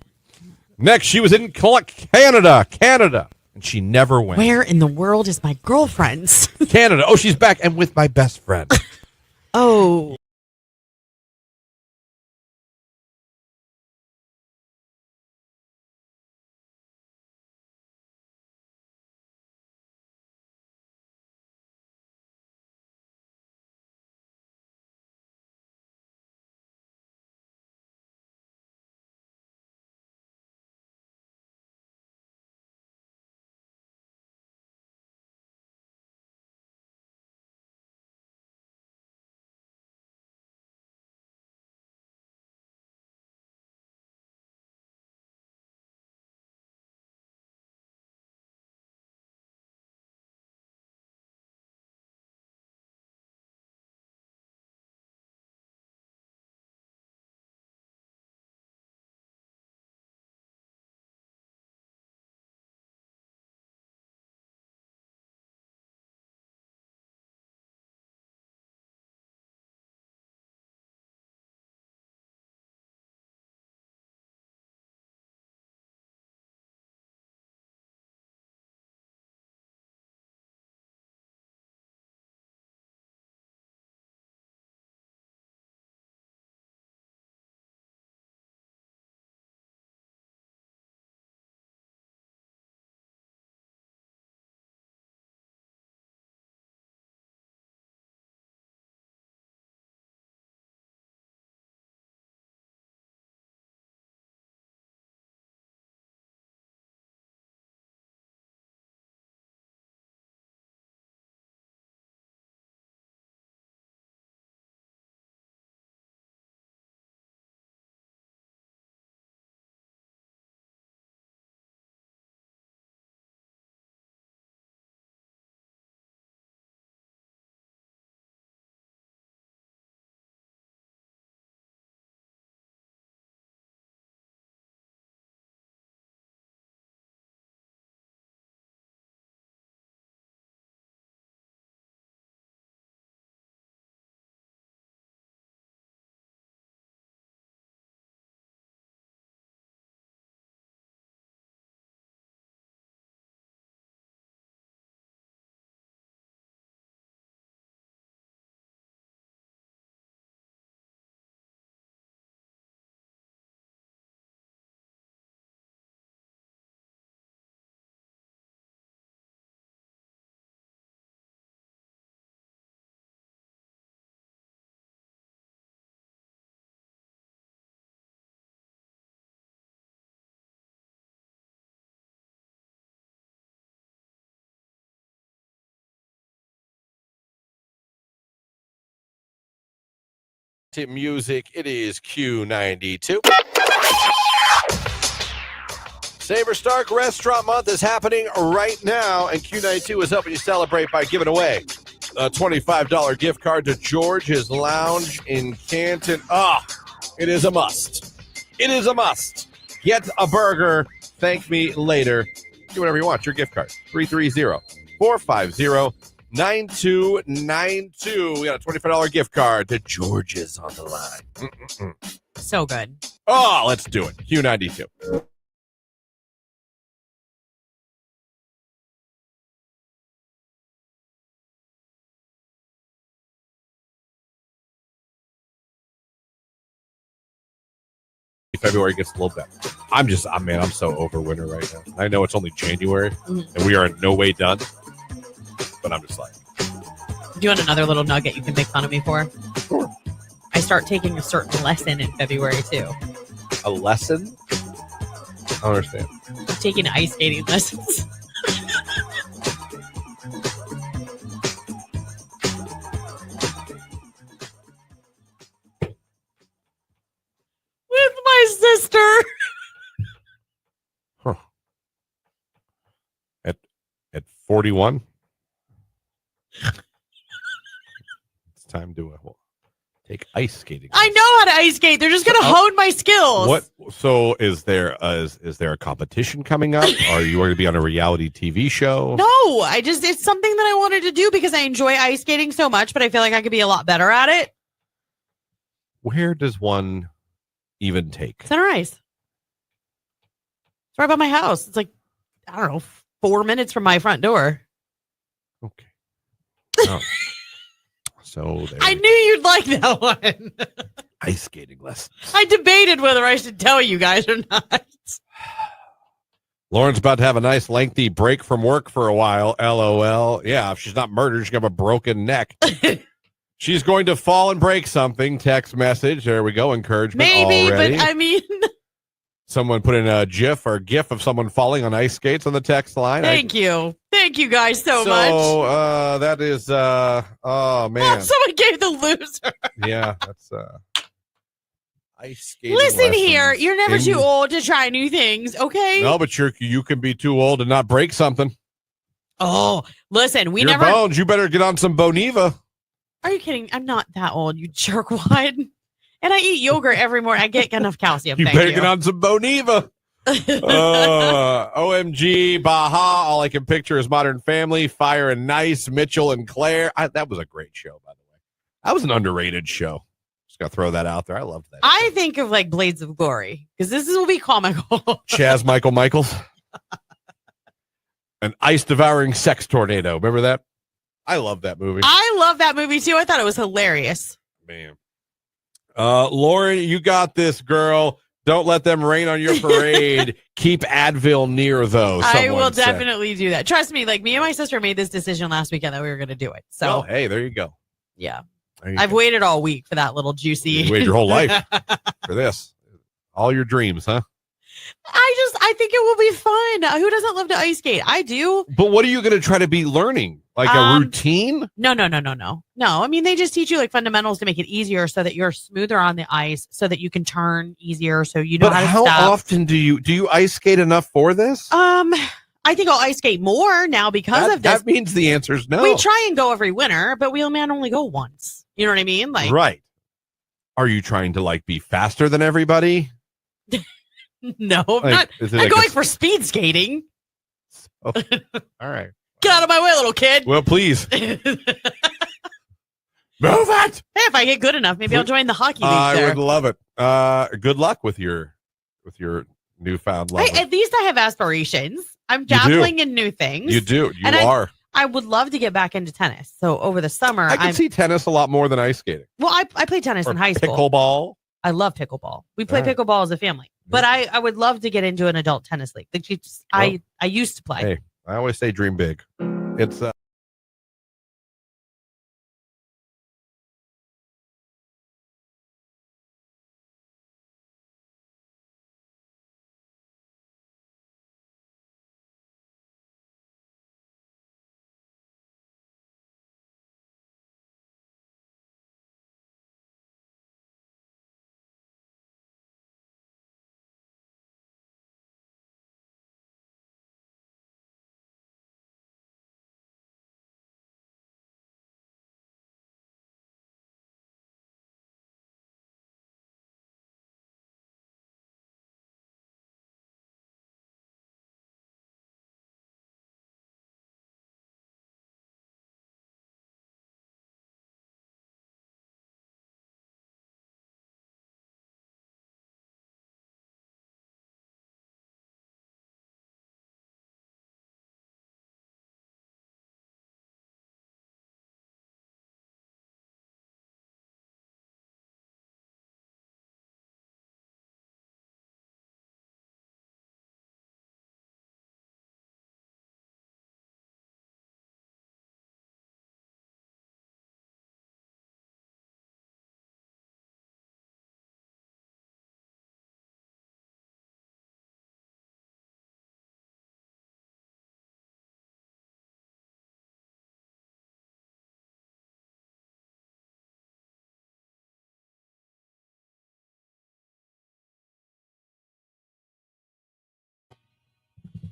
Next, she was in Canada, and she never went. Where in the world is my girlfriend's? Canada. Oh, she's back and with my best friend. Oh. To music, it is Q92. Saber Stark Restaurant Month is happening right now, and Q92 is helping you celebrate by giving away a $25 gift card to George's Lounge in Canton. It is a must. It is a must. Get a burger. Thank me later. Do whatever you want. Your gift card. 330-450-9292. We got a $25 gift card to George's on the line. So good. Oh, let's do it. Q92. February gets a little better. I'm so over winter right now. I know it's only January and we are in no way done, but I'm just like. Do you want another little nugget you can make fun of me for? Sure. I start taking a certain lesson in February too. A lesson? I don't understand. Taking ice skating lessons. With my sister. Huh. At 41? It's time to take ice skating. I know how to ice skate. They're just going to hone my skills. What? So is there a competition coming up? Are you going to be on a reality TV show? No, it's something that I wanted to do because I enjoy ice skating so much, but I feel like I could be a lot better at it. Where does one even take? Center ice. right by my house. It's like, I don't know, 4 minutes from my front door. Okay. Oh. So I knew you'd like that one. ice skating lessons. I debated whether I should tell you guys or not. Lauren's about to have a nice lengthy break from work for a while. LOL. Yeah, if she's not murdered, she's going to have a broken neck. She's going to fall and break something. Text message. There we go. Encouragement. Maybe, already. but I mean. Someone put in a GIF or GIF of someone falling on ice skates on the text line. Thank you. Thank you guys so much. So that is, oh, man. Someone gave the loser. Yeah, that's ice skating. Listen here, lessons you're never in- too old to try new things, okay? No, but you can be too old and not break something. Oh, listen, we Your never. bones, you better get on some Boniva. Are you kidding? I'm not that old, you jerkwad. And I eat yogurt every morning. I get enough calcium. You Thank better you. get on some Boniva. OMG, Baja. All I can picture is Modern Family, Fire and Nice, Mitchell and Claire. That was a great show, by the way. That was an underrated show. Just got to throw that out there. I loved that. I think of like Blades of Glory because this will be comical. Chaz Michaels. An ice devouring sex tornado. Remember that? I love that movie. I love that movie too. I thought it was hilarious. Man. Lauren, you got this, girl. Don't let them rain on your parade. Keep Advil near, though. I will said. definitely do that. Trust me, like me and my sister made this decision last weekend that we were going to do it. So, Well, hey, there you go. yeah. There you I've go. waited all week for that little juicy. You waited your whole life for this. All your dreams, huh? I think it will be fun. Who doesn't love to ice skate? I do. But what are you going to try to be learning? Like a routine? No. No, I mean, they just teach you like fundamentals to make it easier so that you're smoother on the ice so that you can turn easier so you know But how to stop. often do you ice skate enough for this? I think I'll ice skate more now because of this. That means the answer is no. We try and go every winter, but we only go once. You know what I mean? Like, right. Are you trying to like be faster than everybody? No, I'm Like, not. is it I'm like going for speed skating. All right. Get out of my way, little kid. Well, please. Hey, Move it. if I get good enough, maybe I'll join the hockey league I there. would love it. Good luck with your newfound love. Hey, at least I have aspirations. I'm dabbling in new things. You do. You And are. I would love to get back into tennis. So over the summer, I can see tennis a lot more than ice skating. Well, I played tennis Or in high school. pickleball. I love pickleball. We play All right. pickleball as a family. But I would love to get into an adult tennis league. Like I used to play. Hey, I always say dream big. It's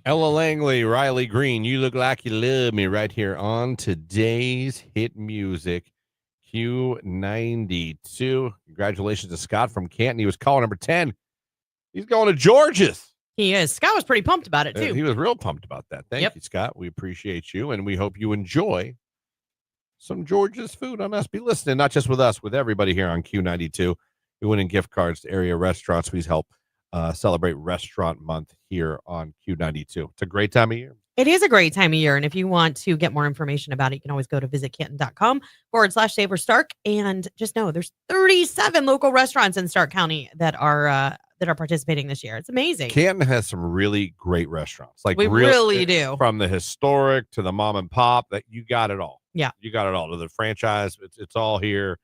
Ella Langley, Riley Green, You Look Like You Love Me right here on today's hit music, Q92. Congratulations to Scott from Canton. He was caller number 10. He's going to George's. He is. Scott was pretty pumped about it too. He was real pumped about that. Thank you, Scott. We appreciate you, and we hope you enjoy some George's food on us. Be listening, not just with us, with everybody here on Q92. We win in gift cards to area restaurants. Please help celebrate Restaurant Month here on Q92. It's a great time of year. It is a great time of year. And if you want to get more information about it, you can always go to visitcanton.com/Save or Stark. And just know there's 37 local restaurants in Stark County that are participating this year. It's amazing. Canton has some really great restaurants. Like we really do. From the historic to the mom and pop, that you got it all. Yeah. You got it all. To the franchise, it's all here.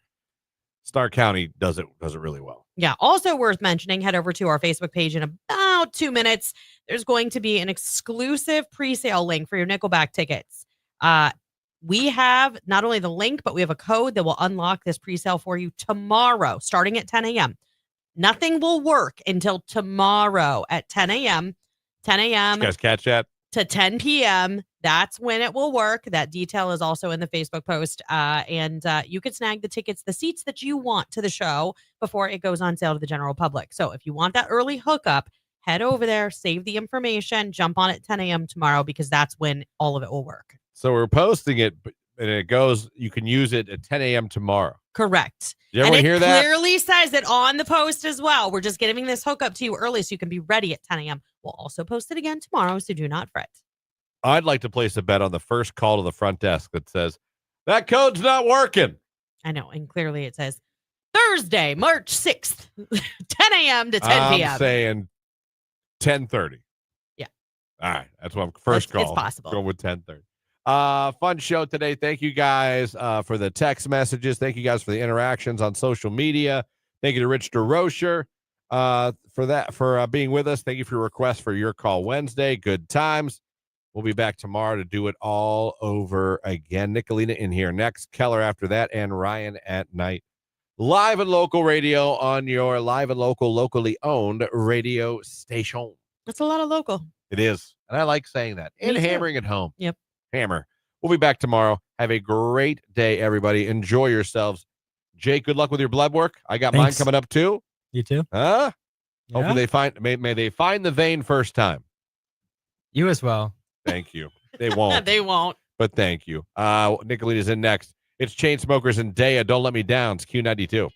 Stark County does it really well. Yeah. Also worth mentioning, head over to our Facebook page in about 2 minutes. There's going to be an exclusive pre-sale link for your Nickelback tickets. We have not only the link, but we have a code that will unlock this pre-sale for you tomorrow, starting at 10 a.m. Nothing will work until tomorrow at 10 a.m. 10 a.m. You guys catch that? To 10 p.m. That's when it will work. That detail is also in the Facebook post. And you can snag the tickets, the seats that you want to the show before it goes on sale to the general public. So if you want that early hookup, head over there, save the information, jump on at 10 a.m. tomorrow, because that's when all of it will work. So we're posting it, and it goes, you can use it at 10 a.m. tomorrow. Correct. Did everyone hear that? It clearly says it on the post as well. We're just giving this hookup to you early so you can be ready at 10 a.m. We'll also post it again tomorrow, so do not fret. I'd like to place a bet on the first call to the front desk that says, that code's not working. I know. And clearly it says Thursday, March 6th, 10 a.m. to 10 p.m. I'm saying 10:30. Yeah. All right. That's what I'm first call. It's possible. Go with 10:30. Fun show today. Thank you guys for the text messages. Thank you guys for the interactions on social media. Thank you to Rich DeRocher for being with us. Thank you for your request for Your Call Wednesday. Good times. We'll be back tomorrow to do it all over again. Nicolina in here next, Keller after that, and Ryan at night. Live and local radio on your live and locally owned radio station. That's a lot of local. It is. And I like saying that. And Me too. hammering it home. Yep. Hammer. We'll be back tomorrow. Have a great day, everybody. Enjoy yourselves. Jake, good luck with your blood work. I got Thanks. mine coming up too. You too? Huh? Yeah? Hopefully they find may they find the vein first time. You as well. Thank you. They won't. They won't. But thank you. Nicolina's in next. It's Chainsmokers and Daya. Don't Let Me Down. It's Q92.